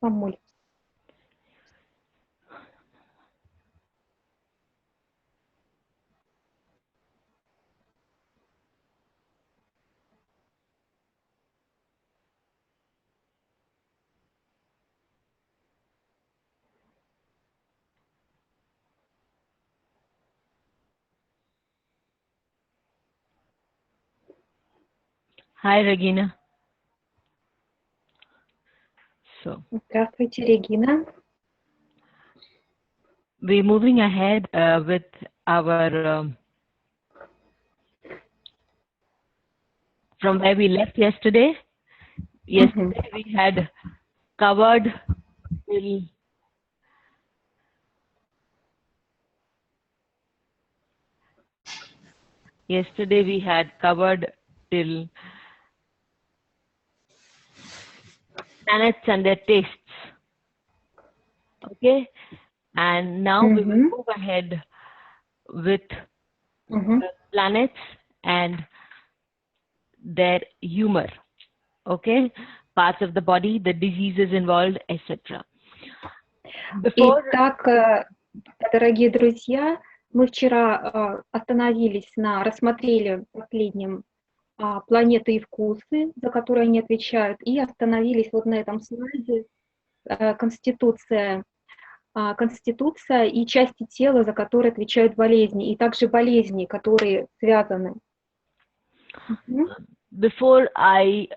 помолимся. Hi, Regina. So, Здравствуйте, Регина. we're moving ahead with our from where we left yesterday. Yesterday we had covered till planets and their tastes. Okay, and now we will move ahead with the planets and their humor. Okay, parts of the body, the diseases involved, etc. Итак, дорогие друзья, мы вчера рассмотрели последним планеты и вкусы, за которые они отвечают, и остановились вот на этом слайде конституция и части тела, за которые отвечают болезни, и также болезни, которые связаны. Before I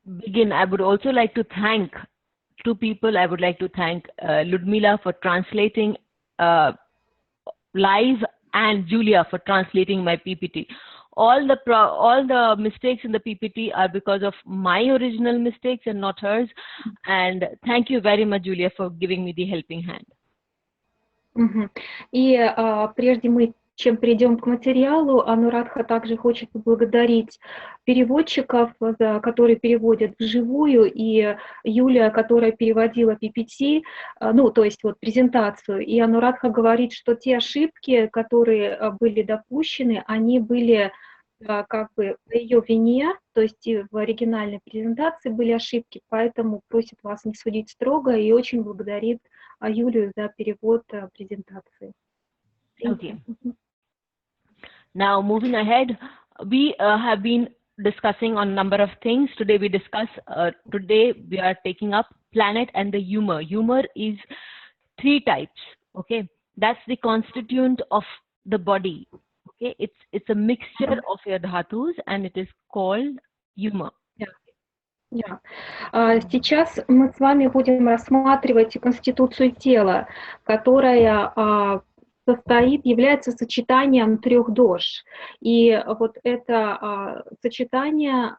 begin, I would also like to thank two people. I would like to thank Ludmila for translating live and Julia for translating my PPT. All the mistakes in the PPT are because of my original mistakes and not hers. And thank you very much, Julia, for giving me the helping hand. И прежде чем перейдем к материалу, Анурадха также хочет поблагодарить переводчиков, которые переводят вживую, и Юлия, которая переводила PPT, то есть вот презентацию. И Анурадха говорит, что те ошибки, которые были допущены, они были как бы по ее вине, то есть и в оригинальной презентации были ошибки, поэтому просит вас не судить строго и очень благодарит Юлию за перевод презентации. Okay. Now moving ahead, we have been discussing on a number of things. Today we are taking up planet and the humor. Humor is 3 types. Okay, that's the constituent of the body. Okay, it's a mixture of your dhatus and it is called humor. Сейчас мы с вами будем рассматривать конституцию тела, которая является сочетанием 3 дош. И вот это сочетание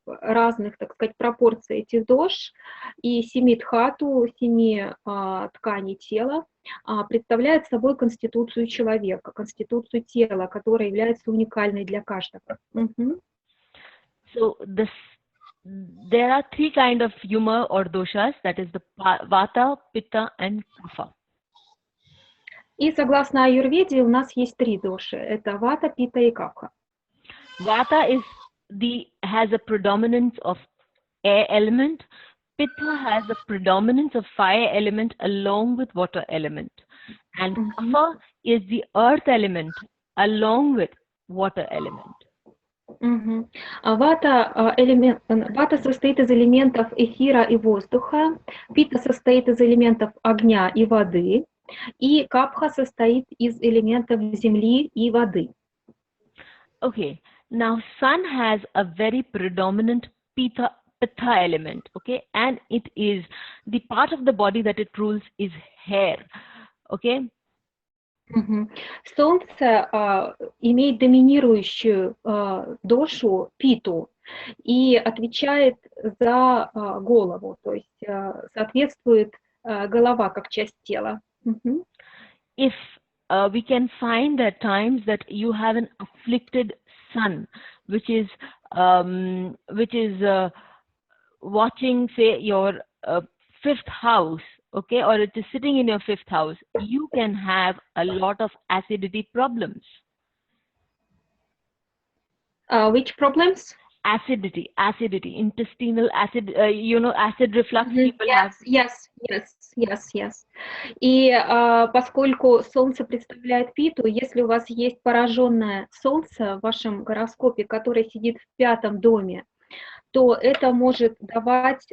разных, так сказать, пропорций этих дош и 7 дхату, 7 тканей тела представляет собой конституцию человека, конституцию тела, которая является уникальной для каждого. So there are 3 kinds of humor or doshas, that is the vata, pitta and kapha. И согласно аюрведе у нас есть 3 доши. Это вата, пита и капха. Vata has a predominance of air element. Pitta has a predominance of fire element along with water element. And kapha is the earth element along with water element. Вата состоит из элементов эфира и воздуха, пита состоит из элементов огня и воды, и капха состоит из элементов земли и воды. Okay, now sun has a very predominant pitta element, okay, and it is the part of the body that it rules is hair, okay. Солнце имеет доминирующую дошу питу и отвечает за голову, то есть соответствует голова как часть тела. If we can find at times that you have an afflicted sun, which is watching, say, your 5th house, okay, or it is sitting in your 5th house, you can have a lot of acidity problems. Which problems? acidity, intestinal acid, acid reflux people have. Yes. И поскольку Солнце представляет Питу, если у вас есть пораженное Солнце в вашем гороскопе, которое сидит в 5-м доме, то это может давать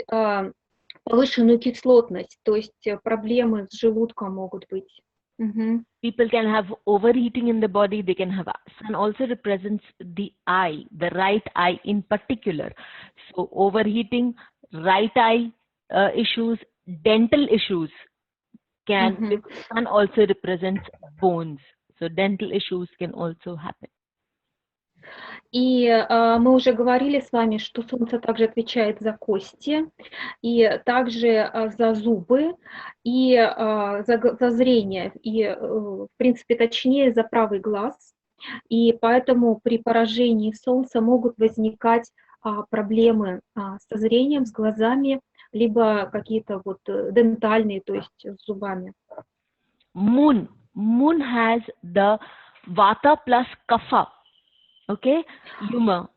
повышенную кислотность, то есть проблемы с желудком могут быть. People can have overheating in the body. They can have. Sun also represents the eye, the right eye in particular. So overheating, right eye issues, dental issues can. Sun also represents bones. So dental issues can also happen. И мы уже говорили с вами, что Солнце также отвечает за кости, и также за зубы, и за зрение, и, в принципе, точнее, за правый глаз. И поэтому при поражении Солнца могут возникать проблемы со зрением, с глазами, либо какие-то вот дентальные, то есть с зубами. Moon has the Vata plus Kapha. Okay, humor.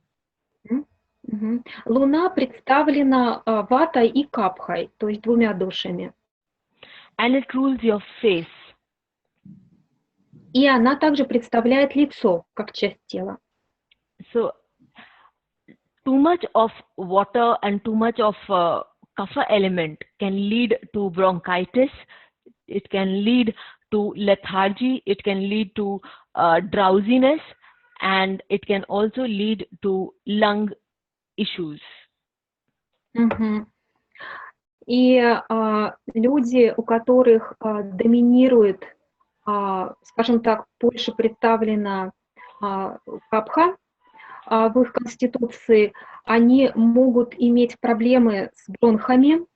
Луна представлена ватой и капхой, то есть двумя душами. And it rules your face. И она также представляет лицо, как часть тела. So, too much of water and too much of kapha element can lead to bronchitis. It can lead to lethargy. It can lead to drowsiness. And it can also lead to lung issues. И люди, у которых доминирует, скажем так, больше представлена капха в их конституции, они могут иметь проблемы с бронхами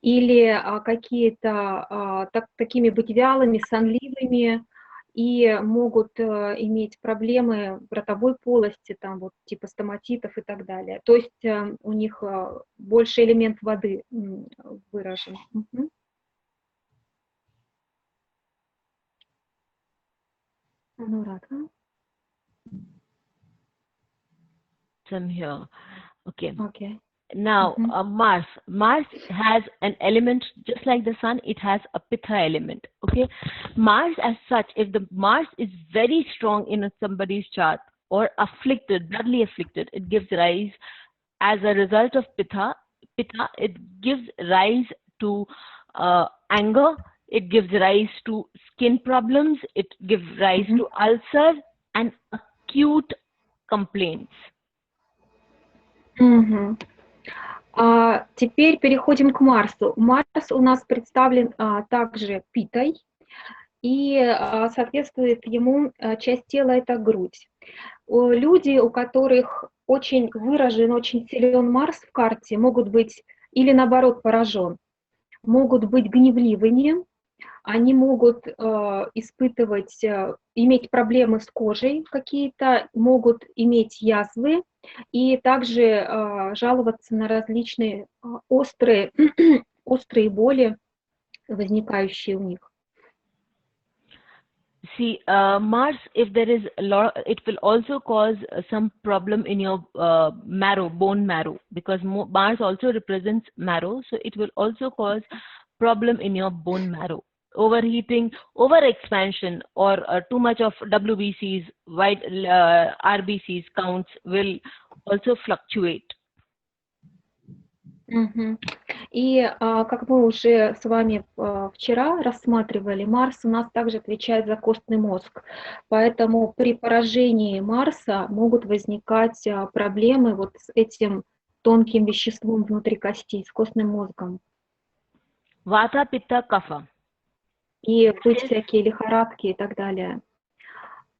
или какие-то такими быть вялыми, сонливыми, и могут иметь проблемы в ротовой полости, там вот типа стоматитов и так далее. То есть у них больше элемент воды выражен. Анурадха. Some here. Okay. Okay. Now, Mars has an element just like the sun. It has a Pitta element. Okay, Mars as such, if the Mars is very strong in somebody's chart or afflicted, bloodily afflicted, it gives rise as a result of Pitta. It gives rise to anger. It gives rise to skin problems. It gives rise to ulcers and acute complaints. Теперь переходим к Марсу. Марс у нас представлен также питой, и соответствует ему часть тела — это грудь. Люди, у которых очень выражен, очень силен Марс в карте, могут быть или наоборот поражен, могут быть гневливыми, они могут иметь проблемы с кожей какие-то, могут иметь язвы и также жаловаться на различные острые боли, возникающие у них. See, Mars, if there is a lot, it will also cause some problem in your marrow, bone marrow, because Mars also represents marrow, so it will also cause problem in your bone marrow. Overheating, overexpansion, or too much of WBCs, white RBCs counts will also fluctuate. И как мы уже с вами вчера рассматривали, Марс у нас также отвечает за костный мозг, поэтому при поражении Марса могут возникать проблемы вот с этим тонким веществом внутри костей, с костным мозгом. Vata, Pitta, Kapha. И быть всякие лихорадки и так далее.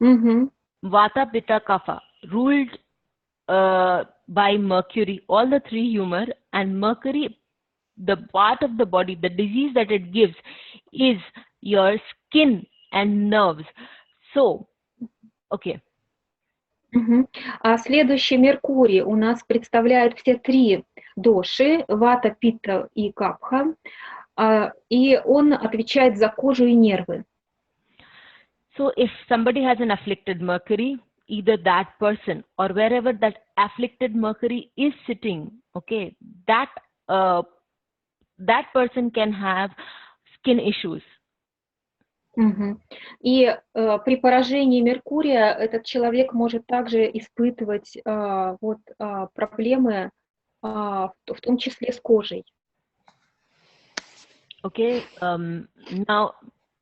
Vata, Pitta, Kapha, ruled by Mercury, all the three humor, and Mercury, the part of the body, the disease that it gives is your skin and nerves. So, okay. А следующий Меркурий у нас представляет все три доши, Вата, Питта и Капха, и он отвечает за кожу и нервы. So if somebody has an afflicted Mercury, either that person or wherever that afflicted Mercury is sitting, okay, that person can have skin issues. И при поражении Меркурия этот человек может также испытывать проблемы, в том числе с кожей. Okay, now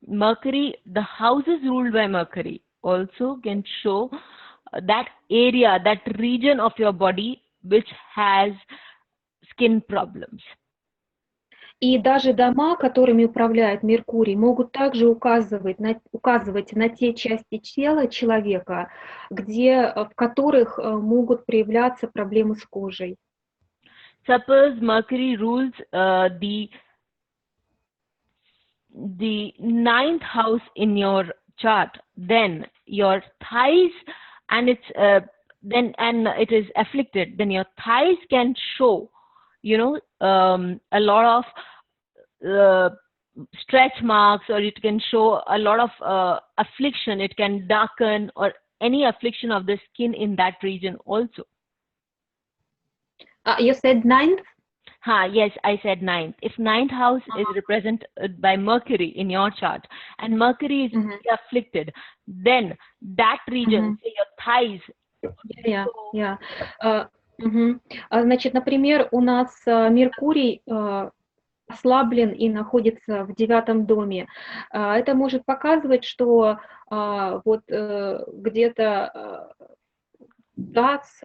Mercury, the houses ruled by Mercury also can show that area, that region of your body which has skin problems. И даже дома, которыми управляет Меркурий, могут также указывать на те части тела человека, в которых могут проявляться проблемы с кожей. Suppose Mercury rules the 9th house in your chart, then your thighs, and it is afflicted, then your thighs can show, a lot of stretch marks, or it can show a lot of affliction. It can darken, or any affliction of the skin in that region also. You said 9th? Yes, I said 9th. If 9th house is represented by Mercury in your chart, and Mercury is afflicted, then that region, say your thighs. Значит, например, у нас Меркурий ослаблен и находится в 9-м доме. Это может показывать, что где-то таз,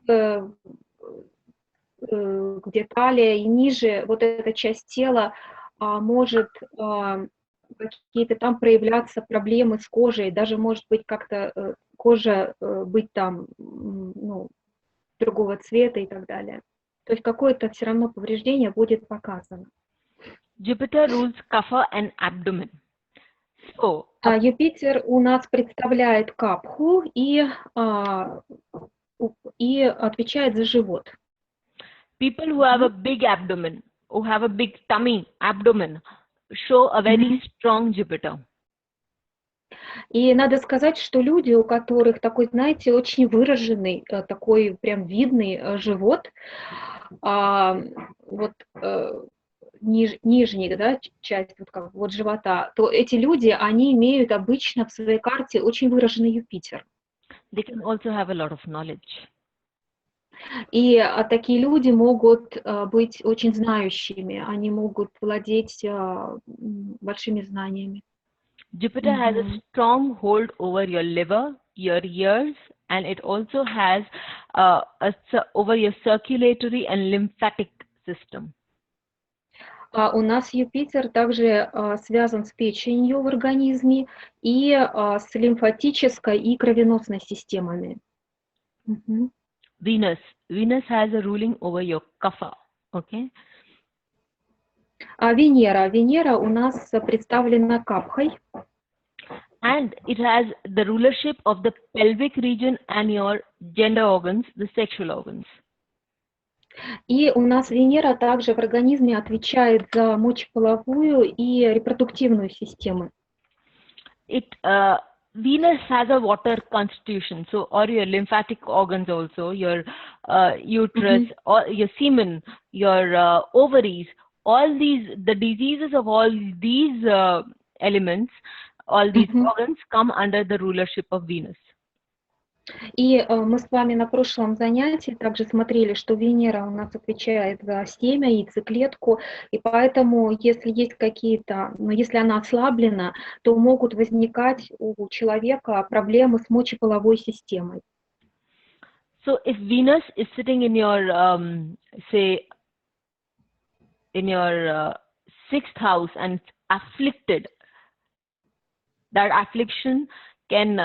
где талия и ниже, вот эта часть тела может какие-то там проявляться проблемы с кожей, даже может быть как-то кожа быть там другого цвета и так далее. То есть какое-то все равно повреждение будет показано. Jupiter rules kapha and abdomen. So, Юпитер у нас представляет капху и отвечает за живот. People who have a big abdomen, who have a big tummy, abdomen, show a very strong Jupiter. И надо сказать, что люди, у которых такой, знаете, очень выраженный, такой прям видный живот, нижняя, да, часть живота, то эти люди, они имеют обычно в своей карте очень выраженный Юпитер. They can also have a lot of knowledge. И такие люди могут быть очень знающими, они могут владеть большими знаниями. Jupiter has a strong hold over your liver, your ears, and it also has over your circulatory and lymphatic system. У нас Юпитер также связан с печенью в организме и с лимфатической и кровеносной системами. Venus has a ruling over your kapha, okay? Венера у нас представлена капхой. And it has the rulership of the pelvic region and your gender organs, the sexual organs. И у нас Венера также в организме отвечает за мочеполовую и репродуктивную системы. Venus has a water constitution, so or your lymphatic organs also, your uterus, or your semen, your ovaries, all these, the diseases of all these elements, all these organs come under the rulership of Venus. И мы с вами на прошлом занятии также смотрели, что Венера у нас отвечает за семя, яйцеклетку, и поэтому, если есть какие-то, если она ослаблена, то могут возникать у человека проблемы с мочеполовой системой. So if Venus is sitting in your, say, in your 6th house and afflicted, that affliction can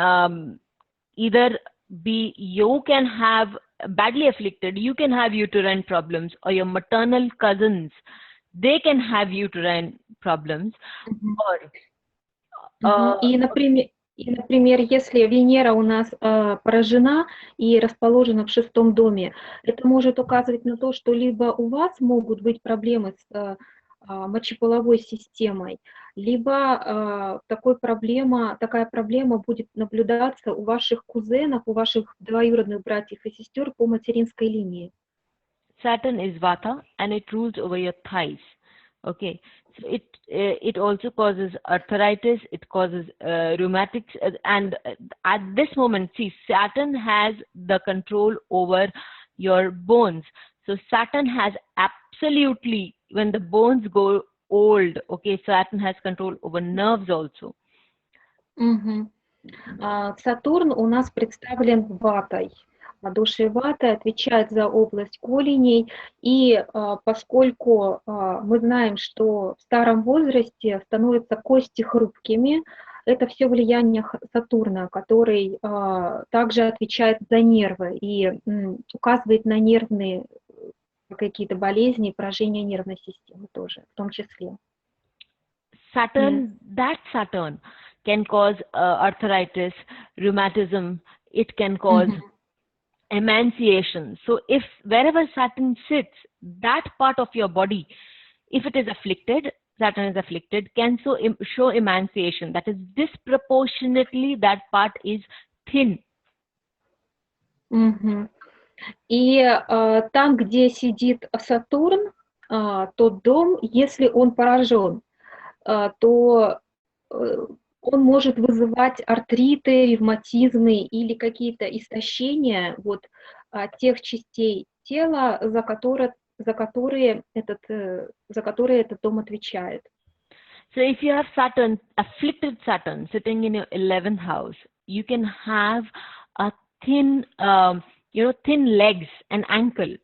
either be, you can have badly afflicted, you can have uterine problems, or your maternal cousins, they can have uterine problems. И, например, если Венера у нас поражена и расположена в 6-м доме, это может указывать на то, что либо у вас могут быть проблемы с мочеполовой системой, либо такая проблема будет наблюдаться у ваших кузенов, у ваших двоюродных братьев и сестер по материнской линии. Saturn is Vata and it rules over your thighs. Okay, so it also causes arthritis, it causes rheumatics, and at this moment, see, Saturn has the control over your bones. So Saturn has absolutely, when the bones go old, okay, Saturn has control over nerves also. Сатурн у нас представлен ватой. Душей ваты отвечает за область голеней, и поскольку мы знаем, что в старом возрасте становятся кости хрупкими, это все влияние Сатурна, который также отвечает за нервы и указывает на нервные какие-то болезни, поражения нервной системы тоже, в том числе. Saturn, that Saturn can cause arthritis, rheumatism, it can cause emaciation. So if wherever Saturn sits, that part of your body, if it is afflicted, Saturn is afflicted, can show emaciation. That is disproportionately that part is thin. И там, где сидит Сатурн, тот дом, если он поражен, то он может вызывать артриты, ревматизмы или какие-то истощения вот тех частей тела, за которые этот дом отвечает. So if you have Saturn, afflicted Saturn sitting in your 11th house, you can have a thin, thin legs and ankle.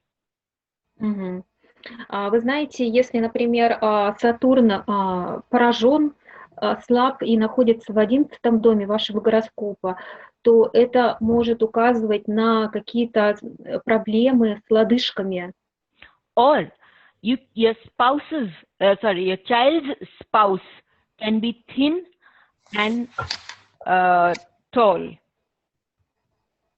Вы знаете, если, например, Сатурн поражен, слаб и находится в 11-м доме вашего гороскопа, то это может указывать на какие-то проблемы с лодыжками. Or your child's spouse can be thin and tall.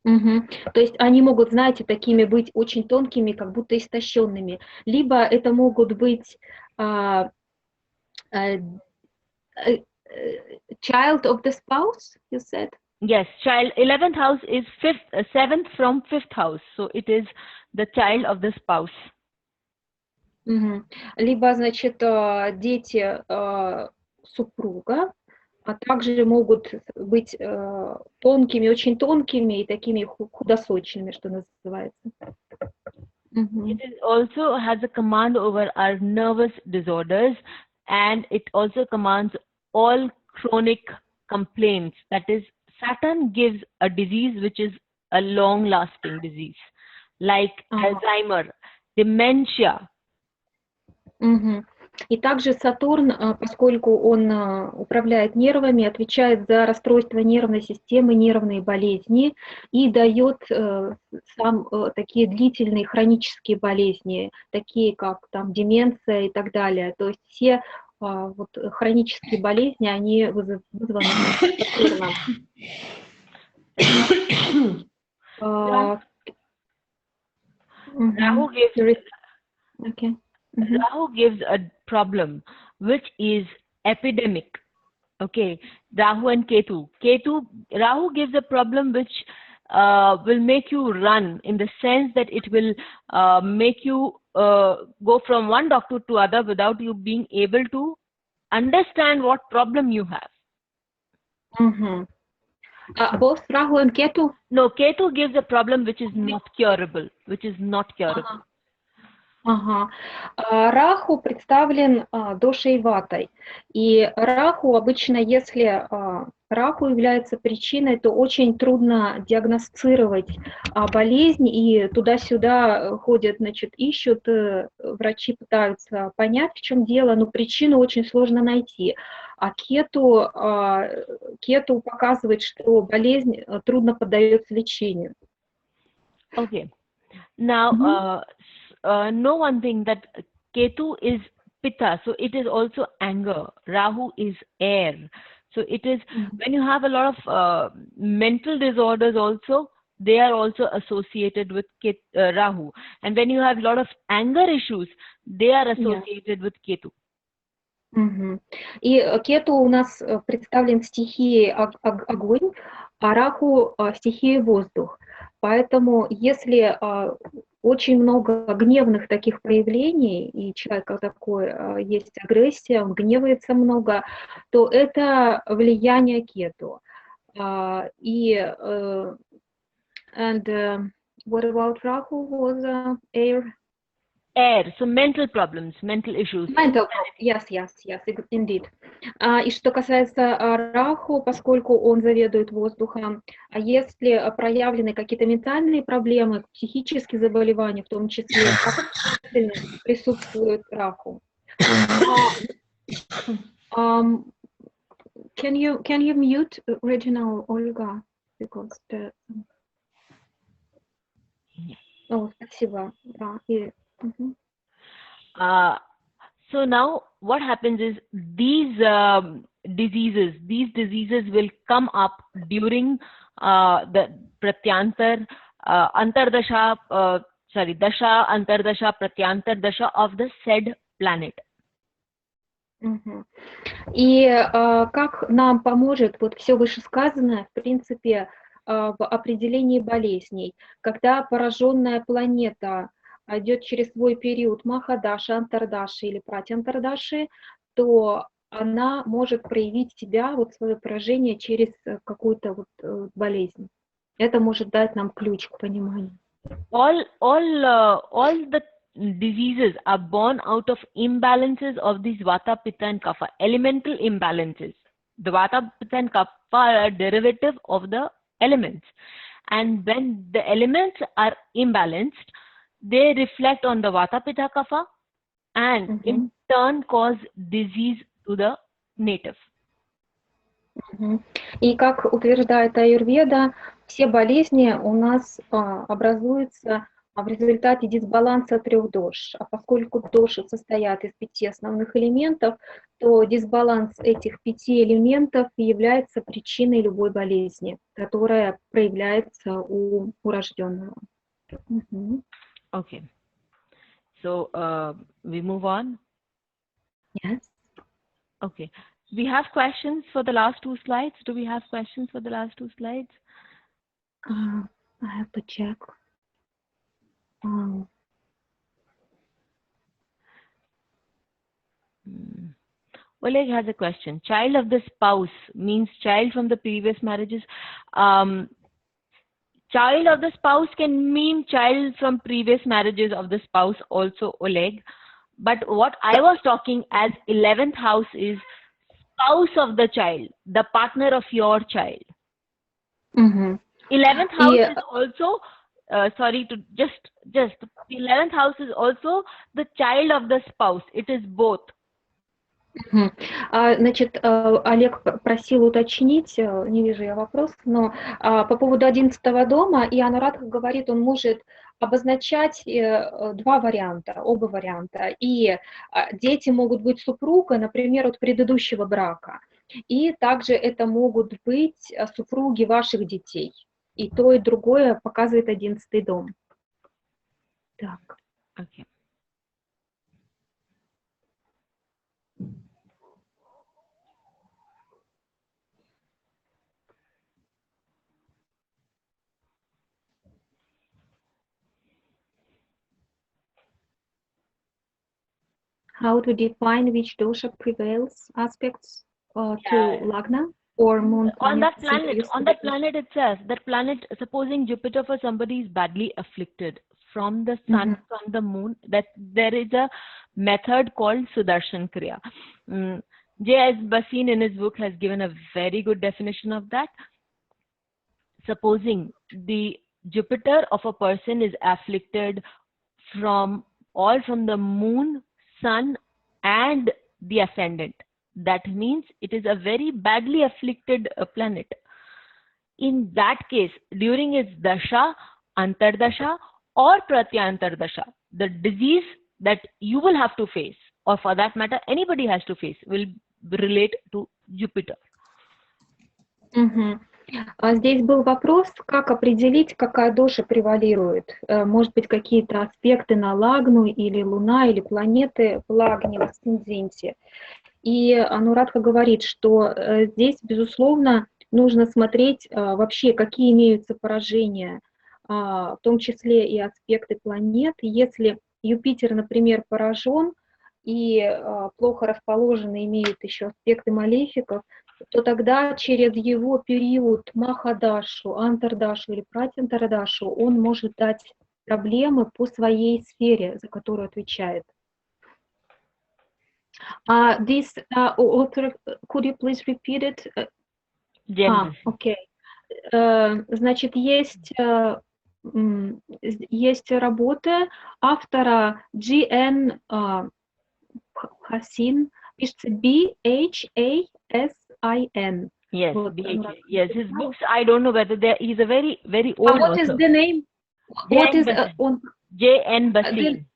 То есть они могут, знаете, такими быть очень тонкими, как будто истощенными. Либо это могут быть child of the spouse, you said? Yes, child. 11th house is 7th from 5th house, so it is the child of the spouse. Либо, значит, дети супруга, а также могут быть тонкими, очень тонкими и такими худосочными, что называется. It also has a command over our nervous disorders, and it also commands all chronic complaints. That is, Saturn gives a disease which is a long-lasting disease, like Alzheimer, dementia. И также Сатурн, поскольку он управляет нервами, отвечает за расстройство нервной системы, нервные болезни и дает такие длительные хронические болезни, такие как там деменция и так далее. То есть все вот хронические болезни, они вызваны Сатурном. Rahu gives a problem which is epidemic. Okay, Rahu and Ketu. Rahu gives a problem which will make you run, in the sense that it will make you go from one doctor to other without you being able to understand what problem you have. Both Rahu and Ketu? No, Ketu gives a problem which is not curable. Раху представлен дошей ватой. И Раху обычно, если Раху является причиной, то очень трудно диагностировать болезнь, и туда-сюда ходят, значит, ищут, врачи пытаются понять, в чем дело, но причину очень сложно найти. А Кету показывает, что болезнь трудно поддается лечению. Okay. Now, know one thing, that Ketu is Pitta, so it is also anger. Rahu is air. So it is, when you have a lot of mental disorders also, they are also associated with Rahu. And when you have a lot of anger issues, they are associated with Ketu. Мгм. И Кету у нас представлен стихией огонь, а Раху стихией воздух. Поэтому если очень много гневных таких проявлений, и человека такой есть агрессия, он гневается много, то это влияние Кету. What about Rahu was air? Air, so mental problems, mental issues. Mental, yes, indeed. И что касается Раху, поскольку он заведует воздухом, а если проявлены какие-то ментальные проблемы, психические заболевания, в том числе, присутствует Раху. Can you mute original Olga? Because the... Oh, спасибо. Да, и... So now what happens is these diseases will come up during the pratyantar antardasha, dasha, antardasha, pratyantar dasha of the said planet. И как нам поможет вот все вышесказанное, в принципе, в определении болезней, когда пораженная планета идет через свой период Махадаши, Антардаши или Пратянтардаши, то она может проявить себя, вот свое поражение через какую-то вот болезнь. Это может дать нам ключ к пониманию. All the diseases are born out of imbalances of these Vata, Pitta and Kapha, elemental imbalances. The Vata, Pitta and Kapha are a derivative of the elements. And when the elements are imbalanced, they reflect on the Vata, Pitta, Kapha and in turn cause disease to the native. И как утверждает аюрведа, все болезни у нас образуются в результате дисбаланса трех дош. А поскольку доши состоят из 5 основных элементов, то дисбаланс этих 5 элементов является причиной любой болезни, которая проявляется у рожденного. Okay. So we move on. Yes. Okay. We have questions for the last 2 slides. Do we have questions for the last 2 slides? I have to check. Oleg has a question. Child of the spouse means child from the previous marriages. Child of the spouse can mean child from previous marriages of the spouse also, Oleg. But what I was talking as 11th house is spouse of the child, the partner of your child. 11th house is also, sorry to just the 11th house is also the child of the spouse. It is both. Значит, Олег просил уточнить, не вижу я вопрос, но по поводу 11-го дома, и Анурадха говорит, он может обозначать 2 варианта, оба варианта. И дети могут быть супруга, например, от предыдущего брака. И также это могут быть супруги ваших детей. И то, и другое показывает 11-й дом. Так. Okay. How to define which dosha prevails aspects to Lagna or moon planet? On that planet itself, that planet, supposing Jupiter for somebody is badly afflicted from the sun, from the moon, that there is a method called Sudarshan Kriya. J.S. Basin in his book has given a very good definition of that. Supposing the Jupiter of a person is afflicted from the moon, sun and the ascendant, that means it is a very badly afflicted planet. In that case, during its dasha, antardasha or pratyantardasha, the disease that you will have to face, or for that matter anybody has to face, will relate to Jupiter. Здесь был вопрос, как определить, какая доша превалирует. Может быть, какие-то аспекты на лагну, или луна, или планеты в лагне, в асценденте. И Анурадха говорит, что здесь, безусловно, нужно смотреть вообще, какие имеются поражения, в том числе и аспекты планет. Если Юпитер, например, поражен, и плохо расположены имеют еще аспекты малефиков, то тогда через его период Махадашу, Антардашу или Пратинтарадашу он может дать проблемы по своей сфере, за которую отвечает. This author, could you please repeat it? Okay. Значит, есть работы автора G.N. Hassin, пишется B-H-A-S-I-N. Yes, yes. His books, I don't know whether he's a very, very old what is the name? What is on J.N. Basin?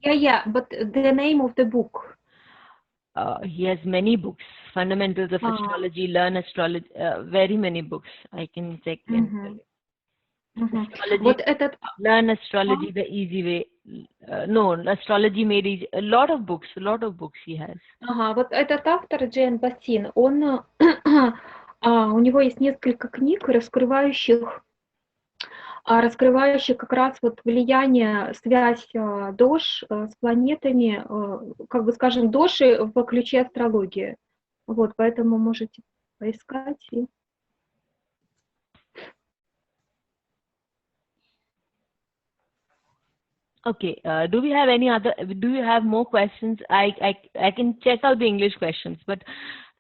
Yeah, but the name of the book. He has many books. Fundamentals of Astrology, Learn Astrology, very many books. I can check and tell you. Astrology, Вот этот... Learn Astrology the easy way. No, Astrology made easy. A lot of books he has. Вот этот автор Джен Басин, он, у него есть несколько книг, раскрывающих как раз вот влияние, связь дош с планетами, как бы скажем, доши в ключе астрологии. Вот, поэтому можете поискать. Okay, do we have any other, do you have more questions? I can check out the English questions, but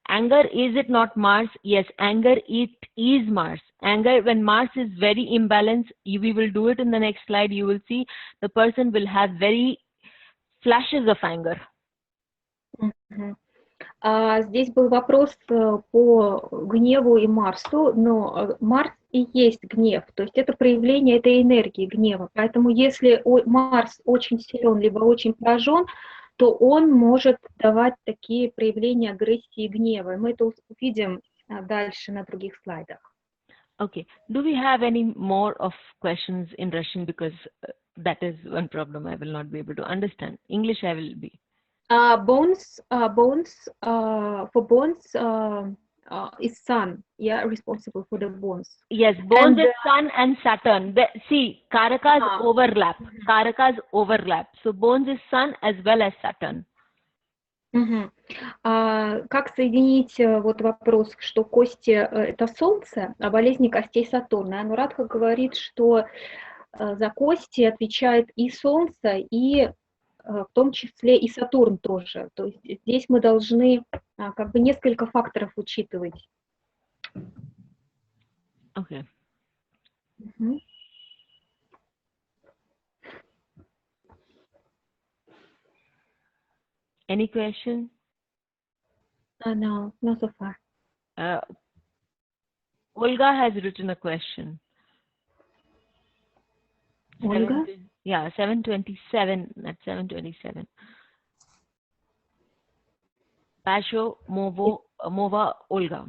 anger, is it not Mars? Yes, anger, it is Mars. Anger, when Mars is very imbalanced, we will do it in the next slide, you will see the person will have very flashes of anger. Здесь был вопрос по гневу и Марсу, но Марс и есть гнев, то есть это проявление этой энергии гнева. Поэтому если Марс очень силен, либо очень поражен, то он может давать такие проявления агрессии и гнева. Мы это увидим дальше на других слайдах. Okay. Do we have any more of questions in Russian? Because that is one problem I will not be able to understand. English I will be. Bones is Sun, yeah, responsible for the bones. Yes, bones is Sun and Saturn. See, Karakas overlap. Karakas overlap. So bones is Sun as well as Saturn. Как соединить вот вопрос, что кости это Солнце, а болезни костей Сатурна? Анурадха говорит, что за кости отвечает и Солнце, и в том числе и Сатурн тоже. То есть здесь мы должны как бы несколько факторов учитывать. Okay. Any question? No, not so far. Olga has written a question. Olga? Yeah, 727 at 727. Pasho Mova Olga.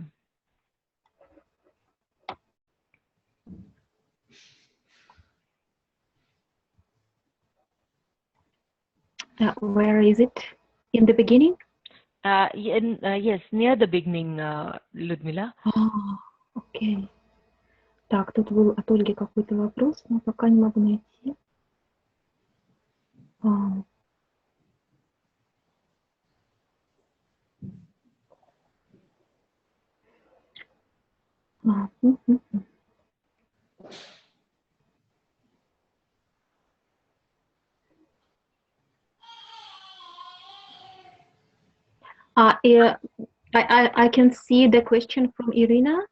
Where is it? In the beginning? Yes, near the beginning, Людмила. Окей. Так, тут был от Ольги какой-то вопрос, но пока не могу найти. I can see the question from Irina,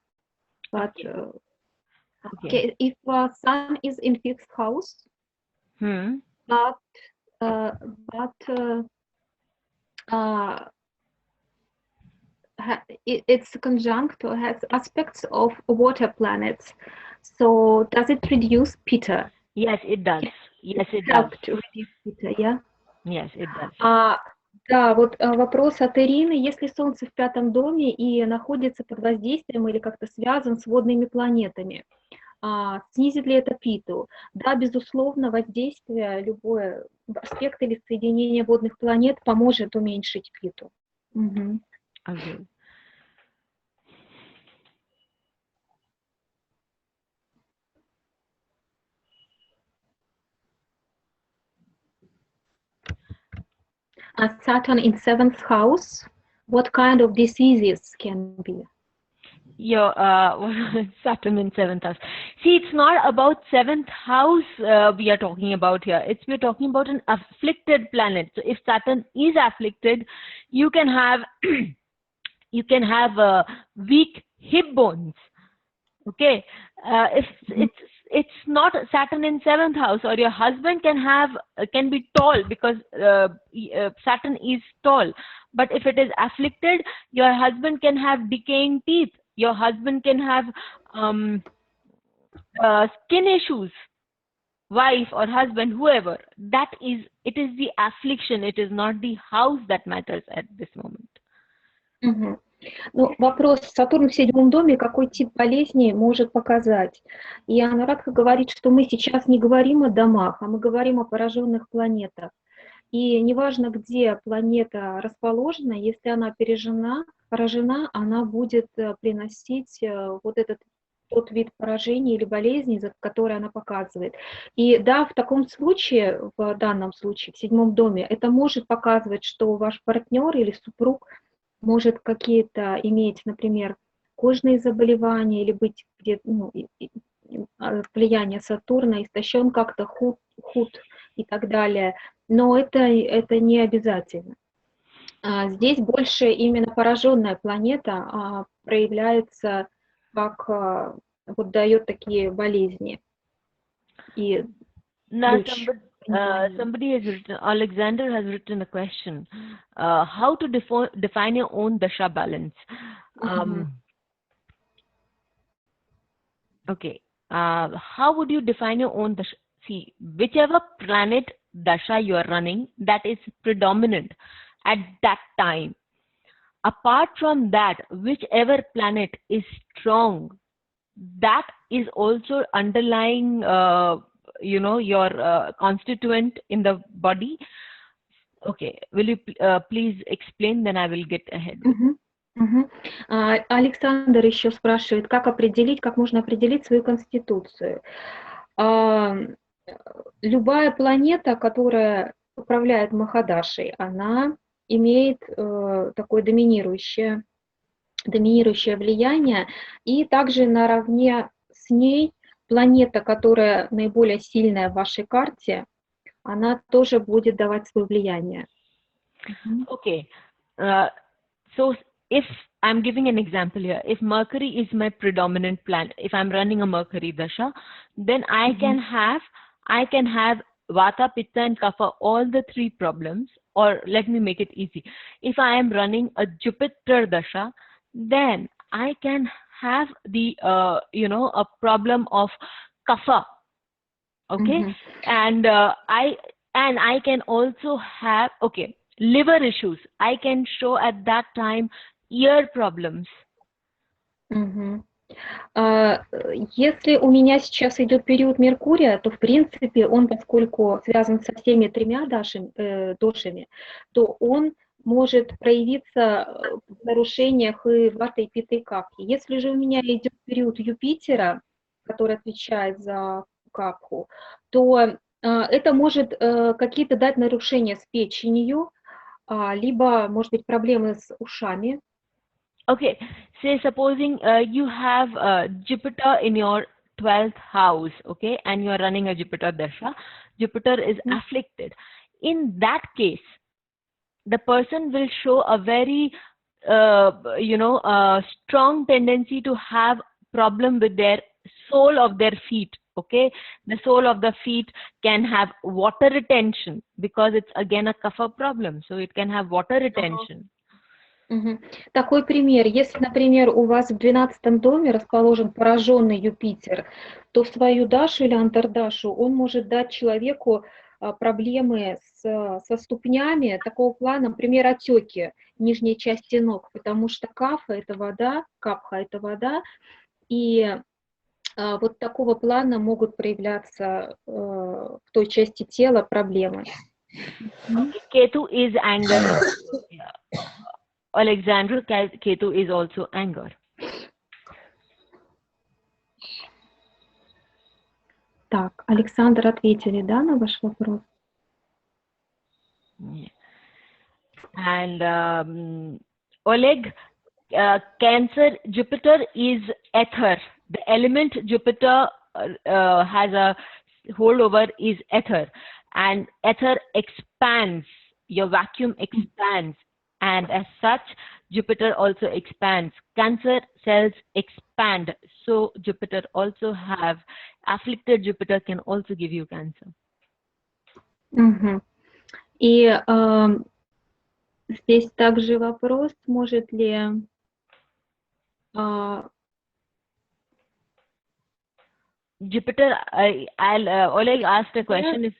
but okay, if Sun is in fifth house, but it's conjunct or has aspects of water planets. So does it reduce pitta? Yes, it does. Yes, it does. To reduce pitta, yeah. Yes, it does. Да, вот вопрос от Ирины. Если Солнце в 5-м доме и находится под воздействием или как-то связан с водными планетами, снизит ли это питу? Да, безусловно, воздействие, любой аспект или соединение водных планет поможет уменьшить питу. Угу. Okay. Saturn in 7th house, what kind of diseases can be? Your Saturn in 7th house. See, it's not about 7th house we are talking about here. We're talking about an afflicted planet. So if Saturn is afflicted, you can have weak hip bones. Okay, if it's not Saturn in 7th house, or your husband can be tall because Saturn is tall. But if it is afflicted, your husband can have decaying teeth. Your husband can have skin issues. Wife or husband, whoever. It is the affliction. It is not the house that matters at this moment. Угу. Ну, вопрос, Сатурн в 7-м доме, какой тип болезни может показать? И Анурадха говорит, что мы сейчас не говорим о домах, а мы говорим о пораженных планетах. И неважно, где планета расположена, если она поражена, она будет приносить вот тот вид поражений или болезней, который она показывает. И да, в таком случае, в данном случае, в 7-м доме, это может показывать, что ваш партнер или супруг может какие-то иметь, например, кожные заболевания или быть где-то, влияние Сатурна, истощен как-то, худ и так далее. Но это не обязательно. Здесь больше именно пораженная планета проявляется, как вот дает такие болезни. И somebody has written, Alexander has written a question, how to define your own dasha balance. Okay, how would you define your own dasha? See, whichever planet dasha you are running, that is predominant at that time. Apart from that, whichever planet is strong, that is also underlying your constituent in the body. Okay, will you please explain, then I will get ahead. Александр еще спрашивает, как можно определить свою конституцию. Любая планета, которая управляет Махадашей, она имеет такое доминирующее влияние, и также наравне с ней планета, которая наиболее сильная в вашей карте, она тоже будет давать свое влияние. Okay, so if I'm giving an example here, if Mercury is my predominant planet, if I'm running a Mercury dasha, then I can have Vata, Pitta and Kapha, all the three problems. Or let me make it easy. If I am running a Jupiter dasha, then I can have the a problem of Kapha. Okay, and I can also have liver issues. I can show at that time ear problems. Если у меня сейчас идет период Меркурия, то в принципе он, поскольку связан со всеми тремя дошами, то он может проявиться в нарушениях и ваты, и питы, и капхи. Если же у меня идет период Юпитера, который отвечает за капху, то это может какие-то дать нарушения с печенью, либо, может быть, проблемы с ушами. Okay, say supposing you have Jupiter in your 12th house, okay, and you are running a Jupiter dasha. Jupiter is afflicted. In that case, the person will show a very strong tendency to have problem with their sole of their feet. Okay, the sole of the feet can have water retention because it's again a kapha problem, so it can have water retention. Такой пример. Если, например, у вас в 12-м доме расположен пораженный Юпитер, то в свою дашу или антардашу он может дать человеку проблемы со ступнями такого плана, например, отеки нижней части ног, потому что капха это вода, и вот такого плана могут проявляться в той части тела проблемы. Ketu is anger. Yeah. Alexander, Ketu is also anger. Так, Александр, ответили, да, на ваш вопрос? Yeah. And Oleg, Cancer, Jupiter is ether. The element Jupiter has a holdover is ether, and ether expands. Your vacuum expands, and as such, Jupiter also expands. Cancer cells expand, so Jupiter also have afflicted Jupiter can also give you cancer. И здесь также вопрос, может ли Jupiter, Oleg asked a question.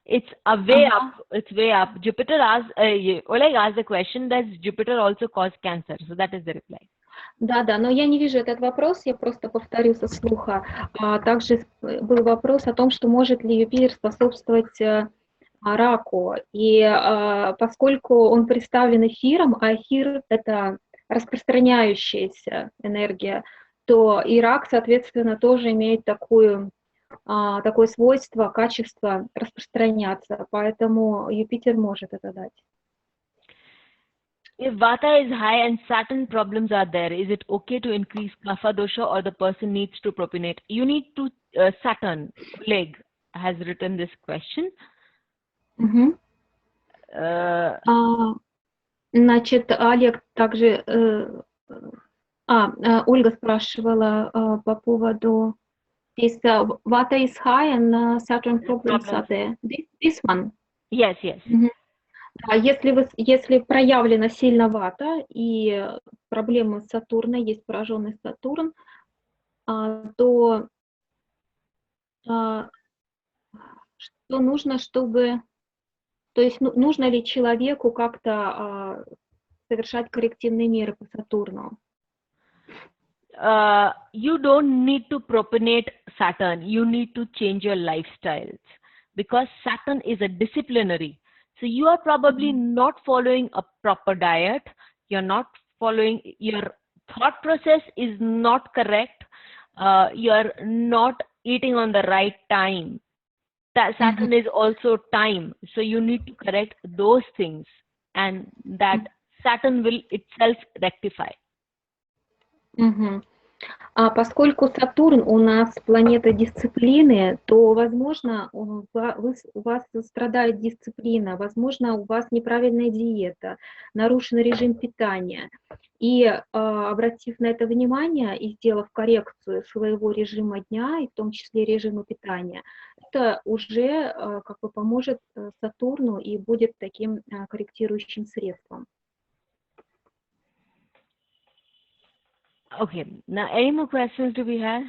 It's a way up. It's way up. Jupiter asked. Oleg asked the question: does Jupiter also cause cancer? So that is the reply. Да, но я не вижу этот вопрос, я просто повторю со слуха. Также был вопрос о том, что может ли Юпитер способствовать раку. И поскольку он представлен эфиром, а эфир — это распространяющаяся энергия, то и рак, соответственно, тоже имеет такое свойство, качество распространяться, поэтому Юпитер может это дать. If Vata is high and Saturn problems are there, is it okay to increase Kapha dosha or the person needs to propionate? You need to, Saturn, Oleg has written this question. Значит, Олег также... Ольга спрашивала по поводу this Vata is high and Saturn problems are there. This one? Yes. Если проявлена сильно Вата и проблемы с Сатурном, есть пораженный Сатурн, то что нужно, чтобы... То есть нужно ли человеку как-то совершать коррективные меры по Сатурну? You don't need to propionate Saturn. You need to change your lifestyles because Saturn is a disciplinary. So you are probably not following a proper diet. You're not following, your thought process is not correct. You're not eating on the right time. That Saturn is also time. So you need to correct those things, and that Saturn will itself rectify. Поскольку Сатурн у нас планета дисциплины, то, возможно, у вас страдает дисциплина, возможно, у вас неправильная диета, нарушен режим питания. И обратив на это внимание и сделав коррекцию своего режима дня, и в том числе режима питания, это уже как бы поможет Сатурну и будет таким корректирующим средством. Okay, now any more questions do we have?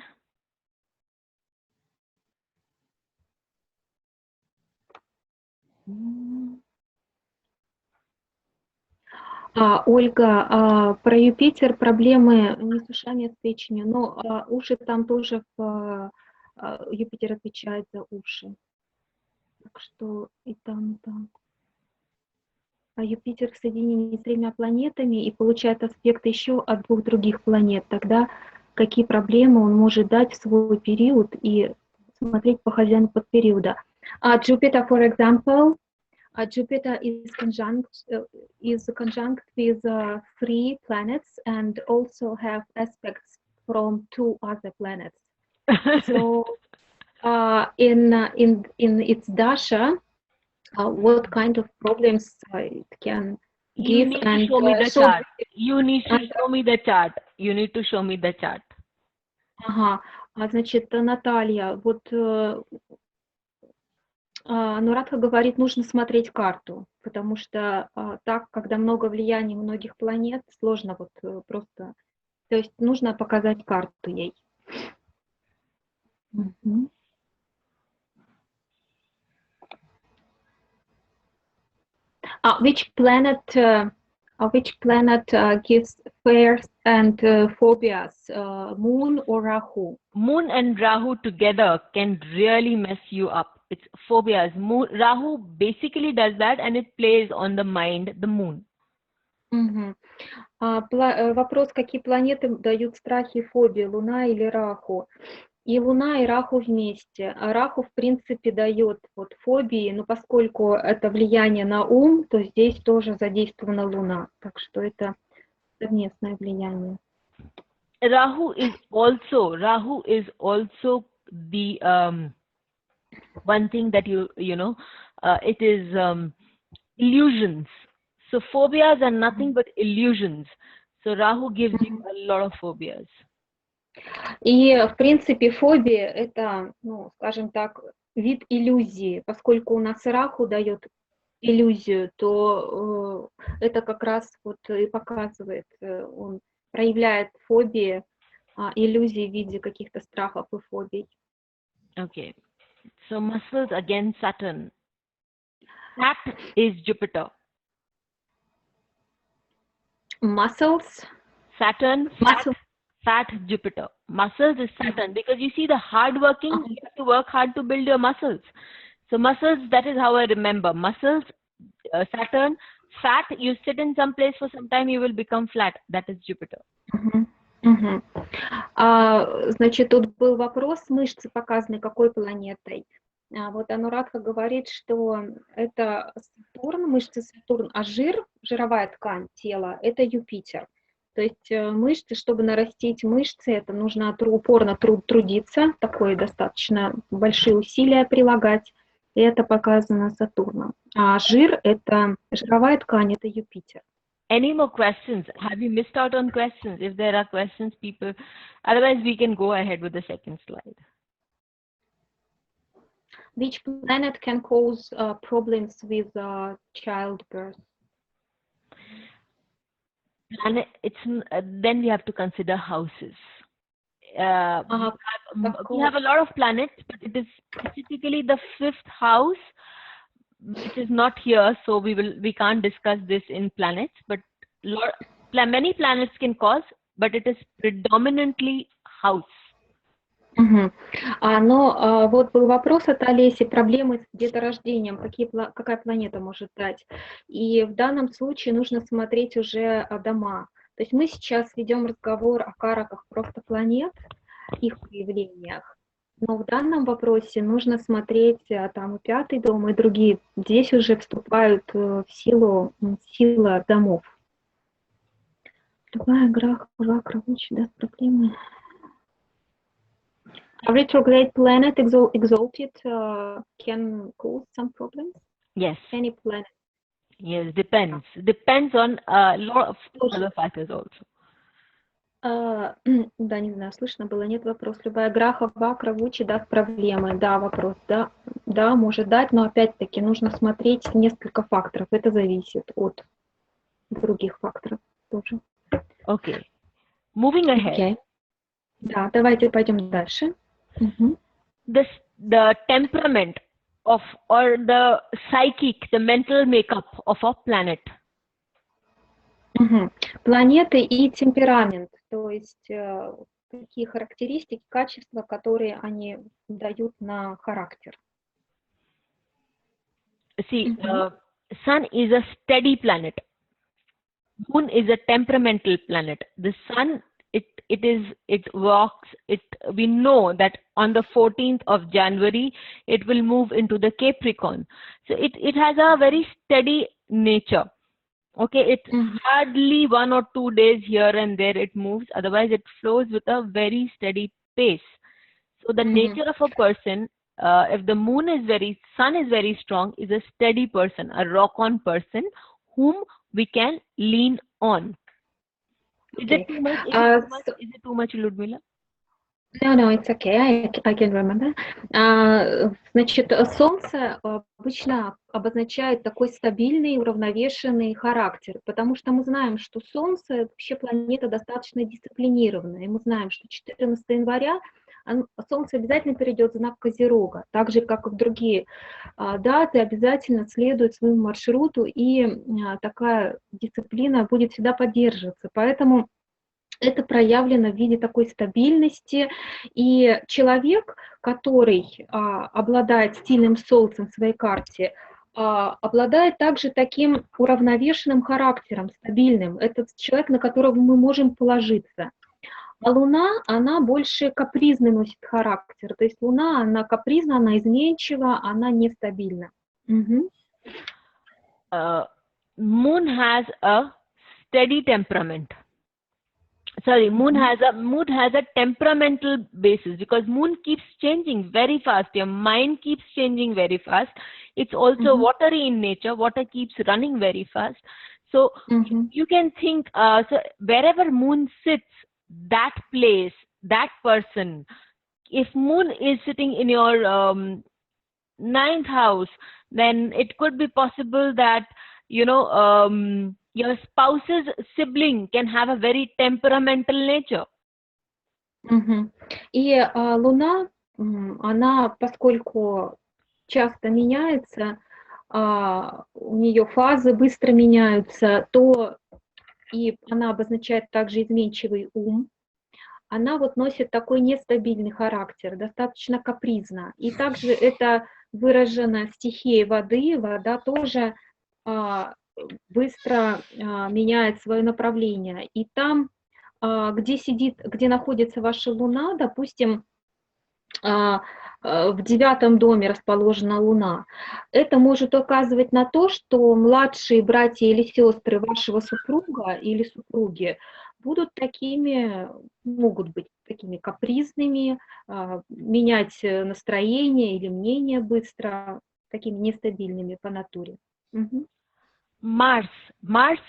Ольга, про Юпитер проблемы не с ушами, а с печенью, но уши там тоже, Юпитер отвечает за уши. Так что и там, и там. А Юпитер в соединении с 3 планетами и получает аспекты еще от 2 других планет. Тогда какие проблемы он может дать в свой период и смотреть по хозяину подпериода. Jupiter, for example, Jupiter is conjunct with 3 planets and also have aspects from 2 other planets. So in its dasha, what kind of problems it can give? You need to show me the chart. You need to show me the chart. You need to show me the chart. Значит, Наталья, вот Анурадха говорит, нужно смотреть карту, потому что так, когда много влияний многих планет, сложно вот просто, то есть нужно показать карту ей. Which planet gives fears and phobias, Moon or Rahu? Moon and Rahu together can really mess you up. It's phobias. Rahu basically does that, and it plays on the mind, the moon. Вопрос, какие планеты дают страхи и фобии, Луна или Раху? И Луна, и Раху вместе. А Раху, в принципе, дает вот фобии, но поскольку это влияние на ум, то здесь тоже задействована Луна. Так что это совместное влияние. Rahu is also the one thing that you know, it is illusions. So phobias are nothing but illusions. So Rahu gives you a lot of phobias. И, в принципе, фобия – это, ну, скажем так, вид иллюзии. Поскольку у нас Раху дает иллюзию, то это как раз вот и показывает, он проявляет фобии, иллюзии в виде каких-то страхов и фобий. Okay. So muscles again, Saturn. Sat is Jupiter. Muscles? Saturn, Sat, Jupiter. Muscles is Saturn, because you see the hard working, you have to work hard to build your muscles. So muscles, that is how I remember. Muscles, Saturn, fat, you sit in some place for some time, you will become flat. That is Jupiter. Значит, тут был вопрос, мышцы показаны какой планетой. Вот Анурадха говорит, что это Сатурн, мышцы Сатурн, а жировая ткань тела, это Юпитер. То есть мышцы, чтобы нарастить мышцы, это нужно упорно трудиться, такое достаточно большие усилия прилагать, и это показано Сатурном. А жир, это жировая ткань, это Юпитер. Any more questions? Have you missed out on questions? If there are questions, people, otherwise we can go ahead with the second slide. Which planet can cause problems with childbirth? And then we have to consider houses. We have a lot of planets, but it is specifically the 5th house, which is not here, so we can't discuss this in planets. But many planets can cause, but it is predominantly house. Но вот был вопрос от Олеси, проблемы с деторождением, какая планета может дать. И в данном случае нужно смотреть уже дома. То есть мы сейчас ведем разговор о караках просто планет, их проявлениях. Но в данном вопросе нужно смотреть там и 5-й дом, и другие. Здесь уже вступают в сила домов. Любая граха, да, проблемы. A retrograde planet exalted can cause some problems? Yes. Any planet? Yes, depends. Depends on a lot of other factors also. Да, не знаю, слышно было, нет, вопрос. Любая граха, вакра, вучи даст проблемы. Да, вопрос, да, может дать, но опять-таки нужно смотреть несколько факторов. Это зависит от других факторов тоже. Okay. Moving ahead. Okay. Да, давайте пойдем дальше. The temperament of, or the psychic, the mental makeup of a planet. Планеты и темперамент, то есть такие характеристики, качества, которые они дают на характер. See, Sun is a steady planet. Moon is a temperamental planet. The Sun, it walks. We know that on the 14th of January, it will move into the Capricorn. So it has a very steady nature. Okay, it's hardly 1 or 2 days here and there it moves. Otherwise, it flows with a very steady pace. So the nature of a person, if the Sun is very strong, is a steady person, a rock-on person whom we can lean on. Is it too much? Is it too much, Ludmila? No, it's okay. I can remember. Значит, Солнце обычно обозначает такой стабильный, уравновешенный характер, потому что мы знаем, что Солнце вообще планета достаточно дисциплинированная, и мы знаем, что 14 января Солнце обязательно перейдет в знак Козерога, так же, как и в другие даты, обязательно следует своему маршруту, и такая дисциплина будет всегда поддерживаться. Поэтому это проявлено в виде такой стабильности, и человек, который обладает сильным солнцем в своей карте, обладает также таким уравновешенным характером, стабильным. Это человек, на которого мы можем положиться. А Луна, она больше капризный носит характер. То есть Луна, она капризна, она изменчива, она нестабильна. Moon has a steady temperament. Sorry, moon has a temperamental basis, because moon keeps changing very fast. Your mind keeps changing very fast. It's also watery in nature. Water keeps running very fast. So you can think, so wherever moon sits, that place, that person, if moon is sitting in your ninth house, then it could be possible that, you know, your spouse's sibling can have a very temperamental nature. И Луна, она, поскольку часто меняется, у нее фазы быстро меняются, то и она обозначает также изменчивый ум, она вот носит такой нестабильный характер, достаточно капризно. И также это выражено стихией воды, вода тоже быстро меняет свое направление. И там, где находится ваша Луна, допустим, в 9 доме расположена Луна, это может указывать на то, что младшие братья или сестры вашего супруга или супруги могут быть такими капризными, менять настроение или мнение быстро, такими нестабильными по натуре. Mars,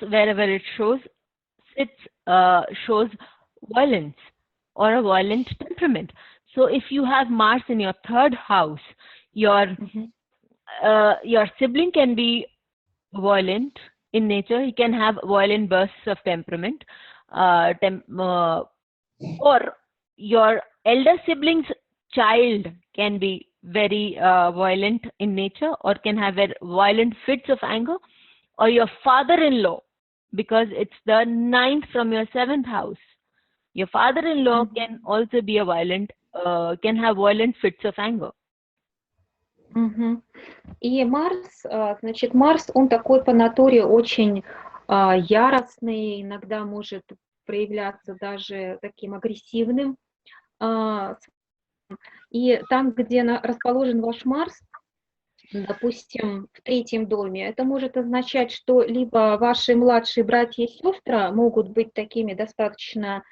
wherever it shows violence or a violent temperament. So if you have Mars in your 3rd house, your sibling can be violent in nature. He can have violent bursts of temperament, or your elder sibling's child can be very violent in nature, or can have violent fits of anger, or your father-in-law, because it's the 9th from your 7th house. Your father-in-law can also be can have violent fits of anger. И Марс, значит, Марс, он такой по натуре очень яростный, иногда может проявляться даже таким агрессивным. И там, где расположен ваш Марс, допустим, в 3-м доме, это может означать, что либо ваши младшие братья и сестры могут быть такими достаточно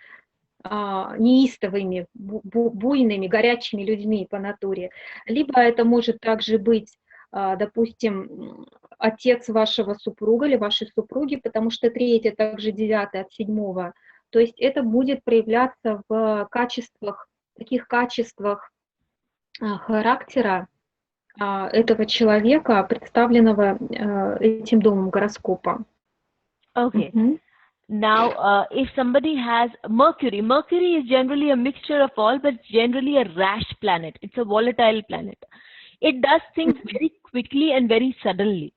неистовыми, буйными, горячими людьми по натуре, либо это может также быть, допустим, отец вашего супруга или вашей супруги, потому что 3 также 9 от 7. То есть это будет проявляться в таких качествах характера этого человека, представленного этим домом гороскопа. Okay. Now, if somebody has Mercury is generally a mixture of all, but generally a rash planet. It's a volatile planet. It does things very quickly and very suddenly.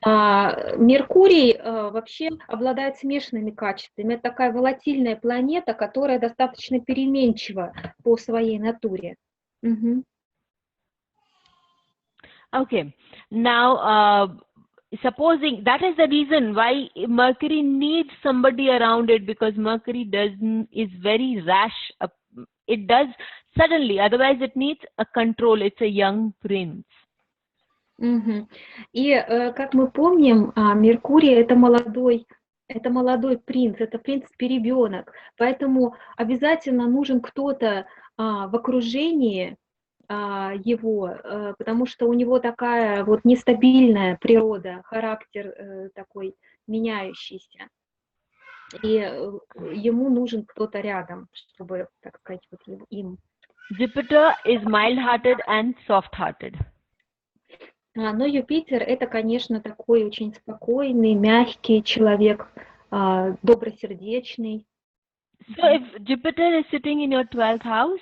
Меркурий вообще обладает смешанными качествами. Это такая волатильная планета, которая достаточно переменчива по своей натуре. Okay. Now, supposing that is the reason why Mercury needs somebody around it, because Mercury is very rash. It does suddenly, otherwise it needs a control. It's a young prince. И как мы помним, Меркурий это молодой принц, это принц-перебенок, поэтому обязательно нужен кто-то в окружении его, потому что у него такая вот нестабильная природа, характер такой меняющийся, и ему нужен кто-то рядом, чтобы, так сказать, вот им. Jupiter is mild-hearted and soft-hearted. Но Юпитер это, конечно, такой очень спокойный, мягкий человек, добросердечный. So if Jupiter is sitting in your 12th house,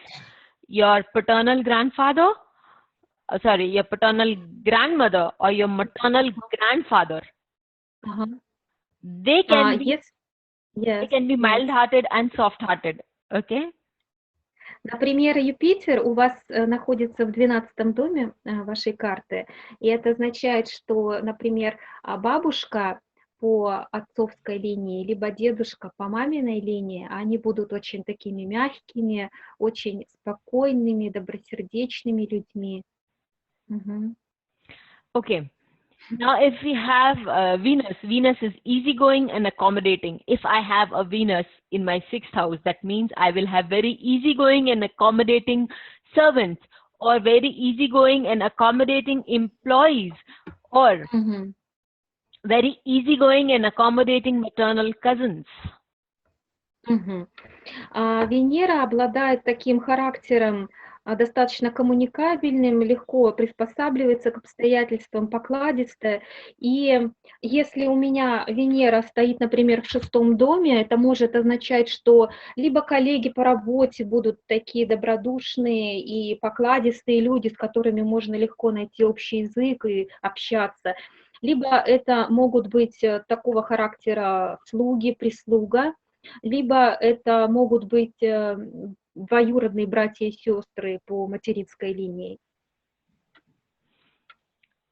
your paternal grandfather, your paternal grandmother or your maternal grandfather, they can be they can be mild-hearted and soft-hearted. Okay. Например, Юпитер у вас находится в 12-м доме вашей карты, и это означает, что, например, бабушка по отцовской линии, либо дедушка по маминой линии, они будут очень такими мягкими, очень спокойными, добросердечными людьми. Okay. Now, if we have Venus, Venus is easygoing and accommodating. If I have a Venus in my 6th house, that means I will have very easygoing and accommodating servants, or very easygoing and accommodating employees, or very easygoing and accommodating maternal cousins. Венера обладает таким характером, достаточно коммуникабельным, легко приспосабливается к обстоятельствам, покладистая. И если у меня Венера стоит, например, в 6-м доме, это может означать, что либо коллеги по работе будут такие добродушные и покладистые люди, с которыми можно легко найти общий язык и общаться, либо это могут быть такого характера слуги, прислуга, либо это могут быть двоюродные братья и сестры по материнской линии.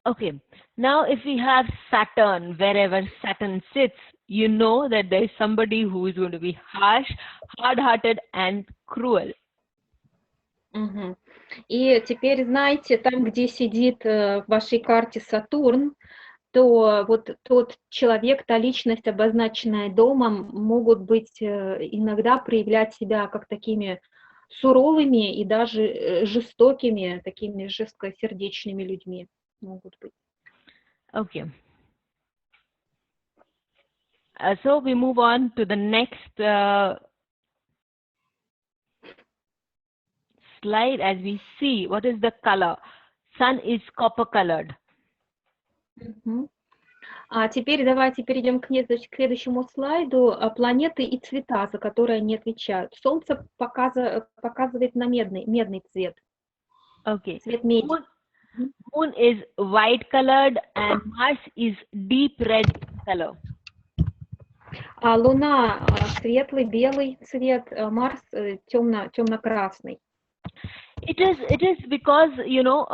Okay, now if we have Saturn, wherever Saturn sits, you know that there is somebody who is going to be harsh, hard-hearted and cruel. И теперь знаете, там, где сидит в вашей карте Сатурн, то вот тот человек, та личность, обозначенная домом, могут быть иногда проявлять себя как такими суровыми и даже жестокими, такими жесткосердечными людьми могут быть. Okay. So we move on to the next slide. As we see, what is the color? Sun is copper colored. А теперь давайте перейдем к следующему слайду. Планеты и цвета, за которые они отвечают. Солнце показывает на медный цвет. Okay. Цвет меди. Moon is white colored and Mars is deep red color. А Луна светлый белый цвет, Марс темно-красный. It is because, you know,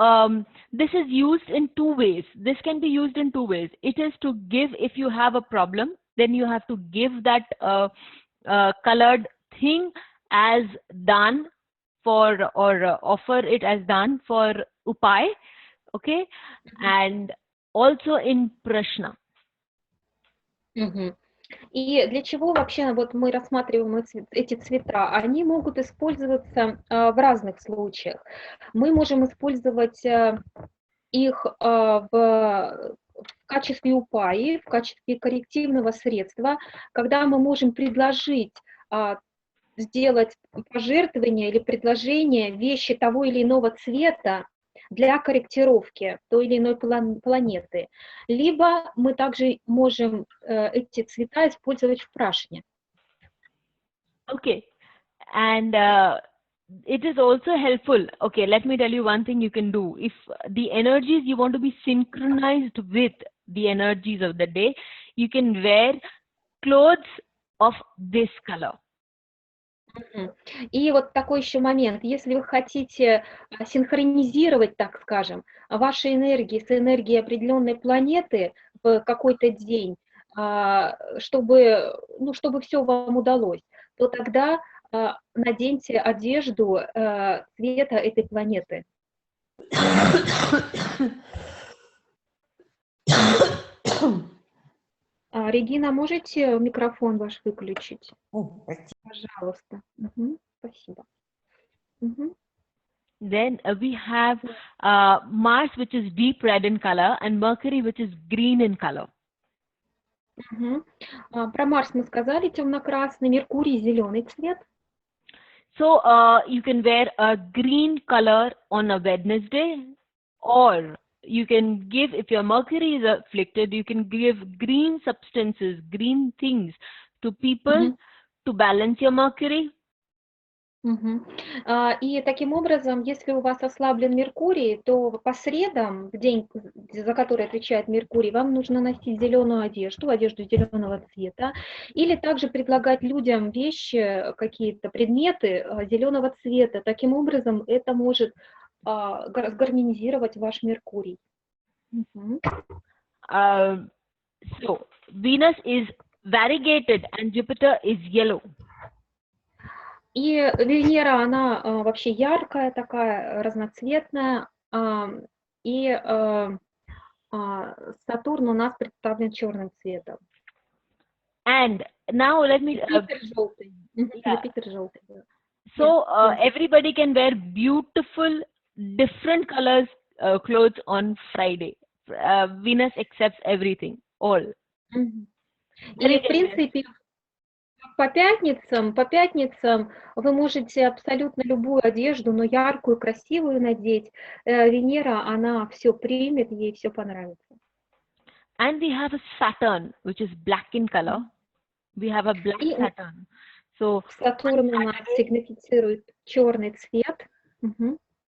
this is used in two ways. This can be used in two ways. It is to give, if you have a problem, then you have to give that colored thing as done for, or offer it as done for upay, okay, and also in prashna. И для чего вообще вот мы рассматриваем эти цвета? Они могут использоваться в разных случаях. Мы можем использовать их в качестве упаи, в качестве коррективного средства, когда мы можем предложить сделать пожертвование или предложение вещи того или иного цвета для корректировки той или иной планеты. Либо мы также можем эти цвета использовать в прашне. Okay, and it is also helpful. Okay, let me tell you one thing you can do. If the energies you want to be synchronized with the energies of the day, you can wear clothes of this color. И вот такой еще момент. Если вы хотите синхронизировать, так скажем, ваши энергии с энергией определенной планеты в какой-то день, чтобы все вам удалось, то тогда наденьте одежду цвета этой планеты. Регина, можете микрофон ваш выключить? Пожалуйста. Спасибо. Then we have Mars, which is deep red in color, and Mercury, which is green in color. Про Марс мы сказали, темно-красный, Меркурий, зеленый цвет. So you can wear a green color on a Wednesday, or you can give, if your Mercury is afflicted, you can give green substances, green things to people to balance your Mercury. И таким образом, если у вас ослаблен Меркурий, то по средам, в день, за который отвечает Меркурий, вам нужно носить зеленую одежду, одежду зеленого цвета, или также предлагать людям вещи, какие-то предметы зеленого цвета. Таким образом, это может гармонизировать ваш Меркурий. So Venus is variegated and Jupiter is yellow. И Венера, она вообще яркая, такая разноцветная, и Сатурн у нас представлен черным цветом. And now let me. Юпитер желтый. Юпитер желтый. So everybody can wear beautiful, different colors clothes on Friday. Venus accepts everything, all. И в принципе по пятницам вы можете абсолютно любую одежду, но яркую, красивую надеть. Венера, она все примет, ей все понравится. And we have a Saturn, which is black in color. We have a black Saturn. So Сатурн у нас сигнифицирует черный цвет.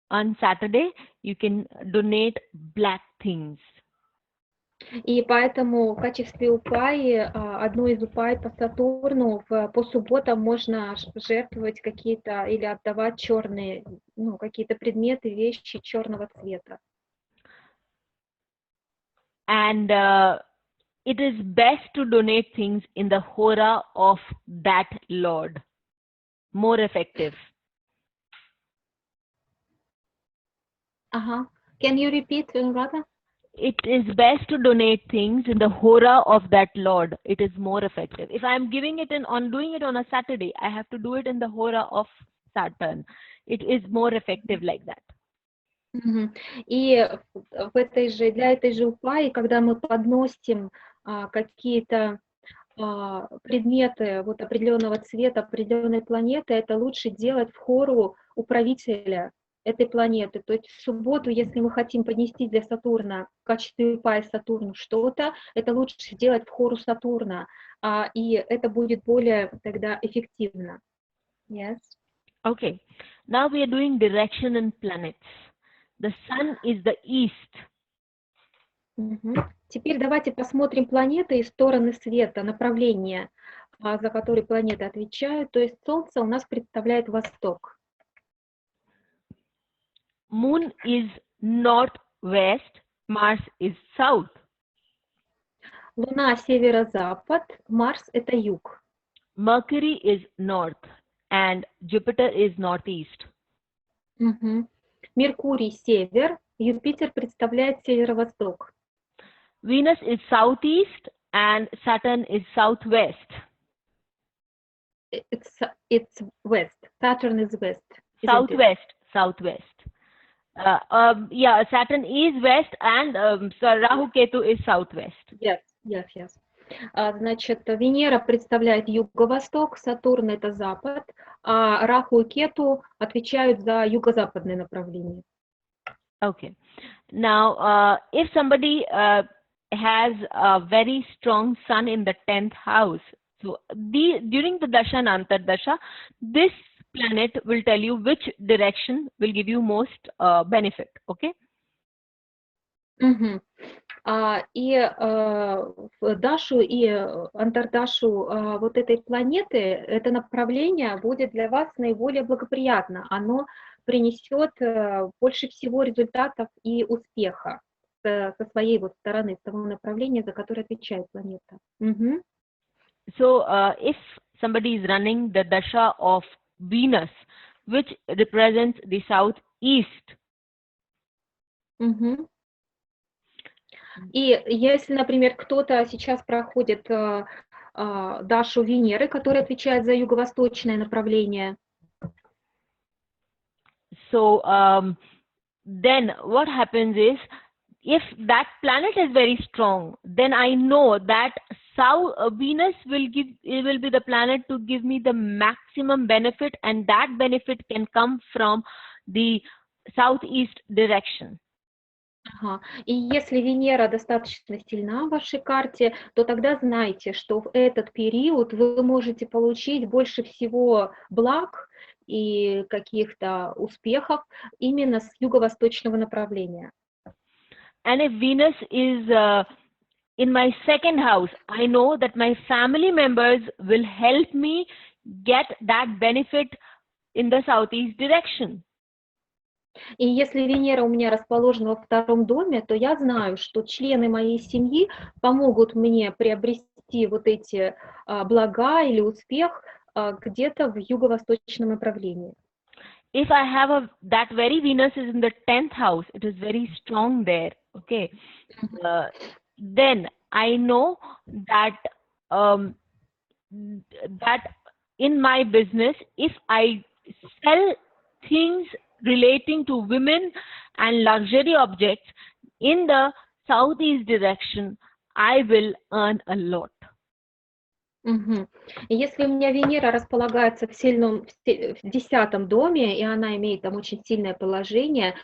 On Saturday, you can donate black things. И поэтому в качестве упаи, одной из упай по Сатурну, по субботам можно жертвовать какие-то или отдавать черные, какие-то предметы, вещи черного цвета. And it is best to donate things in the hora of that Lord. More effective. Can you repeat, Anurata? It is best to donate things in the hora of that Lord. It is more effective. If I am giving it doing it on a Saturday, I have to do it in the hora of Saturn. It is more effective like that. И для этой же упаи, когда мы подносим какие-то предметы определенного цвета, определенной планеты, это лучше делать в хору управителя этой планеты. То есть в субботу, если мы хотим поднести для Сатурна в качестве упаи Сатурну что-то, это лучше делать в хору Сатурна, и это будет более тогда эффективно. Yes. Okay. Now we are doing direction in planets. The sun is the east. Теперь давайте посмотрим планеты и стороны света, направления, за которые планеты отвечают. То есть Солнце у нас представляет восток. Moon is northwest, Mars is south. Луна северо-запад, Марс это юг. Mercury is north and Jupiter is northeast. Меркурий север, Юпитер представляет северо-восток. Venus is southeast and Saturn is southwest. It's west. Saturn is west. Southwest. Saturn is west and Rahu Ketu is southwest. Yes. Значит, Венера представляет юго-восток, Сатурн это запад, а Раху и Кету отвечают за юго-западное направление. Okay. Now, if somebody has a very strong sun in the 10th house, so during the Dasha and Antardasha, this planet will tell you which direction will give you most benefit, okay? И в Дашу и Антардашу этой планеты это направление будет для вас наиболее благоприятно. Оно принесет больше всего результатов и успеха со своей стороны, с того направления, за которое отвечает планета. So, if somebody is running the Dasha of Venus, which represents the southeast. И если, например, кто-то сейчас проходит Дашу Венеры, которая отвечает за юго-восточное направление. So, then what happens is, if that planet is very strong, then I know that Venus will be the planet to give me the maximum benefit, and that benefit can come from the southeast direction. Ага. И если Венера достаточно сильна в вашей карте, то тогда знайте, что в этот период вы можете получить больше всего благ и каких-то успехов именно с юго-восточного направления. And if Venus is in my second house, I know that my family members will help me get that benefit in the southeast direction. И если Венера у меня расположена во втором доме, то я знаю, что члены моей семьи помогут мне приобрести вот эти блага или успех где-то в юго-восточном направлении. If I have that very Venus is in the 10th house, it is very strong there, okay, then I know that that in my business, if I sell things relating to women and luxury objects in the southeast direction, I will earn a lot. Угу. И если у меня Венера располагается в 10-м доме, и она имеет там очень сильное положение,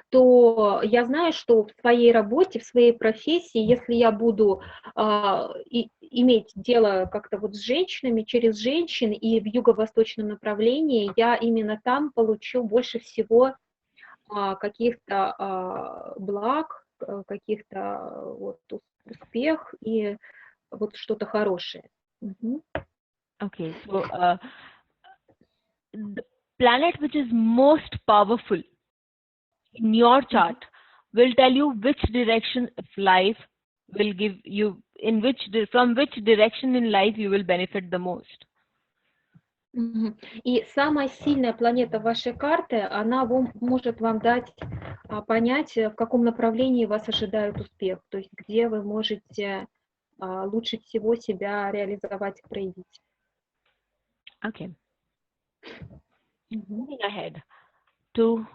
то я знаю, что в своей работе, в своей профессии, если я буду иметь дело как-то вот с женщинами, через женщин и в юго-восточном направлении, я именно там получу больше всего каких-то благ, каких-то вот успех и вот что-то хорошее. Okay, so the planet which is most powerful in your chart will tell you which direction of life will give you, from which direction in life you will benefit the most. И самая сильная планета вашей карты, она может вам дать понять, в каком направлении вас ожидает успех, то есть где вы можете лучше всего себя реализовать и проявить. Okay. Moving ahead to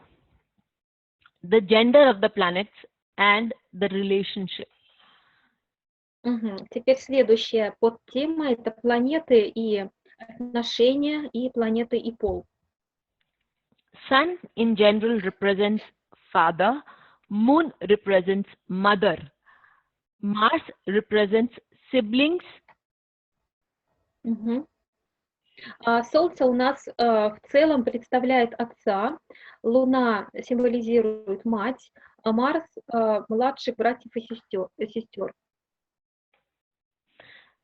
the gender of the planets and the relationship. Теперь следующая подтема — это планеты и отношения, и планеты и пол. Sun in general represents father, moon represents mother, Mars represents siblings. Солнце у нас в целом представляет отца, Луна символизирует мать, а Марс младших братьев и сестер.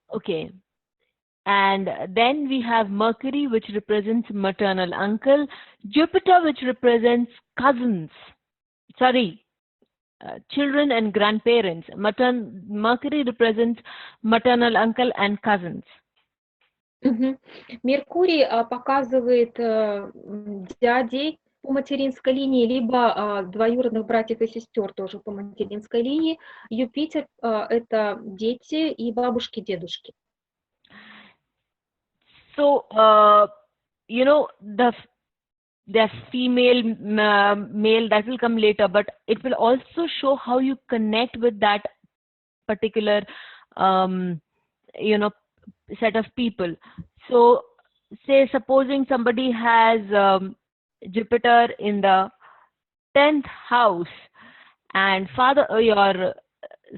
Okay. And then we have Mercury, which represents maternal uncle, Jupiter, which represents cousins, children and grandparents. Mercury represents maternal uncle and cousins. Меркурий показывает дядей по материнской линии, либо двоюродных братьев и сестер тоже по материнской линии. Юпитер — это дети и бабушки, дедушки. So, you know, the female, male, that will come later, but it will also show how you connect with that particular, you know, set of people. So, say supposing somebody has Jupiter in the 10th house and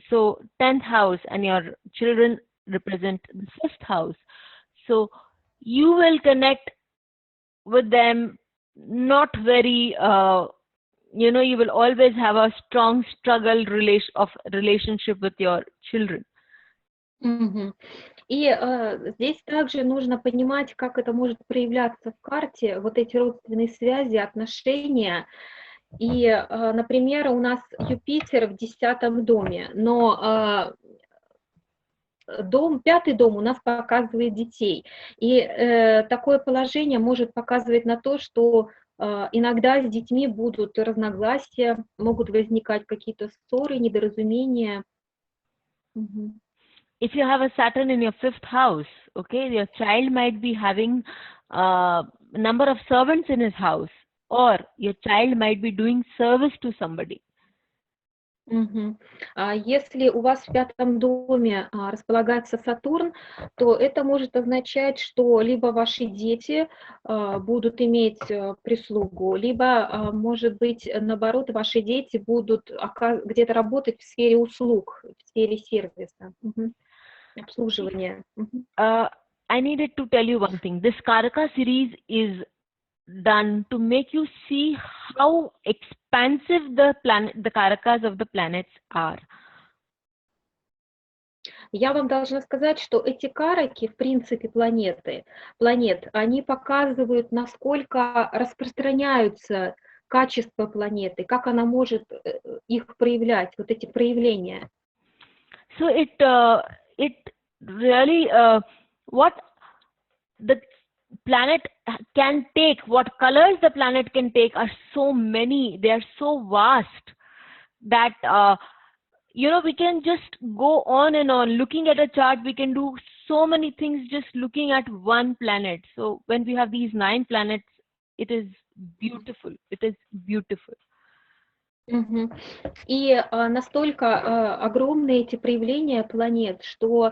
so 10th house and your children represent the 5th house. So, you will connect with them not very, you know, you will always have a strong struggle relationship with your children. И здесь также нужно понимать, как это может проявляться в карте, вот эти родственные связи, отношения. И, например, у нас Юпитер в 10-м доме, но 5-й дом у нас показывает детей. И такое положение может показывать на то, что иногда с детьми будут разногласия, могут возникать какие-то ссоры, недоразумения. If you have a Saturn in your 5th house, okay, your child might be having a number of servants in his house, or your child might be doing service to somebody. Мгм. Если у вас в 5-м доме располагается Сатурн, то это может означать, что либо ваши дети будут иметь прислугу, либо, может быть, наоборот, ваши дети будут где-то работать в сфере услуг, в сфере сервиса, обслуживания. I needed to tell you one thing. This Karaka series is done to make you see how expansive the Karakas of the planets are. Я вам должна сказать, что эти караки, в принципе, планет, они показывают, насколько распространяются качества планеты, как она может их проявлять, вот эти проявления. So it really what the planet can take, what colors the planet can take are so many, they are so vast that you know, we can just go on and on. Looking at a chart, we can do so many things just looking at one planet. So when we have these 9 planets, it is beautiful. It is beautiful. И настолько огромны эти проявления планет, что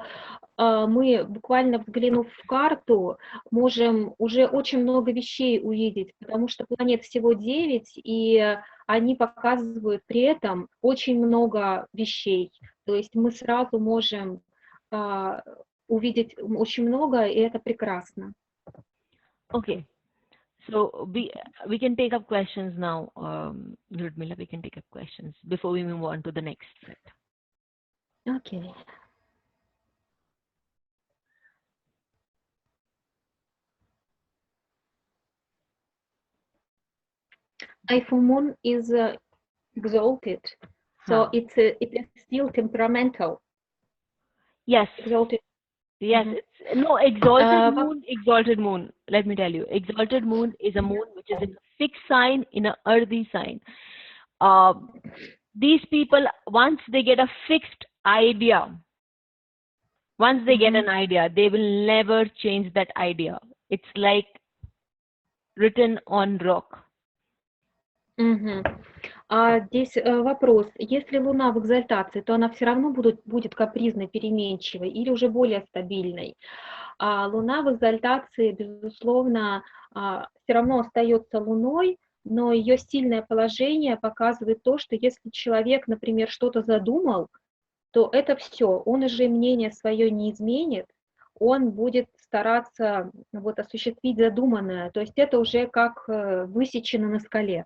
мы, буквально взглянув в карту, можем уже очень много вещей увидеть, потому что планет всего 9, и они показывают при этом очень много вещей. То есть мы сразу можем увидеть очень много, и это прекрасно. Okay. So we can take up questions now, Ludmila. We can take up questions before we move on to the next set. Okay. My full moon is exalted, so it is still temperamental. Yes. Exalted. Yes, no, exalted moon. Let me tell you, exalted moon is a moon which is in a fixed sign, in an earthy sign. These people, once they get a fixed idea, once they get an idea, they will never change that idea. It's like written on rock. Здесь вопрос, если Луна в экзальтации, то она все равно будет капризной, переменчивой или уже более стабильной. А Луна в экзальтации, безусловно, все равно остается Луной, но ее стильное положение показывает то, что если человек, например, что-то задумал, то это все, он уже мнение свое не изменит, он будет стараться вот осуществить задуманное, то есть это уже как высечено на скале.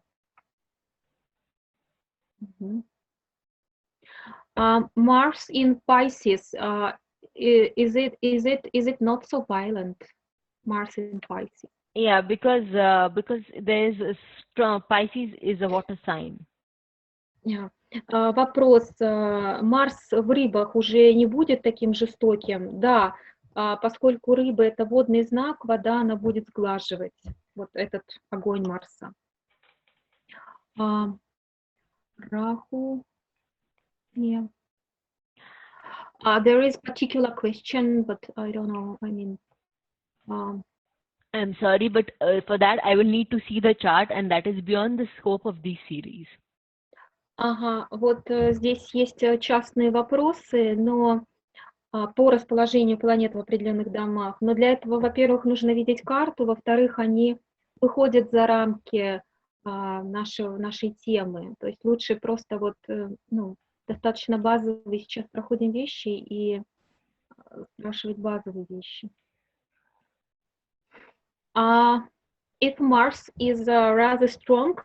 Mars in Pisces, is it not so violent? Mars in Pisces. Yeah, because there is a strong, Pisces is a water sign. Yeah. Вопрос, Марс в рыбах уже не будет таким жестоким? Да, поскольку рыба это водный знак, вода она будет сглаживать вот этот огонь Марса. Раху. Yeah. There is particular question, but I don't know. I mean, I'm sorry, but for that I will need to see the chart, and that is beyond the scope of these series. Ага, вот здесь есть частные вопросы, но по расположению планет в определенных домах. Но для этого, во-первых, нужно видеть карту, во-вторых, они выходят за рамки нашей темы. То есть лучше просто вот, ну, достаточно базовые сейчас проходим вещи и спрашивать базовые вещи. If Mars is rather strong,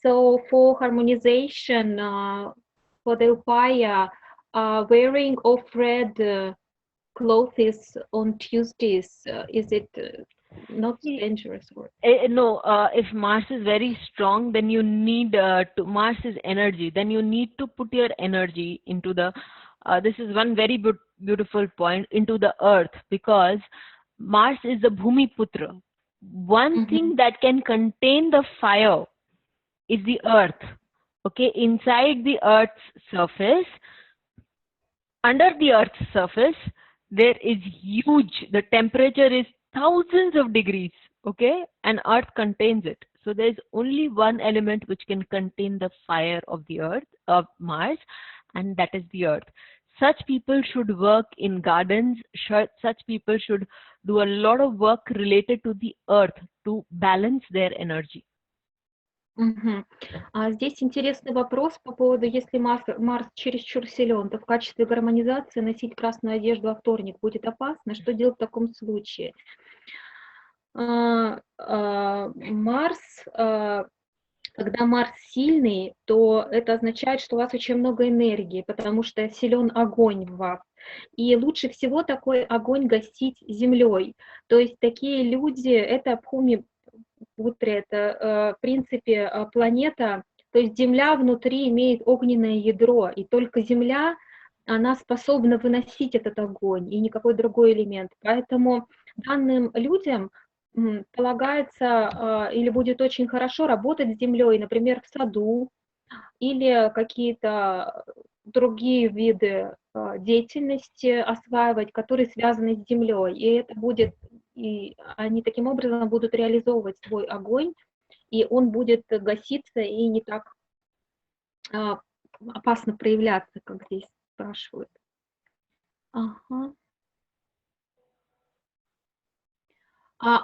so for harmonization, for the upaya, wearing of red clothes on Tuesdays, is it not dangerous? No, if Mars is very strong, then you need Mars is energy. Then you need to put your energy into the. This is one very beautiful point, into the earth, because Mars is the Bhumi Putra. One thing that can contain the fire is the earth. Okay, inside the earth's surface, under the earth's surface, there is huge, the temperature is thousands of degrees, okay, and earth contains it. So there is only one element which can contain the fire of the earth, of Mars, and that is the earth. Such people should work in gardens. Such people should do a lot of work related to the earth to balance their energy. Здесь интересный вопрос по поводу, если Марс чересчур силен, то в качестве гармонизации носить красную одежду во вторник будет опасно. Что делать в таком случае? Марс, когда Марс сильный, то это означает, что у вас очень много энергии, потому что силен огонь в вас. И лучше всего такой огонь гасить землей. То есть такие люди, это Бхуми, это в принципе планета, то есть Земля внутри имеет огненное ядро, и только Земля, она способна выносить этот огонь, и никакой другой элемент. Поэтому данным людям полагается или будет очень хорошо работать с землей, например, в саду, или какие-то другие виды деятельности осваивать, которые связаны с землей. И это будет, и они таким образом будут реализовывать свой огонь, и он будет гаситься и не так опасно проявляться, как здесь спрашивают. Ага.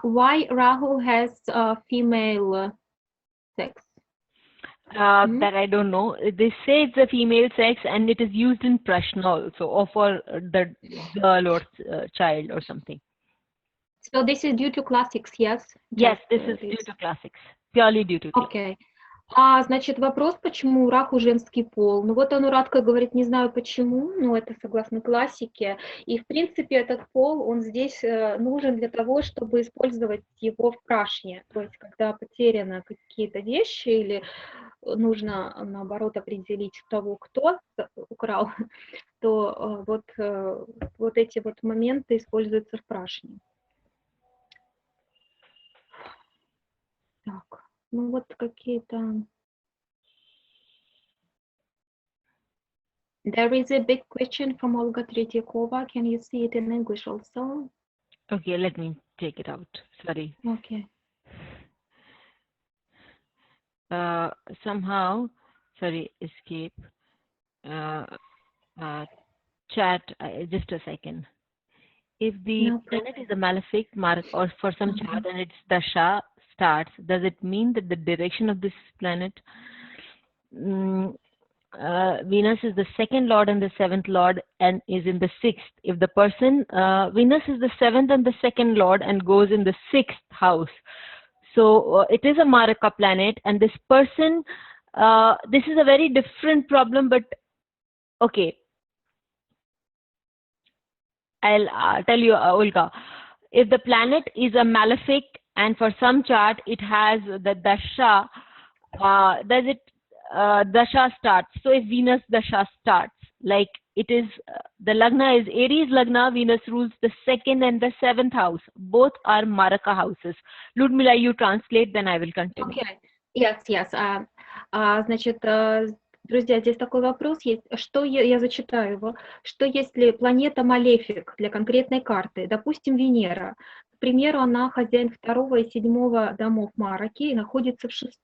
Why Rahu has female sex? That I don't know. They say it's a female sex and it is used in Prashna also, or for the girl or child or something. So this is due to classics, yes? Yes, this is due to classics. Purely due to classics. Okay. Значит, вопрос, почему у Раху женский пол. Ну вот Анурадха говорит, не знаю почему, но это согласно классике. И в принципе этот пол, он здесь нужен для того, чтобы использовать его в прашне. То есть когда потеряны какие-то вещи или нужно, наоборот, определить того, кто украл, то вот эти вот моменты используются в прашне. Так. Ну вот какие-то... There is a big question from Olga Tretьякова. Can you see it in English also? Okay, let me take it out. Sorry. Okay. Somehow, sorry, escape. Chat, just a second. If the planet is a malefic mark or for some chart and its dasha starts, does it mean that the direction of this planet, Venus is the second lord and the seventh lord and is in the sixth. If the person, Venus is the seventh and the second lord and goes in the sixth house. So it is a Maraka planet, and this person, this is a very different problem, but okay. I'll tell you, Olga, if the planet is a malefic and for some chart it has the dasha, does it dasha starts? So if Venus dasha starts, like it is, the lagna is Aries lagna, Venus rules the second and the seventh house. Both are Maraka houses. Ludmila, you translate, then I will continue. Okay. Yes. Значит, друзья, здесь такой вопрос есть. Что я зачитаю его? Что если планета малефик для конкретной карты, допустим, Венера, к примеру, она хозяин 2 и 7 домов Мараки и находится в 6.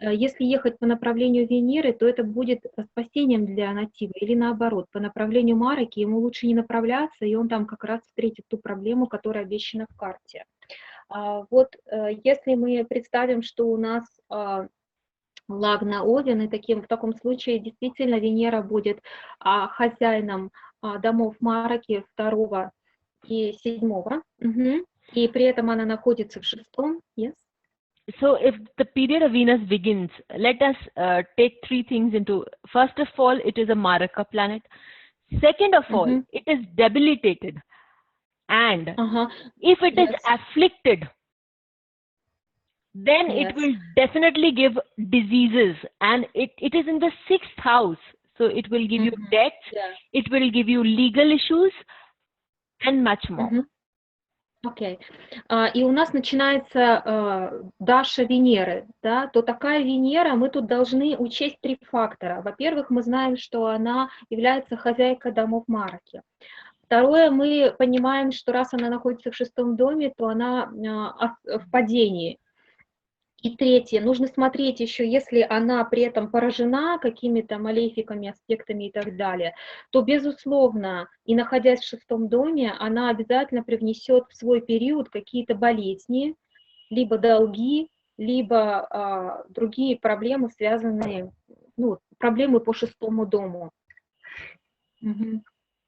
Если ехать по направлению Венеры, то это будет спасением для натива, или наоборот, по направлению Мараки ему лучше не направляться, и он там как раз встретит ту проблему, которая обещана в карте. Вот если мы представим, что у нас лагна Овен, и в таком случае действительно Венера будет хозяином домов Мараки 2 и 7, и при этом она находится в 6. Yes. So if the period of Venus begins, let us take 3 things into. First of all, it is a Maraka planet. Second of all, it is debilitated. And if it is afflicted, then it will definitely give diseases. And it is in the 6th house. So it will give you debts, it will give you legal issues, and much more. Окей. И у нас начинается Даша Венеры, да, то такая Венера, мы тут должны учесть 3 фактора. Во-первых, мы знаем, что она является хозяйкой домов Мараки. Второе, мы понимаем, что раз она находится в 6 доме, то она в падении. И третье, нужно смотреть еще, если она при этом поражена какими-то малефиками, аспектами и так далее, то, безусловно, и находясь в 6-м доме, она обязательно привнесет в свой период какие-то болезни, либо долги, либо другие проблемы, связанные, ну, проблемы по 6-му дому.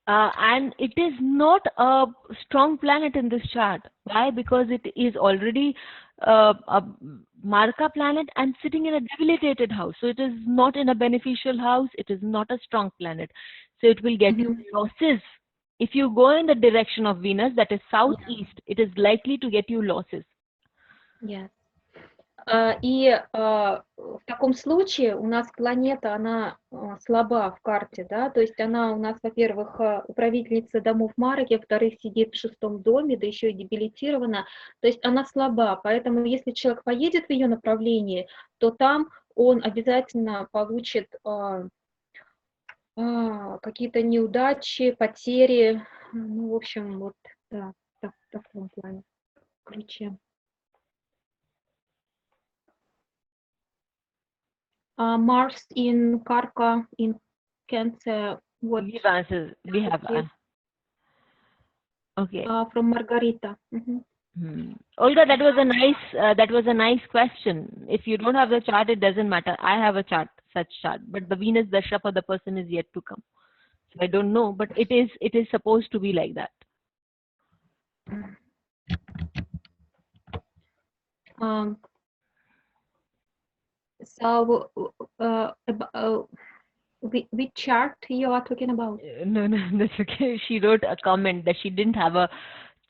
And it is not a strong planet in this chart. Why? Because it is already a Marka planet and sitting in a debilitated house. So it is not in a beneficial house. It is not a strong planet. So it will get you losses. If you go in the direction of Venus, that is southeast, it is likely to get you losses. Yes. И в таком случае у нас планета, она слаба в карте, да, то есть она у нас, во-первых, управительница домов Мараки, во-вторых, сидит в 6-м доме, да еще и дебилитирована, то есть она слаба, поэтому если человек поедет в ее направлении, то там он обязательно получит какие-то неудачи, потери, ну, в общем, вот, да, в таком плане, ключе. Mars in Karka in Cancer. What? We have answers. We have. Okay. From Margarita. Olga, that was a nice question. If you don't have the chart, it doesn't matter. I have a chart, such chart, but the Venus dasha for the person is yet to come. So I don't know, but it is supposed to be like that. So, which chart you are talking about? No, that's okay. She wrote a comment that she didn't have a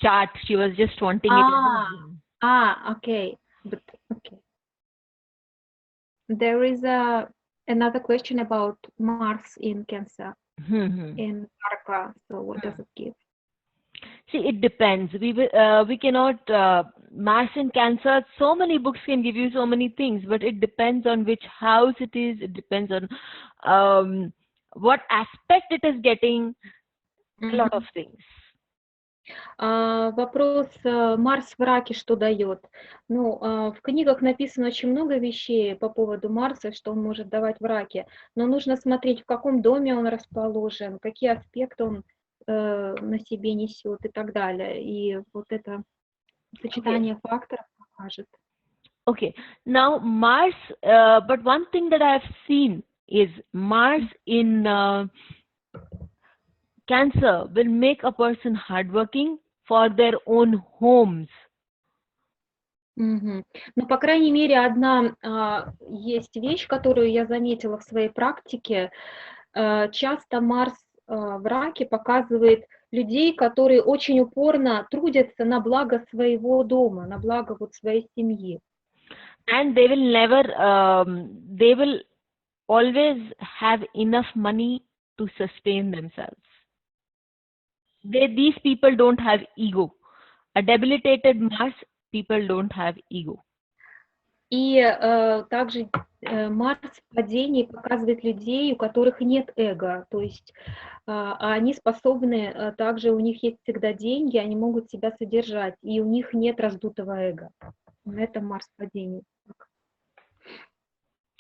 chart. She was just wanting it. Okay. But okay. There is another question about Mars in Cancer in Karka. So what does it give? See, it depends. We cannot Mars in Cancer. So many books can give you so many things, but it depends on which house it is. It depends on what aspect it is getting. A lot of things. Вопрос Марс в Раке что дает? Ну, в книгах написано очень много вещей по поводу Марса, что он может давать в Раке, но нужно смотреть, в каком доме он расположен, какие аспекты он на себе несет и так далее. И вот это сочетание факторов покажет. Okay, now Mars, but one thing that I have seen is Mars in Cancer will make a person hardworking for their own homes. Ну, по крайней мере, одна есть вещь, которую я заметила в своей практике. Часто Марс в Раке показывает людей, которые очень упорно трудятся на благо своего дома, на благо вот своей семьи. And they will never, they will always have enough money to sustain themselves. These people don't have ego. A debilitated Mars, people don't have ego. И также Марс в падении показывает людей, у которых нет эго, то есть они способны, также у них есть всегда деньги, они могут себя содержать, и у них нет раздутого эго. Это Марс в падении.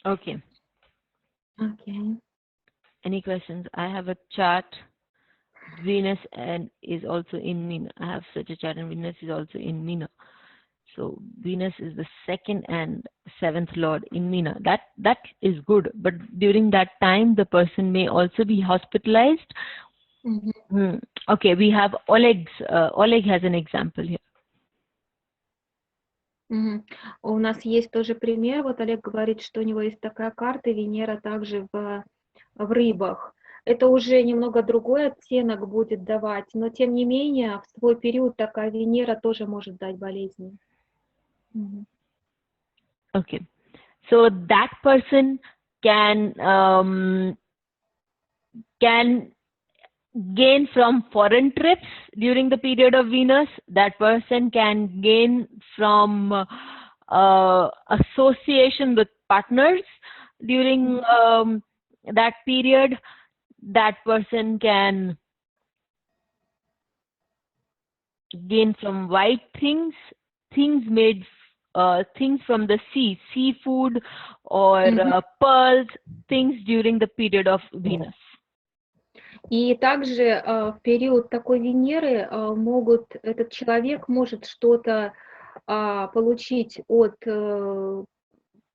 Okay. Okay. Any questions? I have a chart. Venus and is also in Meena. I have such a chart, and Venus is also in Meena. So Venus is the 2nd and 7th lord in Meena. That is good, but during that time the person may also be hospitalized. Okay, we have Oleg. Oleg has an example here. У нас есть тоже пример. Вот Олег говорит, что у него есть такая карта, Венера также в рыбах. Это уже немного другой оттенок будет давать, но тем не менее в свой период такая Венера тоже может дать болезни. Okay, so that person can gain from foreign trips during the period of Venus. That person can gain from association with partners during that period. That person can gain from white things made things from the sea, seafood or pearls, things during the period of Venus. И также в период такой Венеры этот человек может что-то получить от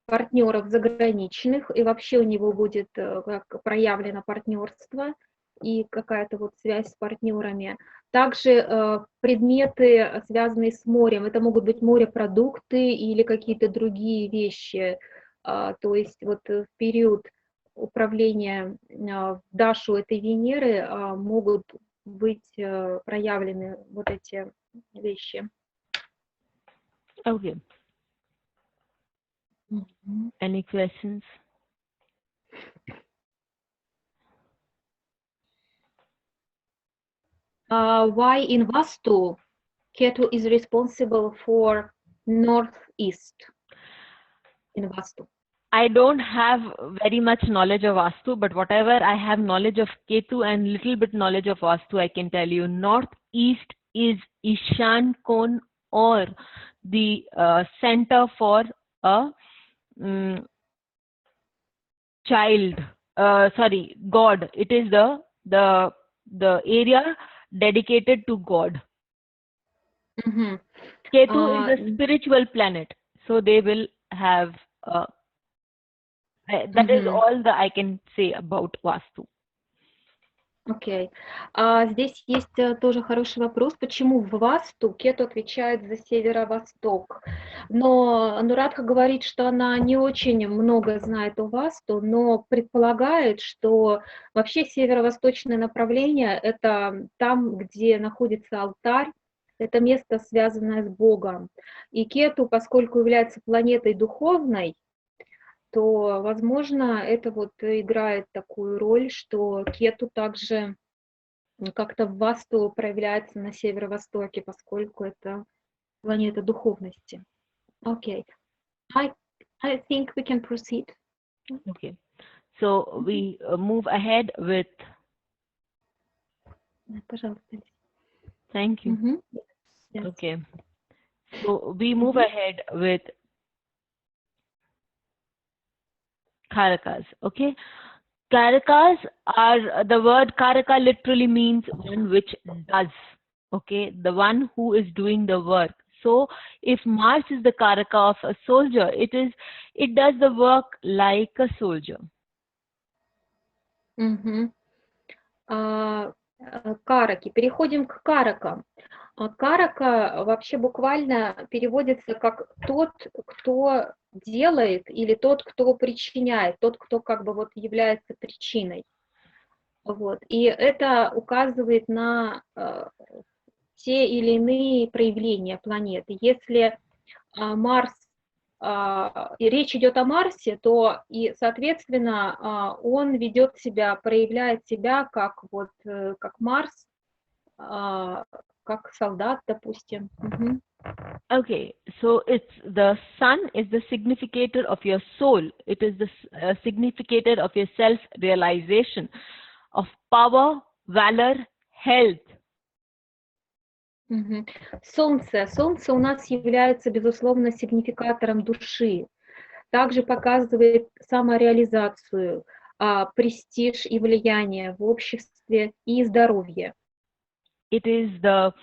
партнеров заграничных, и вообще у него будет как проявлено партнерство и какая-то вот связь с партнерами. Также предметы, связанные с морем, это могут быть морепродукты или какие-то другие вещи. То есть вот в период управления в Дашу этой Венеры могут быть проявлены вот эти вещи. Okay. Any questions? Why in Vastu Ketu is responsible for northeast in Vastu? I don't have very much knowledge of Vastu, but whatever I have knowledge of Ketu and little bit knowledge of Vastu, I can tell you. Northeast is Ishan Kon or the center for a God. It is the area dedicated to God. Ketu is a spiritual planet, so they will have that is all that I can say about Vastu. Окей. Здесь есть тоже хороший вопрос, почему в Васту Кету отвечает за северо-восток. Но Анурадха говорит, что она не очень много знает о Васту, но предполагает, что вообще северо-восточное направление – это там, где находится алтарь, это место, связанное с Богом. И Кету, поскольку является планетой духовной, то, возможно, это вот играет такую роль, что Кету также как-то в Васту проявляется на северо-востоке, поскольку это планета духовности. Okay. I think we can proceed. Okay. So we move ahead with... Пожалуйста. Thank you. Yes. Okay. So we move ahead with Karakas. Okay. Karakas are, the word Karaka literally means one which does. Okay. The one who is doing the work. So if Mars is the Karaka of a soldier, it does the work like a soldier. Караки. Переходим к каракам. Карака вообще буквально переводится как тот, кто делает, или тот, кто причиняет, тот, кто как бы вот является причиной. Вот. И это указывает на те или иные проявления планеты. Если Марс, и речь идет о Марсе, то и, соответственно, он ведет себя, проявляет себя как вот как Марс, как солдат, допустим. Okay, so it's the sun is the significator of your soul. It is the significator of your self-realization, of power, valor, health. Солнце. Солнце у нас является, безусловно, сигнификатором души. Также показывает самореализацию, престиж и влияние в обществе и здоровье. It is the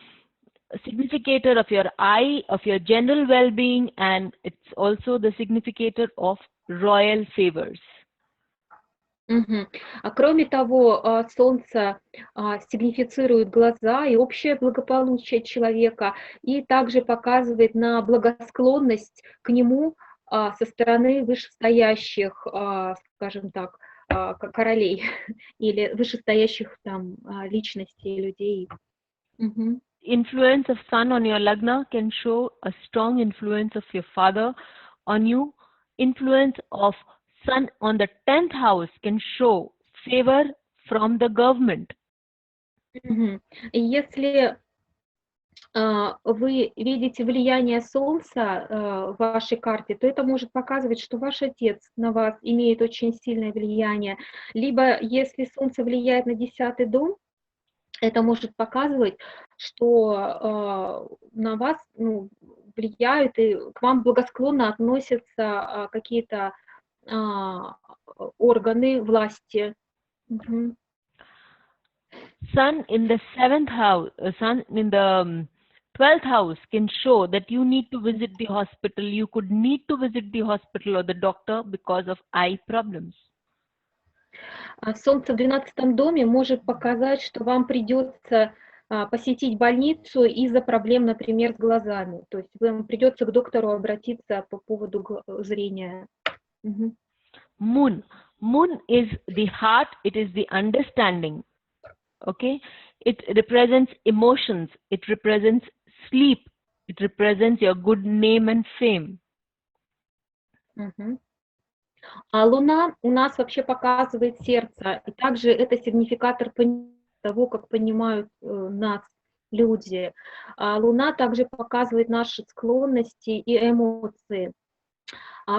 significator of your eye, of your general well-being, and it's also the significator of royal favors. А кроме того, Солнце сигнифицирует глаза и общее благополучие человека, и также показывает на благосклонность к нему со стороны вышестоящих, скажем так, королей или вышестоящих там личностей, людей. Influence of sun on your lagna can show a strong influence of your father on you. Influence of sun on the 10th house can show favor from the government. Если вы видите влияние Солнца в вашей карте, то это может показывать, что ваш отец на вас имеет очень сильное влияние. Либо если Солнце влияет на 10-й дом, это может показывать, что на вас, влияют, и к вам благосклонно относятся какие-то органы власти. Мгм. Sun in the 7th house, sun in the 12th house can show that you need to visit the hospital. You could need to visit the hospital or the doctor because of eye problems. Солнце в 12 доме может показать, что вам придется посетить больницу из-за проблем, например, с глазами. То есть вам придется к доктору обратиться по поводу зрения. Мгм. Moon. Moon is the heart, it is the understanding. Okay? It represents emotions, it represents sleep, it represents your good name and fame. Мгм. А Луна у нас вообще показывает сердце, и также это сигнификатор того, как понимают нас люди. Луна также показывает наши склонности и эмоции.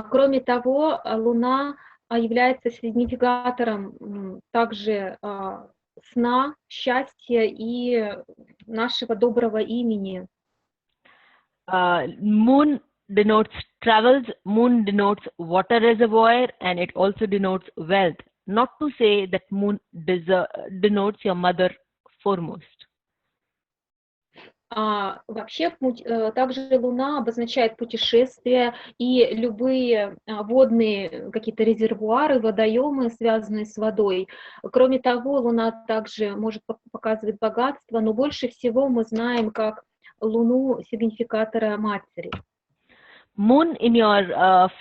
Кроме того, Луна является сигнификатором также сна, счастья и нашего доброго имени. Moon denotes travels, moon denotes water reservoir, and it also denotes wealth. Not to say that moon denotes your mother foremost. Вообще, также Луна обозначает путешествия и любые водные какие-то резервуары, водоемы, связанные с водой. Кроме того, Луна также может показывать богатство, но больше всего мы знаем как Луну сигнификатора матери. Moon in your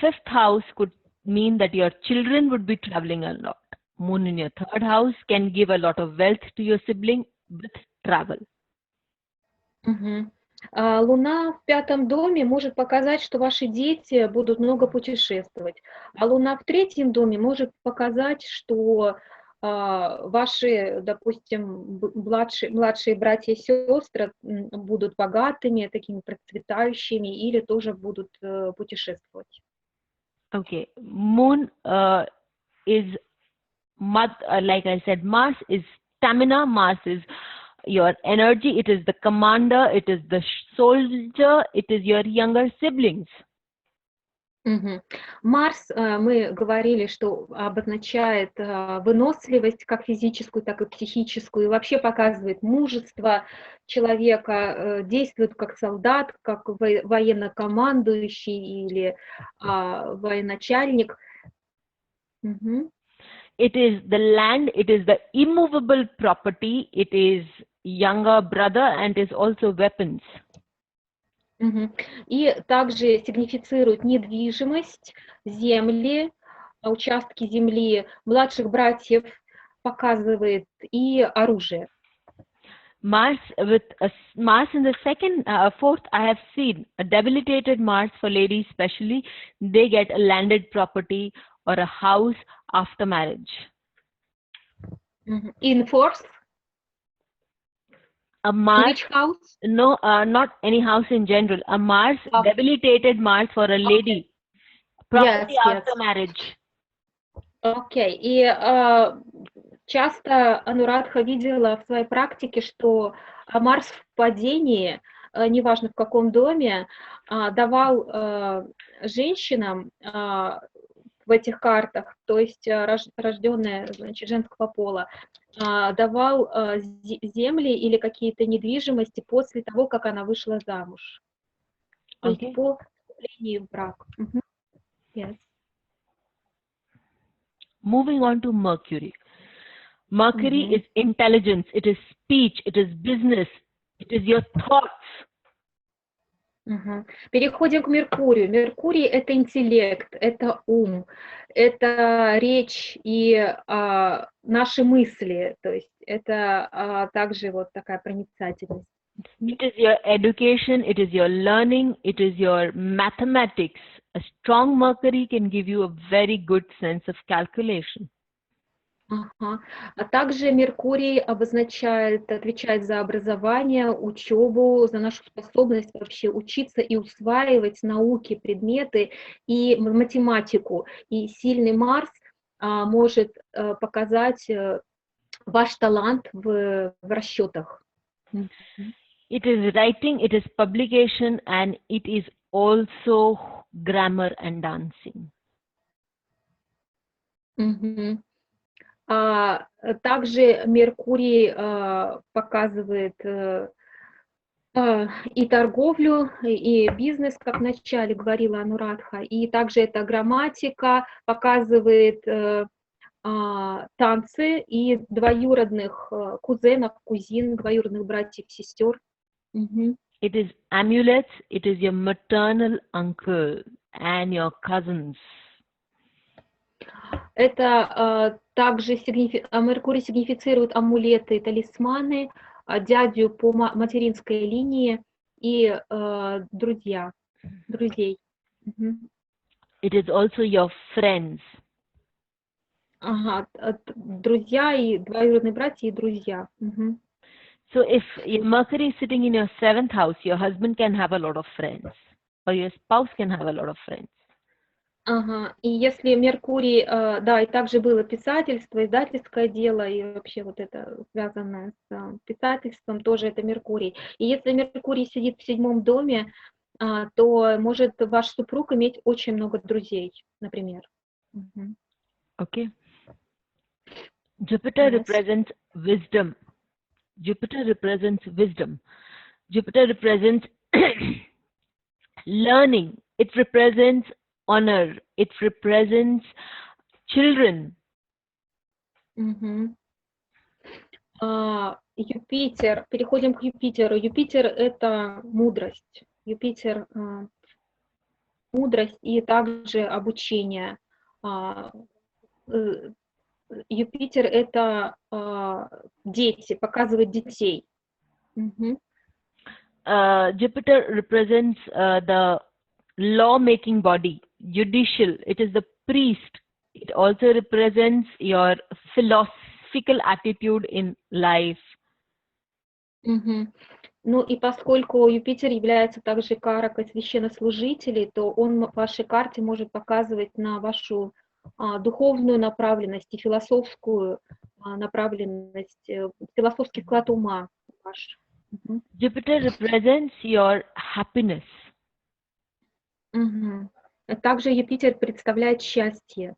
5th house could mean that your children would be traveling a lot. Moon in your 3rd house can give a lot of wealth to your sibling with travel. Угу. Луна в 5 доме может показать, что ваши дети будут много путешествовать, а Луна в 3 доме может показать, что ваши, допустим, младшие братья и сестры будут богатыми, такими процветающими или тоже будут путешествовать. Okay, Moon is, like I said, Mars is stamina, Mars is your energy, it is the commander, it is the soldier, it is your younger siblings. Угу. Марс, мы говорили, что обозначает выносливость, как физическую, так и психическую, и вообще показывает мужество человека, действует как солдат, как военнокомандующий или военачальник. Угу. It is the land, it is the immovable property, it is younger brother, and is also weapons. Угу. И также сигнифицирует недвижимость, земли, участки земли, младших братьев, показывает и оружие. Mars with Mars in the 2nd, 4th, I have seen a debilitated Mars for ladies, especially they get a landed property or a house after marriage. In 4th? A Mars, Which house? no, not any house in general. A Mars, debilitated Mars for a lady, property after marriage. Окей. И часто Анурадха видела в своей практике, что Марс в падении, неважно в каком доме, давал женщинам в этих картах, то есть рожденные, значит, женского пола, давал земли или какие-то недвижимости после того, как она вышла замуж. То есть по вступлению в брак. Yes. Moving on to Mercury. Mercury is intelligence, it is speech, it is business, it is your thoughts. Переходим к Меркурию. Меркурий — это интеллект, это ум, это речь и наши мысли, то есть это также вот такая проницательность. It is your education, it is your learning, it is your mathematics. A strong Mercury can give you a very good sense of calculation. А также Меркурий отвечает за образование, учебу, за нашу способность вообще учиться и усваивать науки, предметы и математику. И сильный Марс может показать ваш талант в расчетах. It is writing, it is publication, and it is also grammar and dancing. Также Меркурий показывает и торговлю, и бизнес, как вначале говорила Анурадха, и также это грамматика, показывает танцы и двоюродных кузенов, кузин, двоюродных братьев, сестер. It is amulets, it is your maternal uncle and your cousins. Это также Меркурий сигнифицирует амулеты, талисманы, дядю по материнской линии и друзей. It is also your friends. Друзья и двоюродные братья и друзья. So if your Mercury is sitting in your 7th house, your husband can have a lot of friends, or your spouse can have a lot of friends. И если Меркурий, да, и также было писательство, издательское дело, и вообще вот это связанное с писательством, тоже это Меркурий. И если Меркурий сидит в 7-м доме, то может ваш супруг иметь очень много друзей, например. Okay. Jupiter represents wisdom. Jupiter represents wisdom. Jupiter represents learning. It represents honor. It represents children. Юпитер, переходим к Юпитеру. Юпитер — это мудрость. Юпитер — мудрость и также обучение. Юпитер — это дети, показывает детей. Jupiter represents the law-making body, judicial. It is the priest. It also represents your philosophical attitude in life. Ну и поскольку Юпитер является также каракой священнослужителей, то он в вашей карте может показывать на вашу духовную направленность и философскую направленность, философский склад ума ваш. Jupiter represents your happiness. Также Юпитер представляет счастье.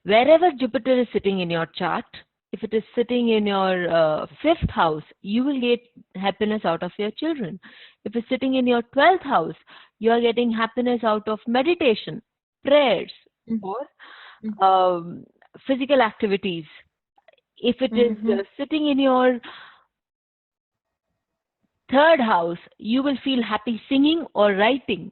Wherever Jupiter is sitting in your chart, if it is sitting in your 5th house, you will get happiness out of your children. If it's sitting in your 12th house, you are getting happiness out of meditation, prayers, or physical activities. If it is sitting in your 3rd house, you will feel happy singing or writing.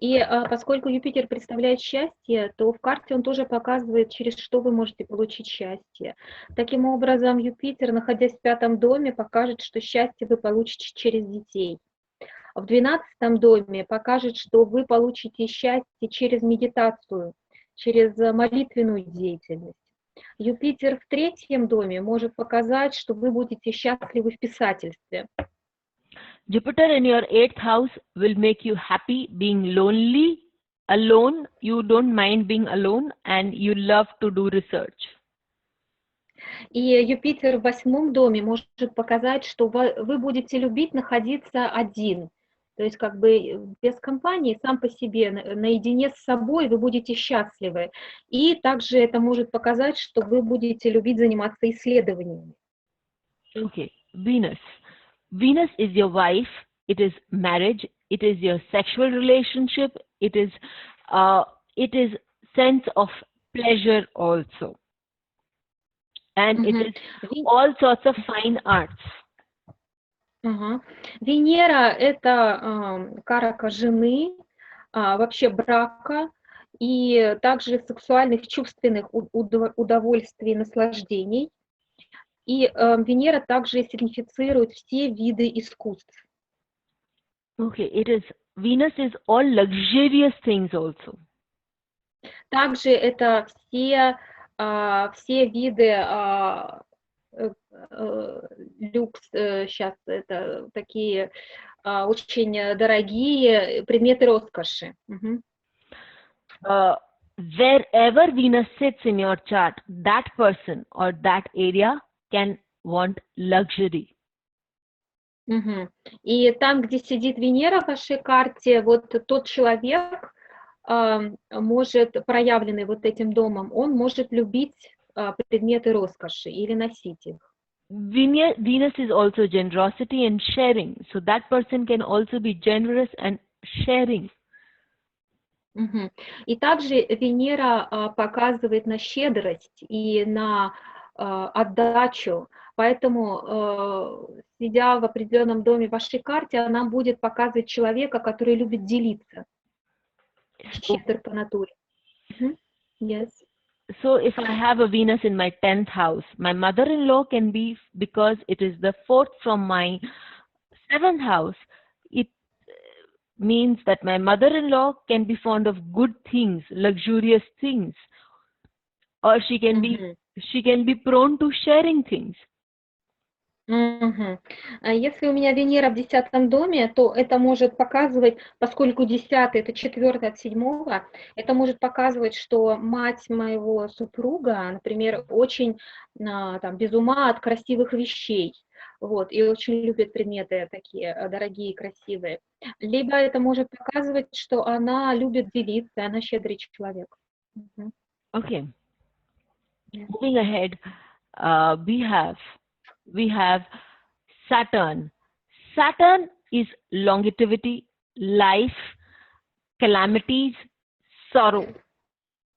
И поскольку Юпитер представляет счастье, то в карте он тоже показывает, через что вы можете получить счастье. Таким образом, Юпитер, находясь в 5-м доме, покажет, что счастье вы получите через детей. В 12-м доме покажет, что вы получите счастье через медитацию, через молитвенную деятельность. Юпитер в 3-м доме может показать, что вы будете счастливы в писательстве. Jupiter in your 8th house will make you happy being lonely, alone. You don't mind being alone, and you love to do research. И Юпитер в 8-м доме может показать, что вы будете любить находиться один. То есть как бы без компании, сам по себе, наедине с собой вы будете счастливы. И также это может показать, что вы будете любить заниматься исследованиями. Okay, Venus. Venus is your wife, it is marriage, it is your sexual relationship, it is sense of pleasure also. And it is all sorts of fine arts. Венера — это карака жены, вообще брака, и также сексуальных, чувственных удовольствий, наслаждений. И Венера также сигнифицирует все виды искусств. Okay, Venus is all luxurious things also. Также это все виды люкс, сейчас это такие очень дорогие предметы роскоши. Wherever Venus sits in your chart, that person or that area can want luxury. И там, где сидит Венера в вашей карте, вот тот человек может, проявленный вот этим домом, он может любить предметы роскоши или носить их. Venus is also generosity and sharing. So that person can also be generous and sharing. И также Венера показывает на щедрость и на отдачу, поэтому, сидя в определенном доме в вашей карте, она будет показывать человека, который любит делиться, щедр по натуре. Yes. So if I have a Venus in my 10th house, my mother-in-law can be, because it is the 4th from my 7th house, it means that my mother-in-law can be fond of good things, luxurious things, or she can be prone to sharing things. Если у меня Венера в 10-м доме, то это может показывать, поскольку 10-й это 4-й от 7-го, это может показывать, что мать моего супруга, например, очень там, без ума от красивых вещей, вот, и очень любит предметы такие дорогие и красивые. Либо это может показывать, что она любит делиться, она щедрый человек. Okay. Moving ahead, we have Saturn. Saturn is longevity, life, calamities, sorrow,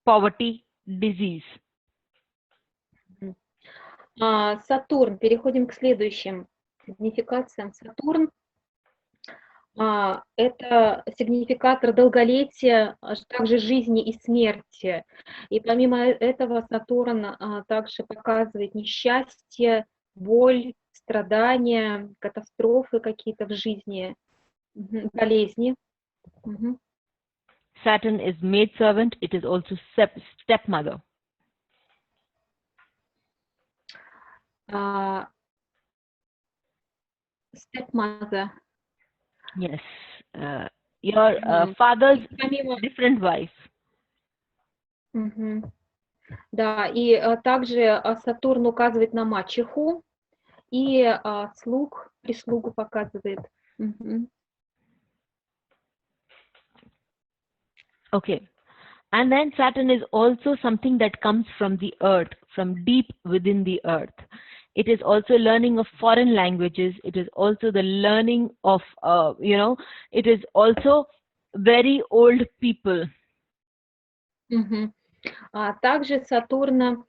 poverty, disease. Сатурн. Переходим к следующим сигнификациям. Сатурн это сигнификатор долголетия, также жизни и смерти. И помимо этого Сатурн также показывает несчастье, боль, страдания, катастрофы какие-то в жизни, болезни. Saturn is maidservant, it is also stepmother. Stepmother. Yes, your father's different wife. Да, и также Сатурн указывает на мачеху, и слуг, прислугу показывает. Okay, and then Saturn is also something that comes from the earth, from deep within the earth. It is also learning of foreign languages. It is also the learning of, it is also very old people. Также Сатурн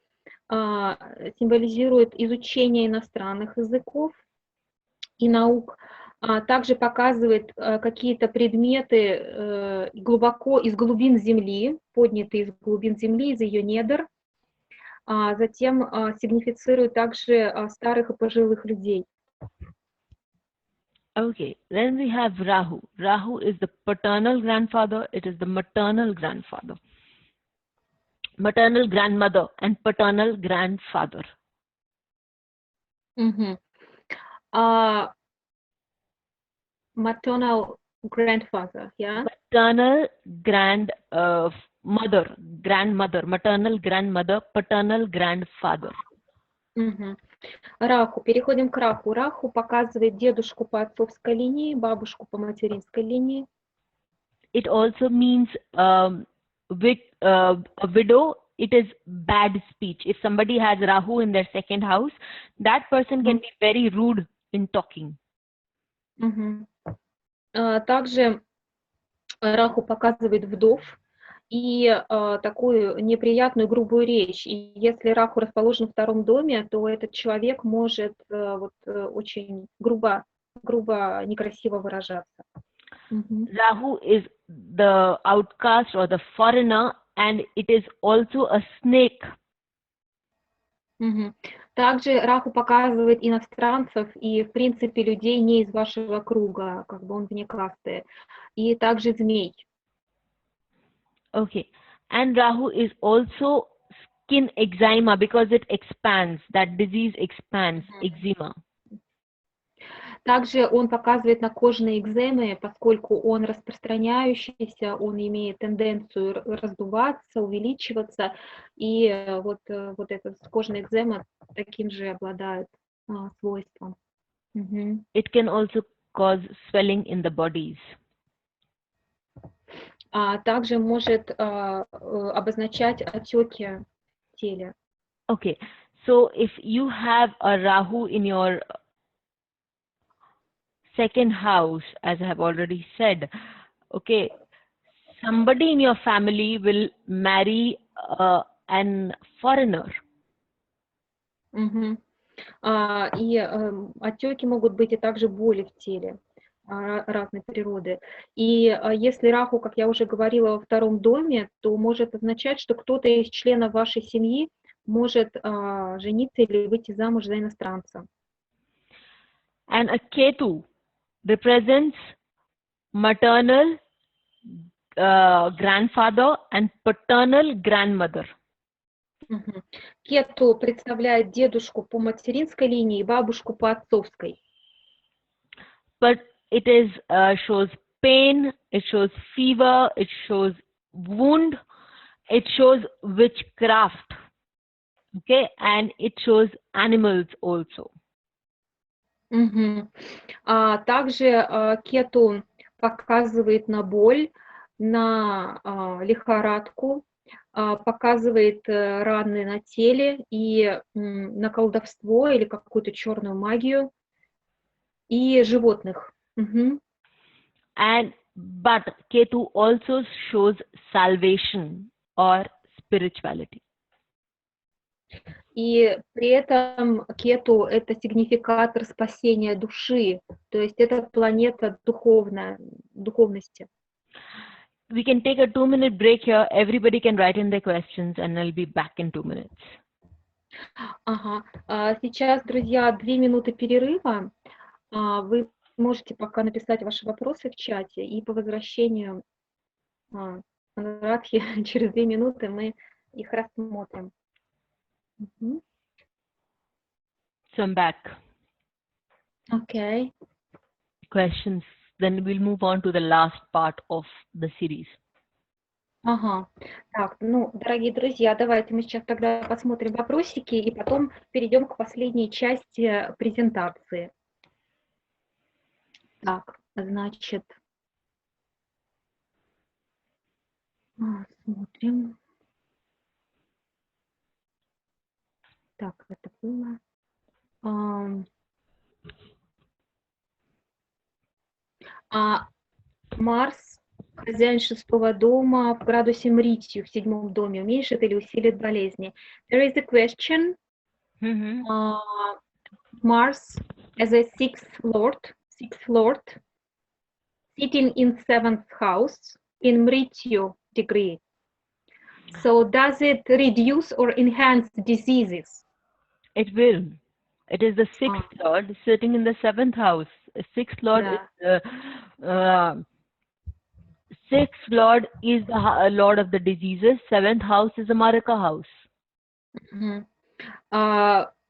символизирует изучение иностранных языков и наук. Также показывает какие-то предметы глубоко из глубин Земли, поднятые из глубин Земли, из ее недр. Затем сигнифицирует также старых и пожилых людей. Okay, then we have Rahu. Rahu is the paternal grandfather, it is the maternal grandfather, maternal grandmother and paternal grandfather. Maternal grandfather, yeah? Maternal grandmother, maternal grandmother, paternal grandfather. Раху. Переходим к Раху. Раху показывает дедушку по отцовской линии, бабушку по материнской линии. It also means with a widow. It is bad speech. If somebody has Rahu in their second house, that person can be very rude in talking. Также Раху показывает вдов и такую неприятную грубую речь. И если Раху расположен в втором доме, то этот человек может очень грубо, некрасиво выражаться. Rahu is the outcast or the foreigner, and it is also a snake. Также Раху показывает иностранцев и, в принципе, людей не из вашего круга, как бы он вне касты, и также змей. Okay, and Rahu is also skin eczema because it expands, that disease expands, eczema. Также он показывает на кожные экземы, поскольку он распространяющийся, он имеет тенденцию раздуваться, увеличиваться, и вот эта кожная экзема таким же обладает свойством. It can also cause swelling in the bodies. Также может обозначать отеки в теле. Okay, so if you have a Rahu in your second house, as I have already said, okay, somebody in your family will marry an foreigner. И отеки могут быть и также боли в теле разной природы. И если Раху, как я уже говорила, во втором доме, то может означать, что кто-то из членов вашей семьи может жениться или выйти замуж за иностранца. And a Ketu represents maternal grandfather and paternal grandmother. Кету представляет дедушку по материнской линии и бабушку по отцовской. But it is shows pain, it shows fever, it shows wound, it shows witchcraft, okay, and it shows animals also. Также кету показывает на боль, на лихорадку, показывает раны на теле и на колдовство или какую-то черную магию и животных. But Ketu also shows salvation or spirituality. И при этом Кету — это сигнификатор спасения души, то есть это планета духовности. We can take a 2-minute break here. Everybody can write in their questions and I'll be back in 2 minutes. Сейчас, друзья, 2 минуты перерыва. Вы можете пока написать ваши вопросы в чате, и по возвращению Анурадхи через 2 минуты мы их рассмотрим. So I'm back. Okay. Questions. Then we'll move on to the last part of the series. Так, дорогие друзья, давайте мы сейчас тогда посмотрим вопросики и потом перейдем к последней части презентации. Так, значит, смотрим. Так, это было. Марс, хозяин 6-го дома, в градусе Мритью в 7-м доме, уменьшит или усилит болезни. There is a question. Mars as a sixth lord, sitting in 7th house in Mrityu degree. So does it reduce or enhance diseases? It will. It is the 6th lord sitting in the 7th house. 6th lord is 6th lord is the lord of the diseases. 7th house is the Maraka house.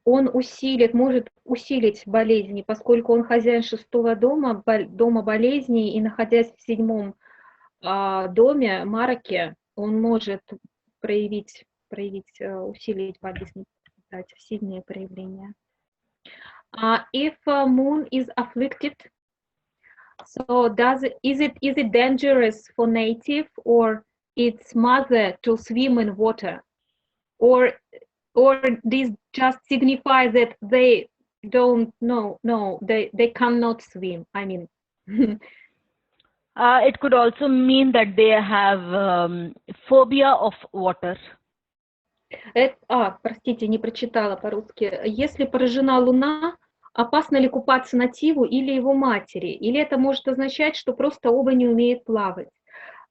Он может усилить болезни, поскольку он хозяин 6-го дома, дома болезней, и находясь в 7-м доме, Мараке, он может усилить болезни, дать сильные проявления. If moon is afflicted, so is it dangerous for native or its mother to swim in water, or this just signifies that they don't they cannot swim? I mean, it could also mean that they have phobia of water. Простите, не прочитала по-русски. Если поражена Луна, опасно ли купаться нативу или его матери? Или это может означать, что просто оба не умеют плавать?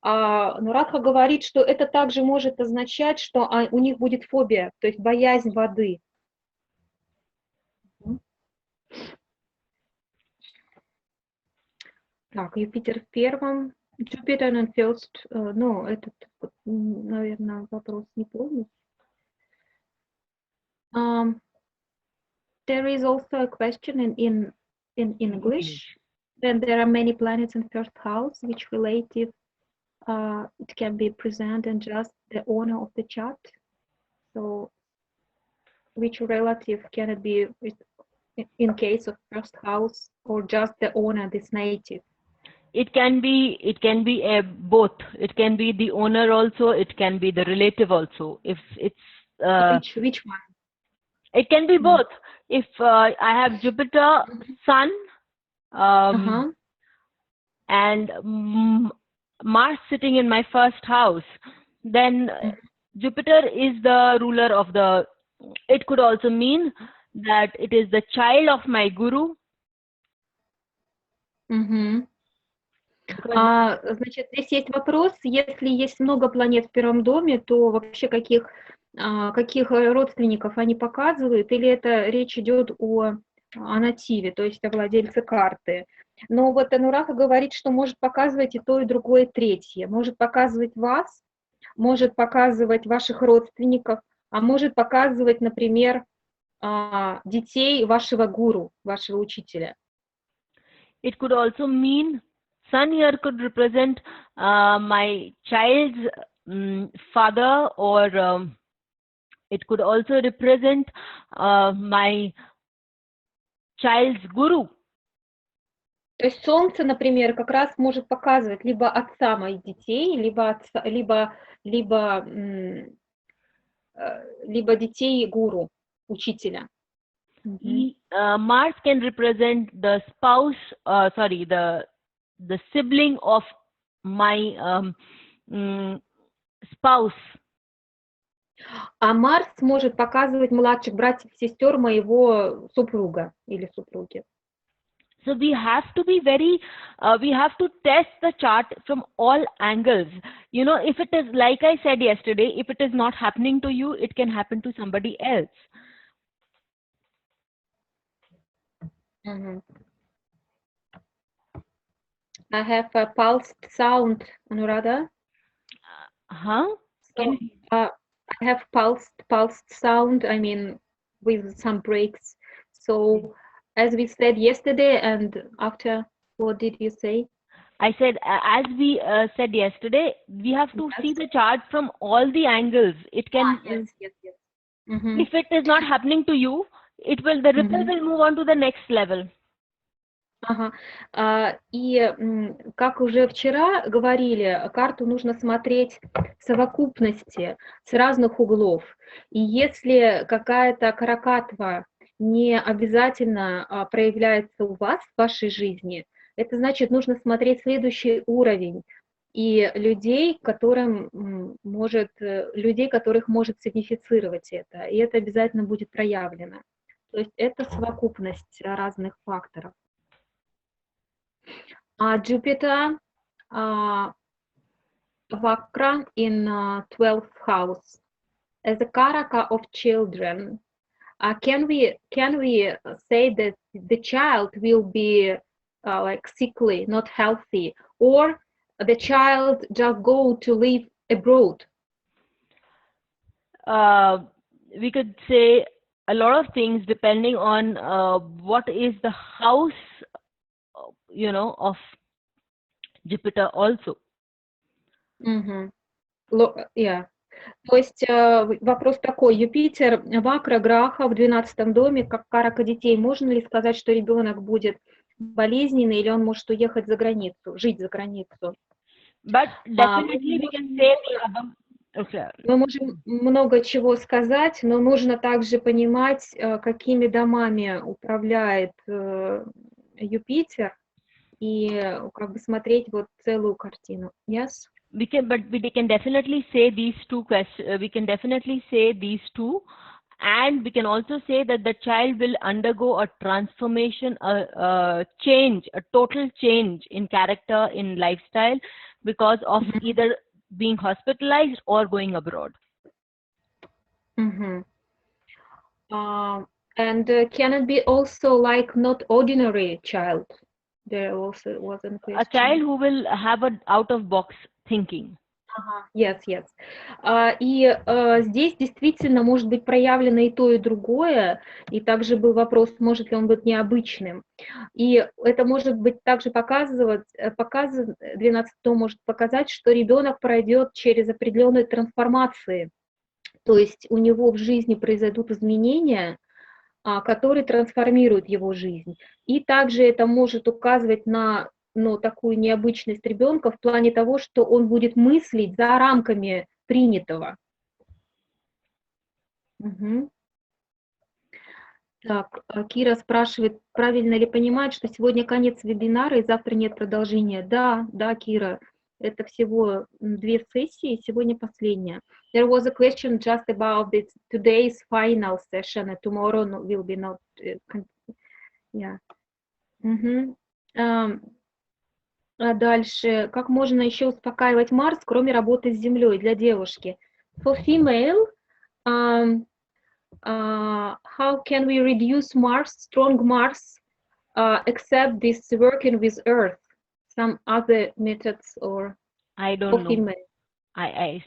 Анурадха говорит, что это также может означать, что у них будет фобия, то есть боязнь воды. Так, Юпитер в 1-м, Jupiter in first, этот, наверное, вопрос не помню. There is also a question in English. Then there are many planets in 1st house, which relative it can be present in just the owner of the chart. So, which relative can it be in case of first house, or just the owner, this native? It can be both. It can be the owner also. It can be the relative also. If it's which one? It can be both. If I have Jupiter, Sun, and Mars sitting in my first house, then Jupiter is the ruler of the. It could also mean that it is the child of my guru. Значит, здесь есть вопрос, если есть много планет в первом доме, то вообще каких родственников они показывают, или это речь идет о нативе, то есть о владельце карты. Но вот Анурадха говорит, что может показывать и то, и другое, и третье. Может показывать вас, может показывать ваших родственников, а может показывать, например, детей вашего гуру, вашего учителя. It could also mean Sun here could represent my child's father, or it could also represent my child's guru. То есть Солнце, например, как раз может показывать либо отца моих детей, либо детей гуру, учителя. Mars can represent the spouse, the sibling of my spouse. А Марс может показывать младших братьев и сестер моего супруга или супруги. So we have to be very, we have to test the chart from all angles. You know, if it is, like I said yesterday, if it is not happening to you, it can happen to somebody else. I have a pulsed sound, Anuradha. So, I have pulsed sound, I mean, with some breaks. So, as we said yesterday, and after, what did you say? I said, as we said yesterday, we have to see the chart from all the angles. It can, Yes. If it is not happening to you, it will, the ripple will move on to the next level. И как уже вчера говорили, карту нужно смотреть в совокупности с разных углов. И если какая-то каракатва не обязательно проявляется у вас в вашей жизни, это значит, нужно смотреть следующий уровень и людей, которых может сигнифицировать это, и это обязательно будет проявлено. То есть это совокупность разных факторов. Jupiter Vakra in 12th house as a karaka of children. Can we say that the child will be like sickly, not healthy, or the child just go to live abroad? We could say a lot of things depending on what is the house, you know, of Jupiter also. Yeah. То есть вопрос такой: Юпитер, Вакра, Граха в 12-м доме, как карака детей. Можно ли сказать, что ребенок будет болезненный, или он может уехать за границу, жить за границу? But definitely we can say мы можем много чего сказать, но нужно также понимать, какими домами управляет Юпитер, и как бы смотреть вот целую картину. Yes? We can definitely say these two questions. We can definitely say these two, and we can also say that the child will undergo a transformation, a change, a total change in character, in lifestyle, because of either being hospitalized or going abroad. And can it be also like not ordinary child? There also wasn't question. A child who will have an out-of-box thinking. Yes. И здесь действительно может быть проявлено и то, и другое. И также был вопрос, может ли он быть необычным. И это может быть также 12 дом может показать, что ребенок пройдет через определенные трансформации. То есть у него в жизни произойдут изменения, который трансформирует его жизнь. И также это может указывать на такую необычность ребенка в плане того, что он будет мыслить за рамками принятого. Угу. Так, Кира спрашивает, правильно ли понимать, что сегодня конец вебинара и завтра нет продолжения? Да, Кира, это всего 2 сессии, сегодня последняя. There was a question just about this today's final session, and tomorrow will be not. Yeah. А дальше, как можно еще успокаивать Марс, кроме работы с Землей для девушки? For female, how can we reduce Mars, strong Mars, except this working with Earth? Some other methods or I don't know. I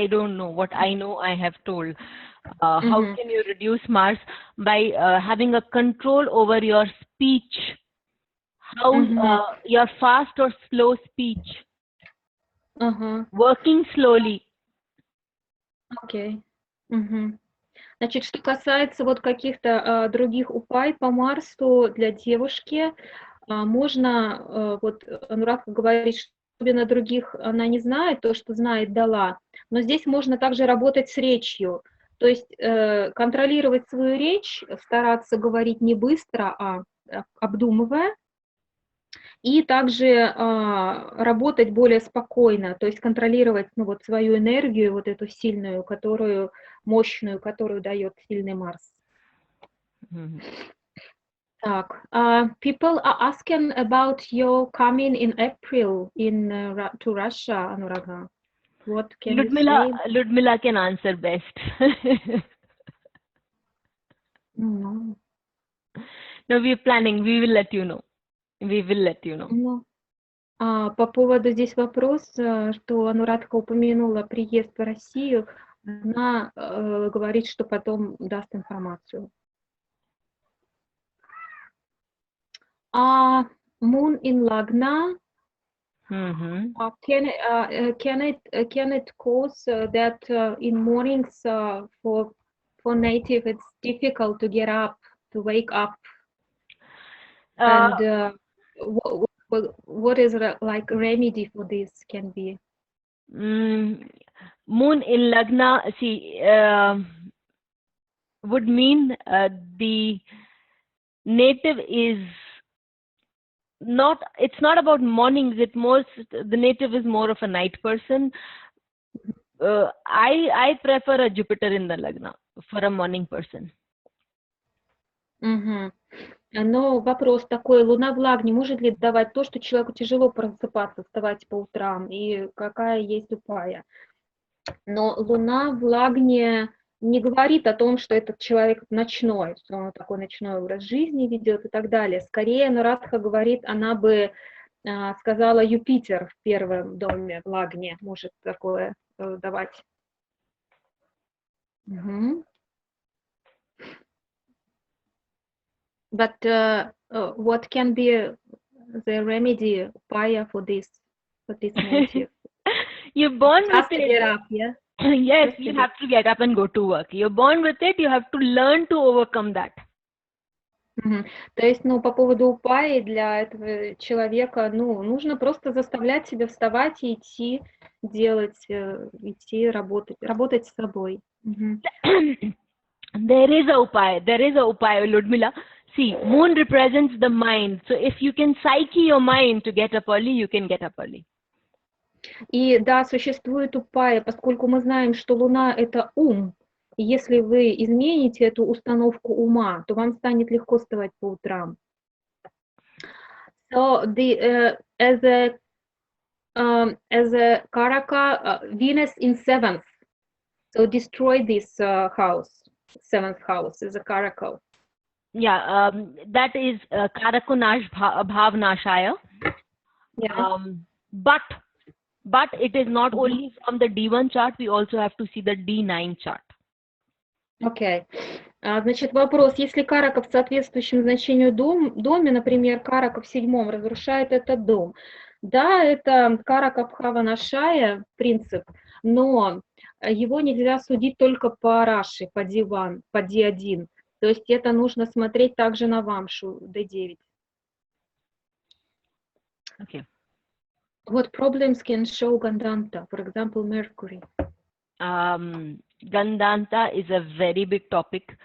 don't know. What I know, I have told. How can you reduce Mars? By having a control over your speech. How your fast or slow speech. Working slowly. Okay. Значит, что касается вот каких-то других упай по Марсу для девушки, можно, вот Анурадха говорит, что особенно других она не знает, то, что знает, дала, но здесь можно также работать с речью, то есть контролировать свою речь, стараться говорить не быстро, а обдумывая, и также работать более спокойно, то есть контролировать вот свою энергию, вот эту сильную, мощную, которую дает сильный Марс. Так, people are asking about your coming in April to Russia, Anuragha. What can you say? Ludmila can answer best. No, we're planning. We will let you know. We will let you know. По поводу здесь вопрос, что Анурадха упомянула приезд в Россию, она говорит, что потом даст информацию. Moon in Lagna. Can it cause that in mornings for native it's difficult to get up, to wake up, and what is like remedy for this can be? Moon in Lagna, would mean the native is not, it's not about mornings, the native is more of a night person. I prefer a Jupiter in the Lagna for a morning person. Но вопрос такой, Луна в Лагне может ли давать то, что человеку тяжело просыпаться, вставать по утрам, и какая есть упая? Но Луна в Лагне не говорит о том, что этот человек ночной, что он такой ночной образ жизни ведет и так далее. Скорее, Анурадха говорит, она бы сказала, Юпитер в первом доме в Лагне может такое давать. But what can be the remedy, upaya for this native? You're born with it. Get up, yeah? Yes, you have to get up and go to work. You're born with it, you have to learn to overcome that. То есть, по поводу упаи для этого человека, нужно просто заставлять себя вставать и идти, идти работать с собой. There is a upaya, Ludmila. See, moon represents the mind. So if you can psyche your mind to get up early, you can get up early. И да, существует упая, поскольку мы знаем, что Луна — это ум. И если вы измените эту установку ума, то вам станет легко вставать по утрам. So as a karaka, Venus in 7th. So destroy this house, 7th house is a karaka. Yeah, that is karakunash bhavnashaya. Yeah. But it is not only from the D1 chart, we also have to see the D9 chart. Окей. Значит, вопрос, если карака в соответствующем значению доме, например, карака в 7-м разрушает этот дом, да, это карака бхаванашая принцип, но его нельзя судить только по раши, по D1, То есть это нужно смотреть также на вамшу D9. Okay. What problems can show Gandanta, for example, Mercury? Gandanta is a very big topic.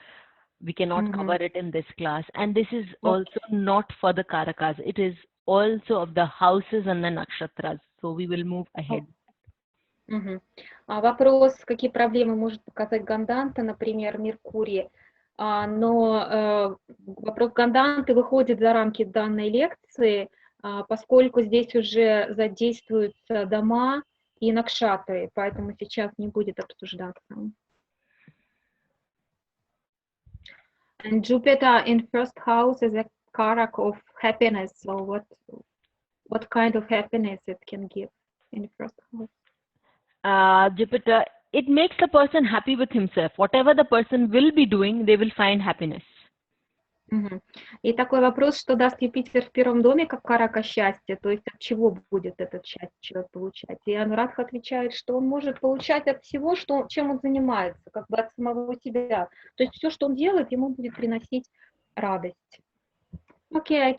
We cannot cover it in this class. And this is also not for the karakas. It is also of the houses and the nakshatras. So we will move ahead. Вопрос, какие проблемы может показать Ганданта, например, Меркурий. Но вопрос Ганданты выходит за рамки данной лекции, поскольку здесь уже задействуются дома и накшатры, поэтому сейчас не будет обсуждаться. And Jupiter in first house is a karak of happiness. So what kind of happiness it can give in first house? Jupiter, it makes the person happy with himself. Whatever the person will be doing, they will find happiness. И такой вопрос, что даст Юпитер в первом доме, как карака счастья, то есть от чего будет этот счастье человек получать. И Анурадха отвечает, что он может получать от всего, чем он занимается, как бы от самого себя. То есть все, что он делает, ему будет приносить радость. Okay,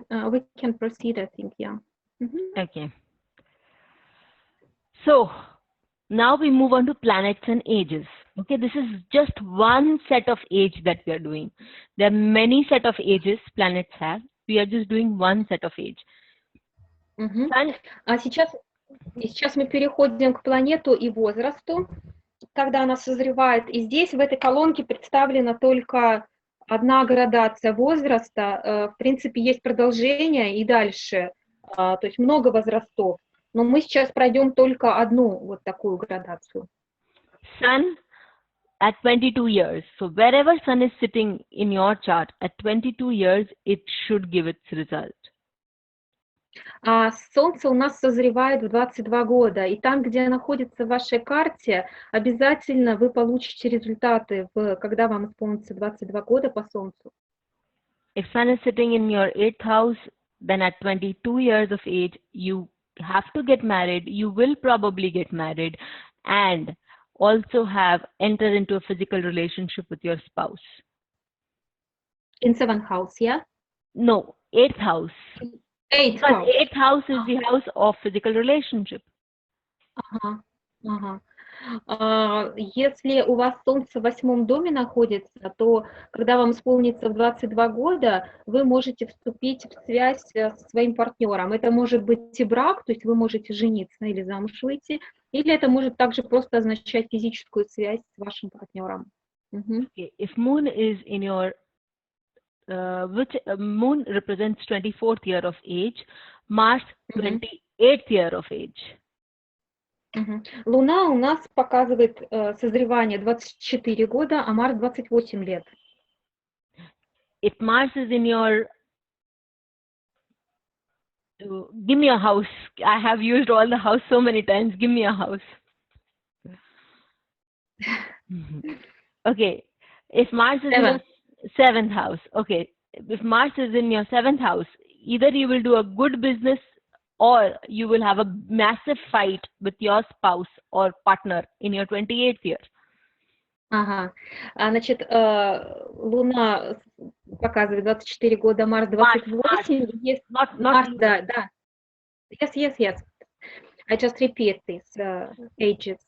we can proceed, I think, yeah. Okay. So, now we move on to planets and ages. Okay, this is just one set of age that we are doing. There are many set of ages planets have. We are just doing one set of age. А сейчас мы переходим к планету и возрасту, когда она созревает. И здесь в этой колонке представлена только одна градация возраста. В принципе, есть продолжение и дальше, то есть много возрастов. Но мы сейчас пройдем только одну вот такую градацию. Sun at 22 years. So wherever sun is sitting in your chart at 22 years, it should give its result. А Солнце у нас созревает в 22 года, и там, где находится в вашей карте, обязательно вы получите результаты, когда вам исполнится 22 года по Солнцу. If sun is sitting in your 8th house, then at 22 years of age, you have to get married. You will probably get married and also have entered into a physical relationship with your spouse. In 7th house, yeah? No, 8th house. 8th house. 8th house is the house of physical relationship. Если у вас Солнце в 8-м доме находится, то когда вам исполнится в 22 года, вы можете вступить в связь со своим партнером. Это может быть и брак, то есть вы можете жениться или замуж выйти, или это может также просто означать физическую связь с вашим партнером. Okay. If moon is in your which moon represents 24th year of age, Mars 28th year of age. Луна у нас показывает созревание 24 года, а Марс 28 лет. If Mars is in your give me a house. I have used all the house so many times. Give me a house. Okay. If Mars is in your 7th house. Okay. If Mars is in your 7th house, either you will do a good business or you will have a massive fight with your spouse or partner in your 28th year. Значит, Луна показывает 24 года, Марс 28. Марс, да. Yes. I just repeat these ages.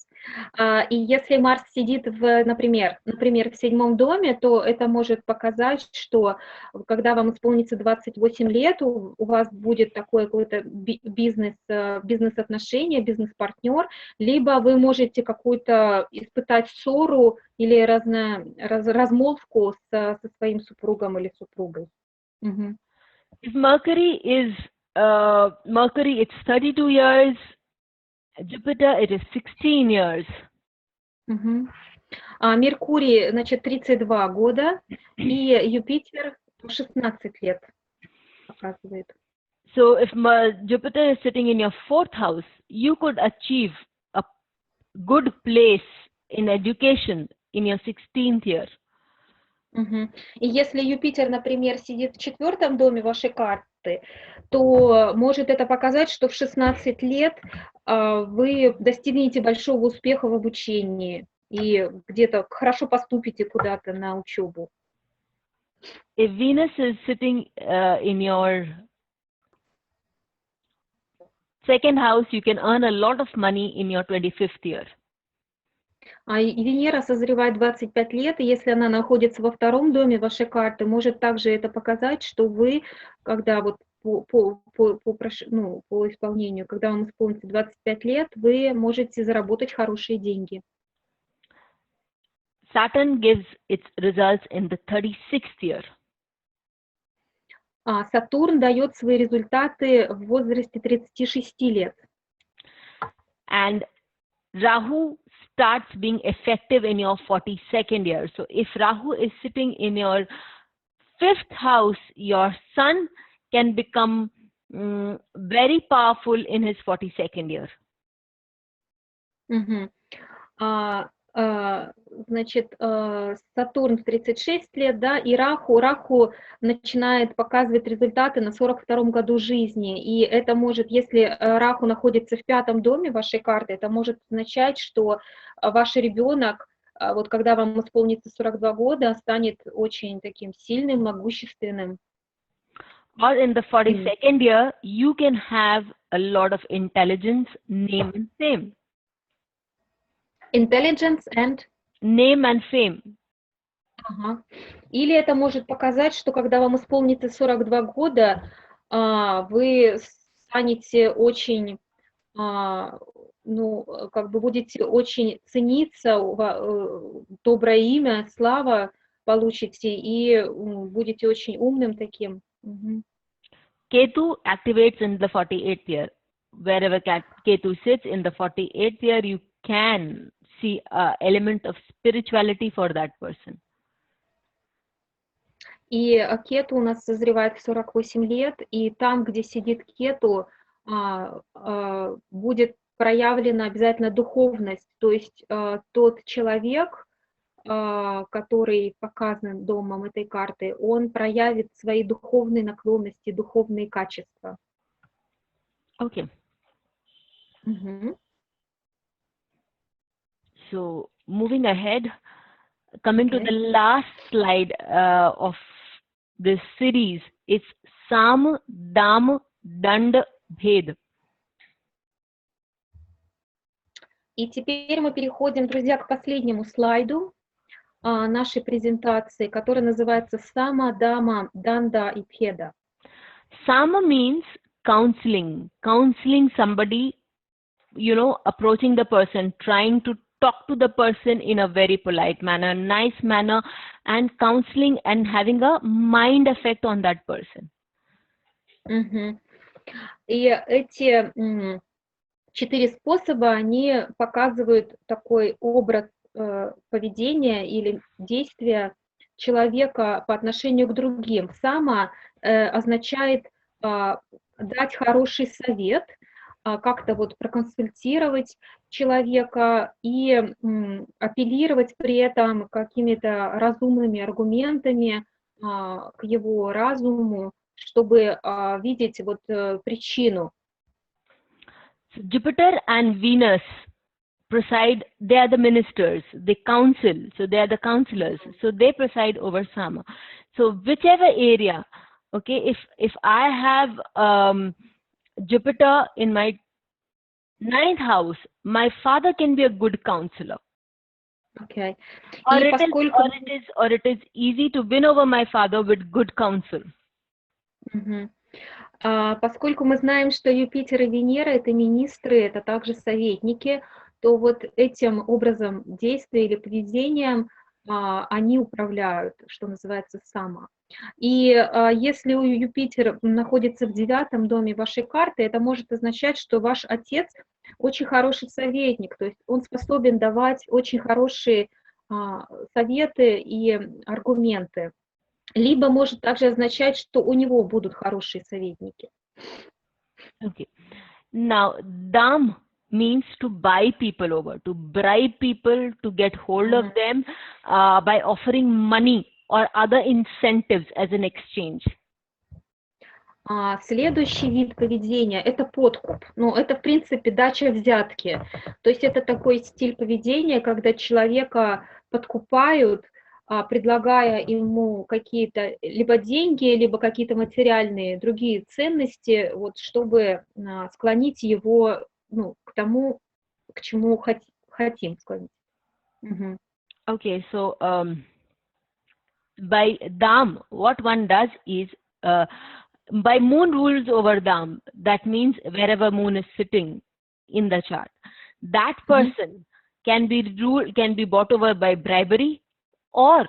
И если Марс сидит, например, в 7-м доме, то это может показать, что когда вам исполнится 28 лет, у вас будет такое какое-то бизнес-отношение, бизнес-партнер, либо вы можете какую-то испытать ссору или размолвку со своим супругом или супругой. If Mercury it's 32 years. Jupiter, it is 16 years. Меркурий, значит, 32 года, и Юпитер 16 лет показывает. So, if Jupiter is sitting in your 4th house, you could achieve a good place in education in your 16th year. И если Юпитер, например, сидит в 4-м доме вашей карты, то может это показать, что в 16 лет вы достигнете большого успеха в обучении и где-то хорошо поступите куда-то на учебу. If Venus is sitting in your second house, you can earn a lot of money in your 25th year. И Венера созревает 25 лет, и если она находится во втором доме вашей карты, может также это показать, что вы, когда вот по исполнению, когда вам исполнится 25 лет, вы можете заработать хорошие деньги. Saturn gives its results in the 36th year. Сатурн дает свои результаты в возрасте 36 лет. And Rahu starts being effective in your 42nd year. So if Rahu is sitting in your 5th house, your sun can become very powerful in his 42nd year. Значит, Сатурн в 36 лет, да, и Раху начинает показывать результаты на 42-м году жизни, и это может, если Раху находится в 5-м доме вашей карты, это может означать, что ваш ребенок, вот когда вам исполнится 42 года, станет очень таким сильным, могущественным. Or in the 42nd year, you can have a lot of intelligence, name and fame. Intelligence and name and fame. Или это может показать, что когда вам исполнится 42 года, вы станете очень, будете очень цениться, доброе имя, слава получите и будете очень умным таким. Ketu activates in the 48th year. Wherever Ketu sits in the 48th year, you can see an element of spirituality for that person. И Кету у нас созревает в 48 лет, и там, где сидит Кету, будет проявлена обязательно духовность, то есть тот человек, который показан домом этой карты, он проявит свои духовные наклонности, духовные качества. Okay. So moving ahead, coming to the last slide of this series, it's Sam, Dam, Dand, Bhed. И теперь мы переходим, друзья, к последнему слайду нашей презентации, который называется Сама, Дама, Данда и Бхеда. Sama means counseling somebody, approaching the person, trying to talk to the person in a very polite manner, nice manner, and counseling and having a mind effect on that person. И эти 4 способа, они показывают такой образ поведения или действия человека по отношению к другим. Сама означает дать хороший совет, как-то вот проконсультировать человека и апеллировать при этом какими-то разумными аргументами к его разуму, чтобы видеть вот причину. Jupiter and Venus preside, they are the ministers, they counsel, so they are the counselors, so they preside over Sama. So whichever area, okay, if I have Jupiter in my 9th house, my father can be a good counselor. Okay. Or it is easy to win over my father with good counsel. Поскольку мы знаем, что Юпитер и Венера — это министры, это также советники, то вот этим образом действия или поведением они управляют, что называется, сама. И если у Юпитера находится в 9-м доме вашей карты, это может означать, что ваш отец очень хороший советник, то есть он способен давать очень хорошие советы и аргументы. Либо может также означать, что у него будут хорошие советники. Okay. Now, Dam means to buy people over, to bribe people, to get hold of them by offering money or other incentives as an exchange. Следующий вид поведения – это подкуп. Ну, это, в принципе, дача взятки. То есть это такой стиль поведения, когда человека подкупают предлагая ему какие-то либо деньги, либо какие-то материальные другие ценности, вот, чтобы склонить его, ну, к тому, к чему хотим склонить. Мгм. Okay, so by Dham, what one does is by moon rules over Dham, that means wherever moon is sitting in the chart, that person can be bought over by bribery, or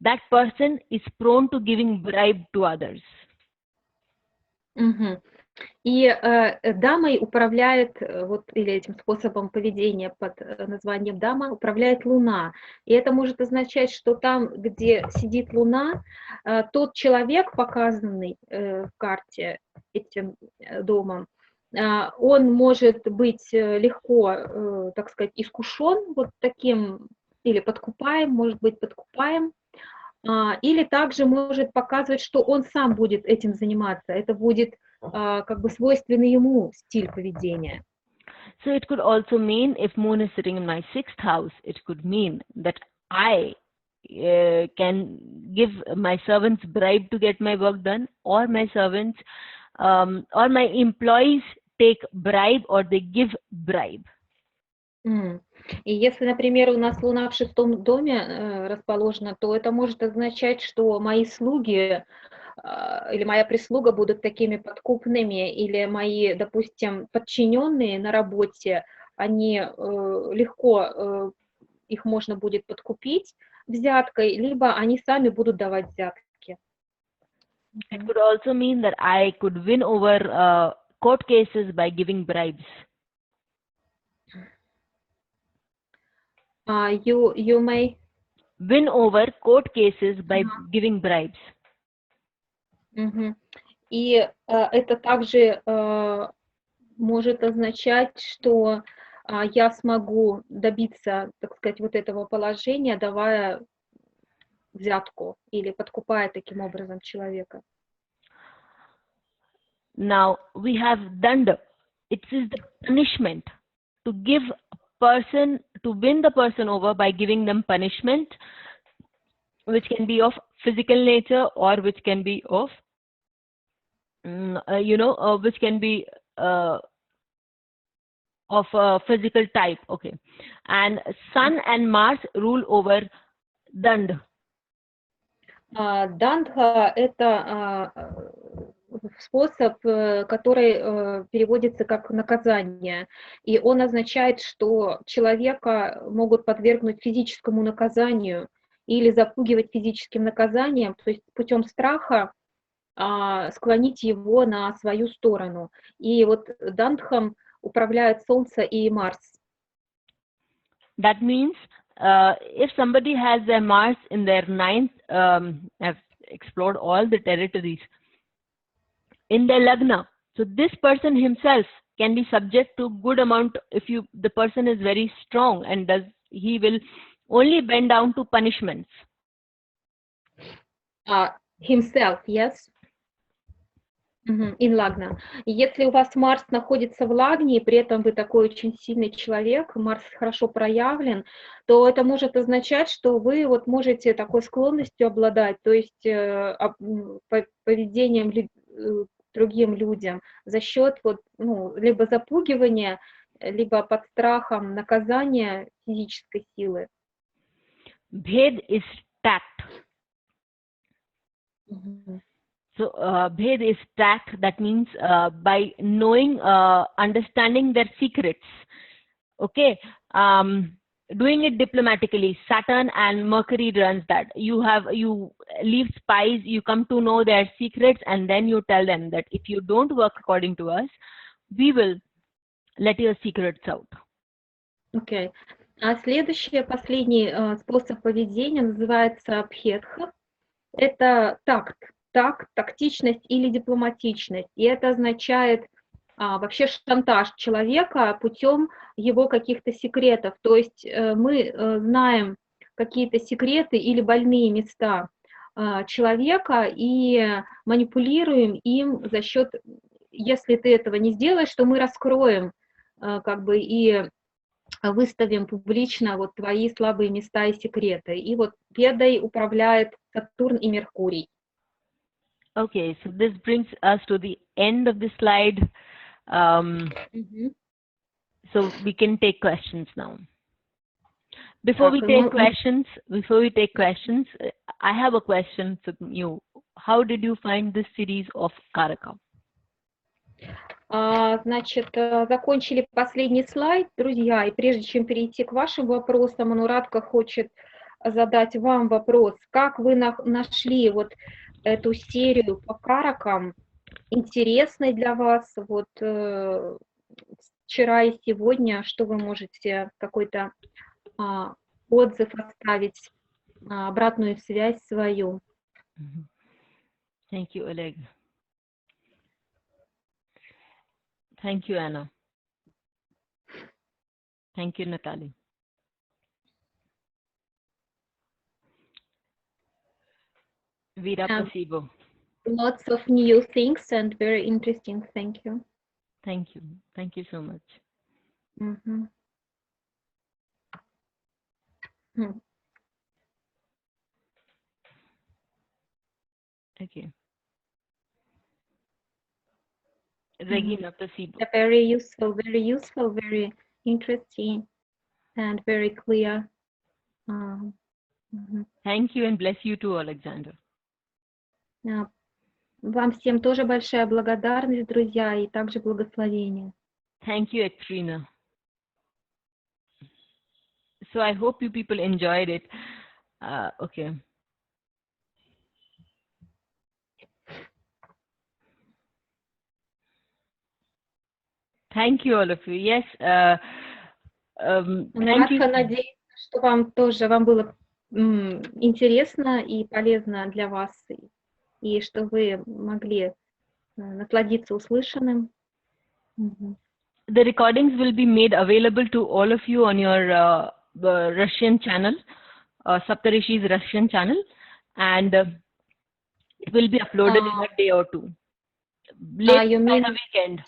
that person is prone to giving bribe to others. И дамой управляет, вот, или этим способом поведения под названием дама управляет Луна. И это может означать, что там, где сидит Луна, тот человек, показанный в карте этим домом, он может быть легко, так сказать, искушен вот таким, или подкупаем, может быть подкупаем, или также может показывать, что он сам будет этим заниматься. Это будет как бы свойственный ему стиль поведения. So it could also mean, if moon is sitting in my 6th house, it could mean that I can give my servants bribe to get my work done, or my servants or my employees take bribe, or they give bribe. И если, например, у нас Луна в 6-м доме расположена, то это может означать, что мои слуги или моя прислуга будут такими подкупными, или мои, допустим, подчиненные на работе, они легко, их можно будет подкупить взяткой, либо они сами будут давать взятки. It could also mean that I could win over court cases by giving bribes. You may win over court cases by giving bribes. И это также может означать, что я смогу добиться, так сказать, вот этого положения, давая взятку или подкупая таким образом человека. Now we have danda. It is the punishment to give a person, to win the person over by giving them punishment, which can be of physical nature or which can be of which can be of a physical type. Okay, and Sun and Mars rule over Dand. Дандха – это способ, который переводится как наказание, и он означает, что человека могут подвергнуть физическому наказанию или запугивать физическим наказанием, то есть путем страха склонить его на свою сторону. И вот Дандхом управляют Солнце и Марс. That means if somebody has their Mars in their 9th, have explored all the territories in their Lagna, so this person himself can be subject to good amount. If the person is very strong, and he will only bend down to punishments. Himself, yes. In Lagna. Если у вас Марс находится в Лагне, и при этом вы такой очень сильный человек, Марс хорошо проявлен, то это может означать, что вы вот можете такой склонностью обладать, то есть поведением другим людям за счет вот, либо запугивания, либо под страхом наказания физической силы. Bhed is tact. So Bhed is tact. That means by knowing, understanding their secrets. Okay, doing it diplomatically. Saturn and Mercury runs that. You leave spies. You come to know their secrets, and then you tell them that if you don't work according to us, we will let your secrets out. Okay. А следующий, последний способ поведения называется бхедха. Это такт, тактичность или дипломатичность. И это означает вообще шантаж человека путем его каких-то секретов. То есть мы знаем какие-то секреты или больные места человека и манипулируем им за счет, если ты этого не сделаешь, то мы раскроем как бы и выставим публично вот твои слабые места и секреты. И вот Ведой управляет Сатурн и Меркурий. Okay, so this brings us to the end of the slide. So we can take questions now. Before we take questions, I have a question for you. How did you find this series of Karaka? Значит, закончили последний слайд, друзья, и прежде чем перейти к вашим вопросам, Анурадха хочет задать вам вопрос. Как вы нашли вот эту серию по каракам, интересной для вас, вот вчера и сегодня, что вы можете какой-то отзыв оставить, обратную связь свою? Thank you, Oleg. Thank you, Anna. Thank you, Natalie. Vida Placebo. Lots of new things and very interesting. Thank you. Thank you. Thank you so much. Okay. Regina Placebo. Very useful, very interesting, and very clear. Thank you and bless you too, Alexander. Вам всем тоже большая благодарность, друзья, и также благословение. Thank you, Ektrina. So I hope you people enjoyed it. Okay. Thank you, all of you. Yes. Анурадха надеется, что вам было интересно и полезно для вас, и что вы могли насладиться услышанным. The recordings will be made available to all of you on your Russian channel, Saptarishis Russian channel, and it will be uploaded in a day or two. You mean the weekend.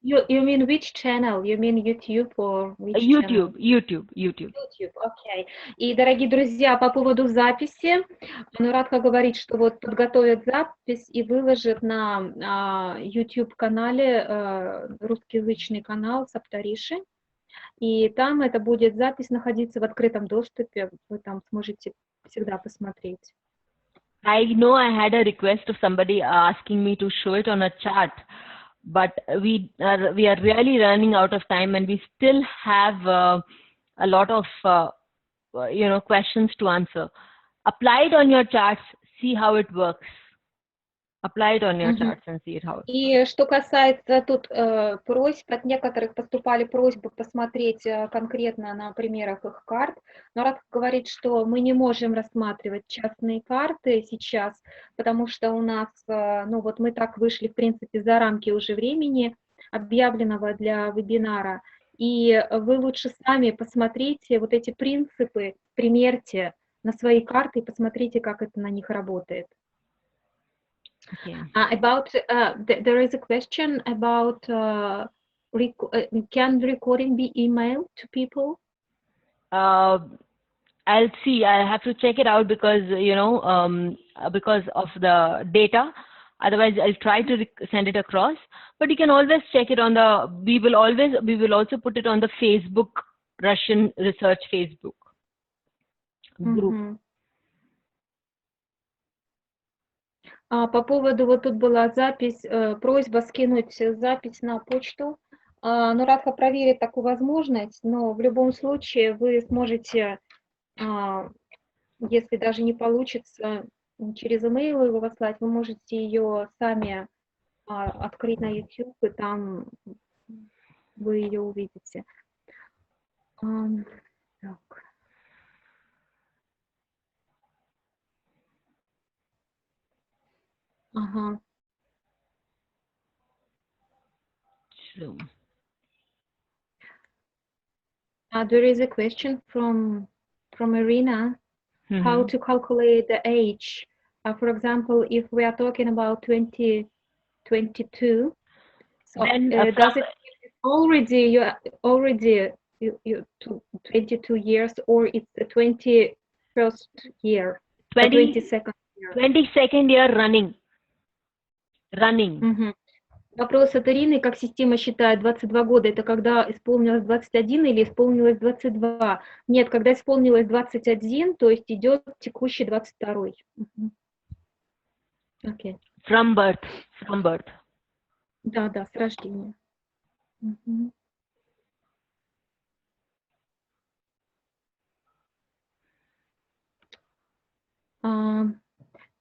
You mean which channel? You mean YouTube or which channel? YouTube. Окей. И, дорогие друзья, по поводу записи, Анурадха говорит, что вот подготовит запись и выложит на YouTube-канале, русскоязычный канал Саптариши. И там это будет запись находиться в открытом доступе, вы там сможете всегда посмотреть. I know I had a request of somebody asking me to show it on a chart. But we are really running out of time, and we still have a lot of questions to answer. Apply it on your charts, see how it works. Apply it on your charts and see how. И что касается тут просьб, от некоторых поступали просьбы посмотреть конкретно на примерах их карт. Но Радха говорит, что мы не можем рассматривать частные карты сейчас, потому что у нас, вот мы так вышли, в принципе, за рамки уже времени, объявленного для вебинара. И вы лучше сами посмотрите вот эти принципы, примерьте на свои карты и посмотрите, как это на них работает. Okay. There is a question about can recording be emailed to people? I'll see. I have to check it out because because of the data. Otherwise, I'll try to send it across. But you can always check it on the. We will also put it on the Facebook Russian Research Facebook group. По поводу, вот тут была запись, просьба скинуть запись на почту. Анурадха проверит такую возможность, но в любом случае вы сможете, если даже не получится через email его послать, вы можете ее сами открыть на YouTube, и там вы ее увидите. Так. Ага. There is a question from Irina, how to calculate the age. For example, if we are talking about 2022, so then does it already 22 years, or it's the 21st year, 22nd year. 22nd year running. Вопрос от Ирины, как система считает 22 года, это когда исполнилось 21 или исполнилось 22? Нет, когда исполнилось 21, то есть идет текущий 22. Okay. From birth. Да, с рождения.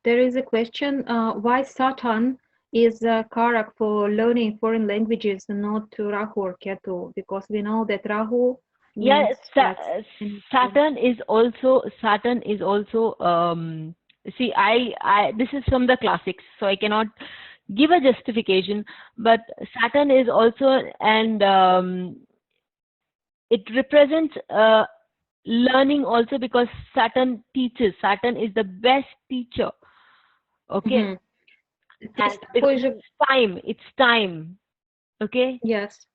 There is a question, why Satan is a karak for learning foreign languages and not to Rahu or Ketu? Because we know that Rahu means Saturn is also see, I this is from the classics, so I cannot give a justification, but Saturn is also, and it represents learning also, because Saturn teaches. Saturn is the best teacher. Okay. It's time. Okay. Yes.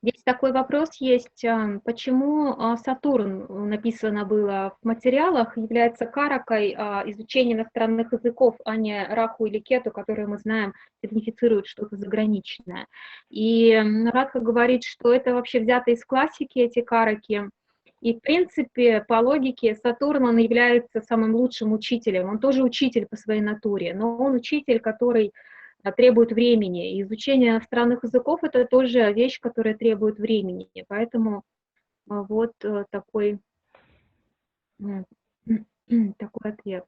Здесь такой вопрос есть, почему Сатурн, написано было в материалах, является каракой изучения иностранных языков, а не Раху или Кету, которые мы знаем, сигнифицируют что-то заграничное. И Наваграха говорит, что это вообще взято из классики, эти караки. И, в принципе, по логике, Сатурн, он является самым лучшим учителем. Он тоже учитель по своей натуре, но он учитель, который требует времени. И изучение иностранных языков — это тоже вещь, которая требует времени. Поэтому вот такой ответ.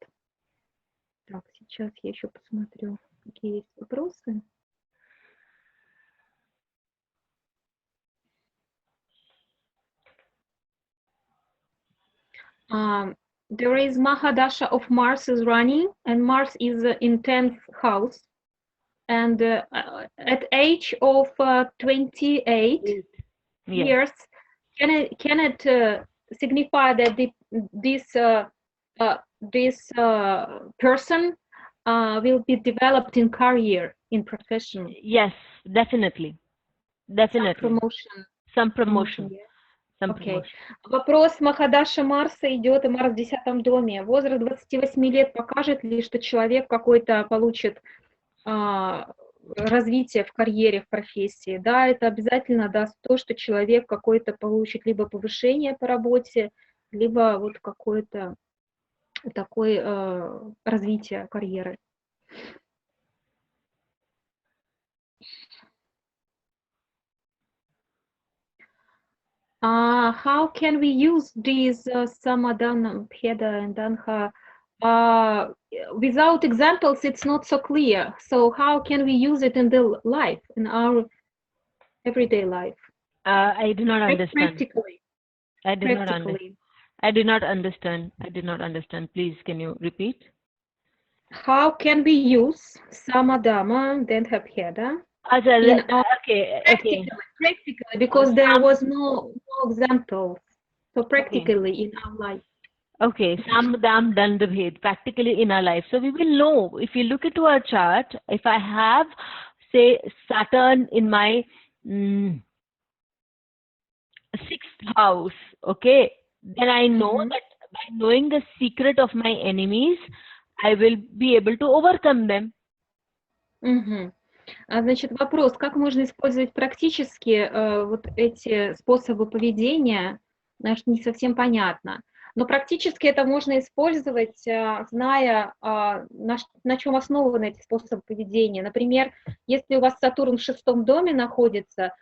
Так, сейчас я еще посмотрю, какие есть вопросы. There is Mahadasha of Mars is running, and Mars is in 10th house. And at age of 28 years, can it signify that this person will be developed in career, in profession? Yes, definitely. Some promotion. Окей. Вопрос Махадаша Марса идет, и Марс в 10-м доме. Возраст 28 лет покажет ли, что человек какой-то получит развитие в карьере, в профессии? Да, это обязательно даст то, что человек какой-то получит либо повышение по работе, либо вот какое-то такое развитие карьеры. How can we use these Samadana, Pheda, and Danha? Without examples, it's not so clear. So how can we use it in the life, in our everyday life? I do not understand. Practically. I did not understand. Please, can you repeat? How can we use Samadama, Danha, Pheda? Practically, because there was no example. So practically in our life. Okay, Samadam Dandabhed, practically in our life. So we will know, if you look into our chart, if I have, say, Saturn in my 6th house, okay, then I know that by knowing the secret of my enemies, I will be able to overcome them. Значит, вопрос, как можно использовать практически вот эти способы поведения, не совсем понятно. Но практически это можно использовать, зная, на чем основаны эти способы поведения. Например, если у вас Сатурн в 6-м доме находится,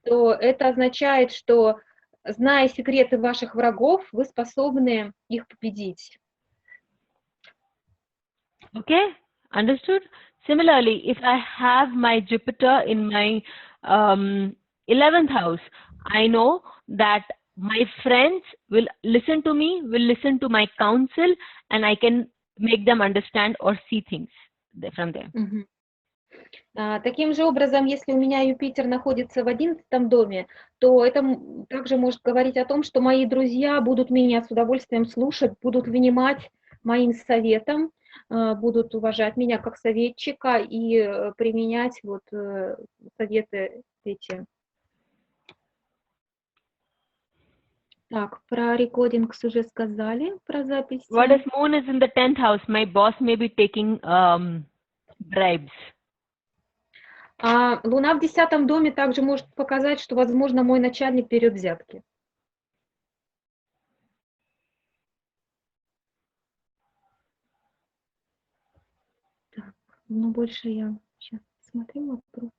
то это означает, что, зная секреты ваших врагов, вы способны их победить. Okay, understood? Similarly, if I have my Jupiter in my 11th house, I know that my friends will listen to me, will listen to my counsel, and I can make them understand or see things from there. Таким же образом, если у меня Юпитер находится в 11-м доме, то это также может говорить о том, что мои друзья будут меня с удовольствием слушать, будут внимать моим советам, будут уважать меня как советчика и применять вот советы эти. Так, про рекординг уже сказали, про записи. What if moon is in the 10th house? My boss may be taking bribes. Луна в 10-м доме также может показать, что, возможно, мой начальник берет взятки. Так, ну больше я сейчас смотрю вопрос.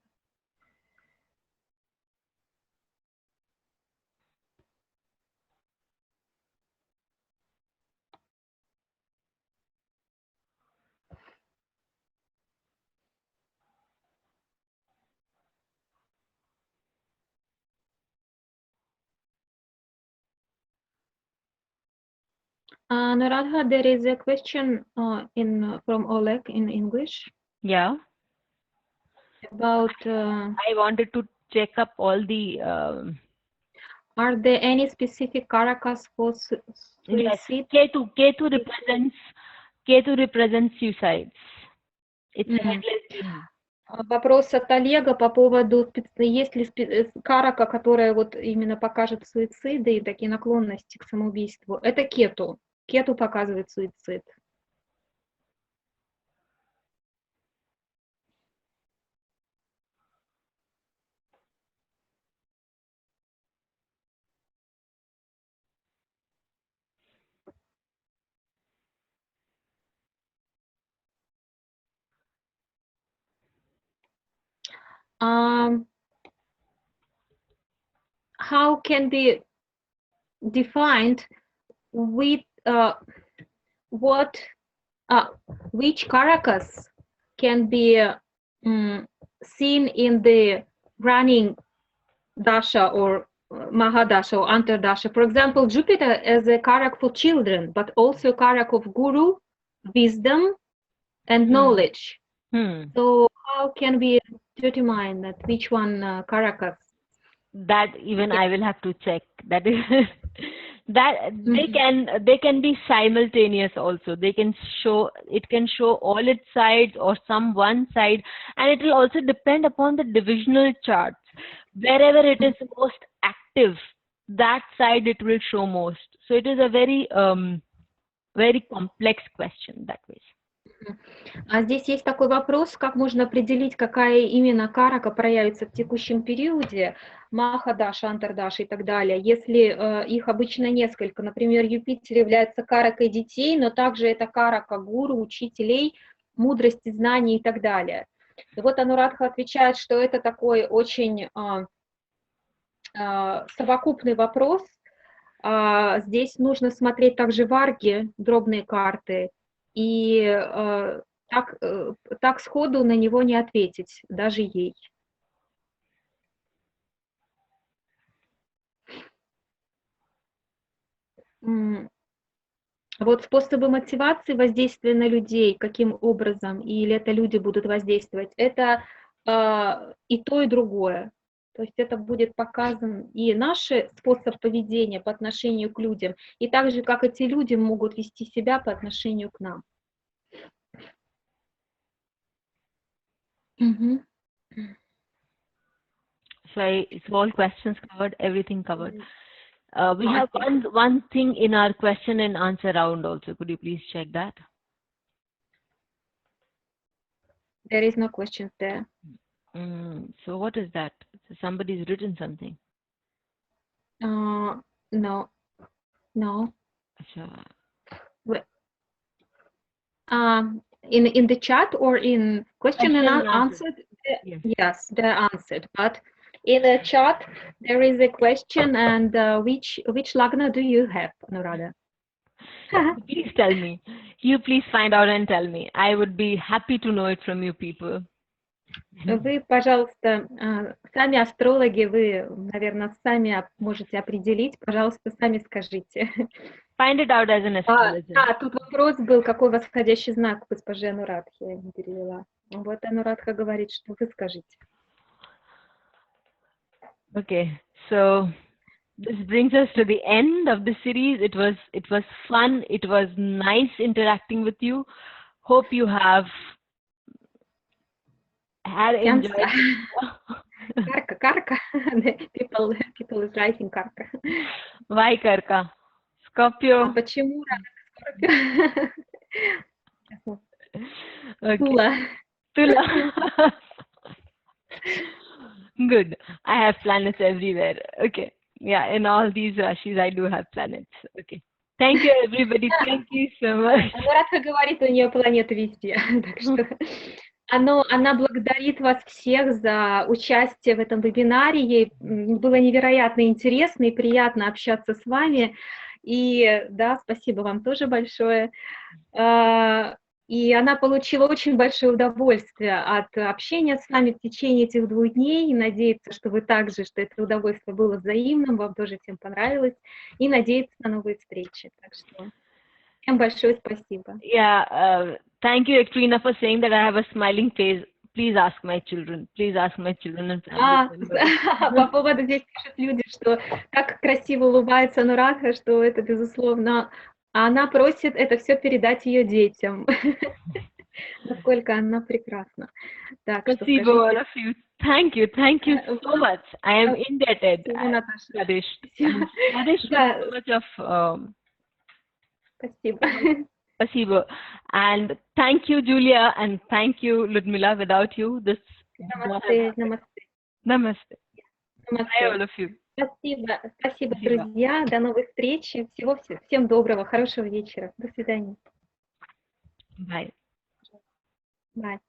Anurada, there is a question from Oleg in English. Yeah. About I wanted to check up all the. Are there any specific karakas for Yes, suicide? Ketu represents suicides. It's a headless being. Вопрос от Олега по поводу, есть ли карака, которая вот именно покажет суициды и такие наклонности к самоубийству. Это кету. Кету показывает суицид. How can be defined with which karakas can be seen in the running dasha or mahadasha or antardasha? For example, Jupiter is a karak for children, but also karak of guru, wisdom, and knowledge. So how can we determine that which one karakas? That even I will have to check. That is that they can be simultaneous also. They can show, it can show all its sides or some one side, and it will also depend upon the divisional charts. Wherever it is most active, that side it will show most. So it is a very very complex question that way. Здесь есть такой вопрос, как можно определить, какая именно карака проявится в текущем периоде, махадаша, антардаша и так далее, если их обычно несколько. Например, Юпитер является каракой детей, но также это карака гуру, учителей, мудрости, знаний и так далее. И вот Анурадха отвечает, что это такой очень совокупный вопрос. Здесь нужно смотреть также варги, дробные карты, и так сходу на него не ответить, даже ей. Вот способы мотивации воздействия на людей, каким образом, или это люди будут воздействовать, это и то, и другое. То есть это будет показан и наш способ поведения по отношению к людям, и так же, как эти люди могут вести себя по отношению к нам. So it's all questions covered, everything covered. We have one thing in our question and answer round also. Could you please check that? There is no question there. So what is that? So somebody's written something. No. In the chat or in question and answer? Yes, they're answered. But in the chat there is a question, and which lagna do you have, Anuradha? Please tell me. You please find out and tell me. I would be happy to know it from you people. Вы, пожалуйста, сами астрологи, вы, наверное, сами можете определить. Пожалуйста, сами скажите. Find it out as an astrologer. Тут вопрос был, какой восходящий знак у госпожи Анурадхи, я не перевела. Вот Анурадха говорит, что вы скажите. Okay, so this brings us to the end of the series. It was fun. It was nice interacting with you. Hope you have had enjoyed. Карка. People is writing карка. Why Karka? Scorpio. Почему? Okay. Тула. Tula. Good. I have planets everywhere. Okay. Yeah, in all these rashis, I do have planets. Okay. Thank you, everybody. Thank you so much. Анурадха говорит, у нее планеты везде. Так что она благодарит вас всех за участие в этом вебинаре. Ей было невероятно интересно и приятно общаться с вами. И да, спасибо вам тоже большое. И она получила очень большое удовольствие от общения с вами в течение этих 2 дней. И надеется, что вы также, что это удовольствие было взаимным, вам тоже всем понравилось. И надеется на новые встречи. Так что всем большое спасибо. Yeah, thank you, Ektrina, for saying that I have a smiling face. Please ask my children. Please ask my children and family members. По поводу здесь пишут люди, что как красиво улыбается Анурадха, что это безусловно. А она просит это все передать ее детям. Насколько она прекрасна. Так, что Спасибо, all of you. Thank you so much. I am indebted. Спасибо. So much of Спасибо. Спасибо. And thank you, Julia, and thank you, Ludmila. Without you, this. Намасте. Namaste. Hi, all of you. Спасибо, друзья. До новых встреч. Всем доброго, хорошего вечера. До свидания. Bye. Bye.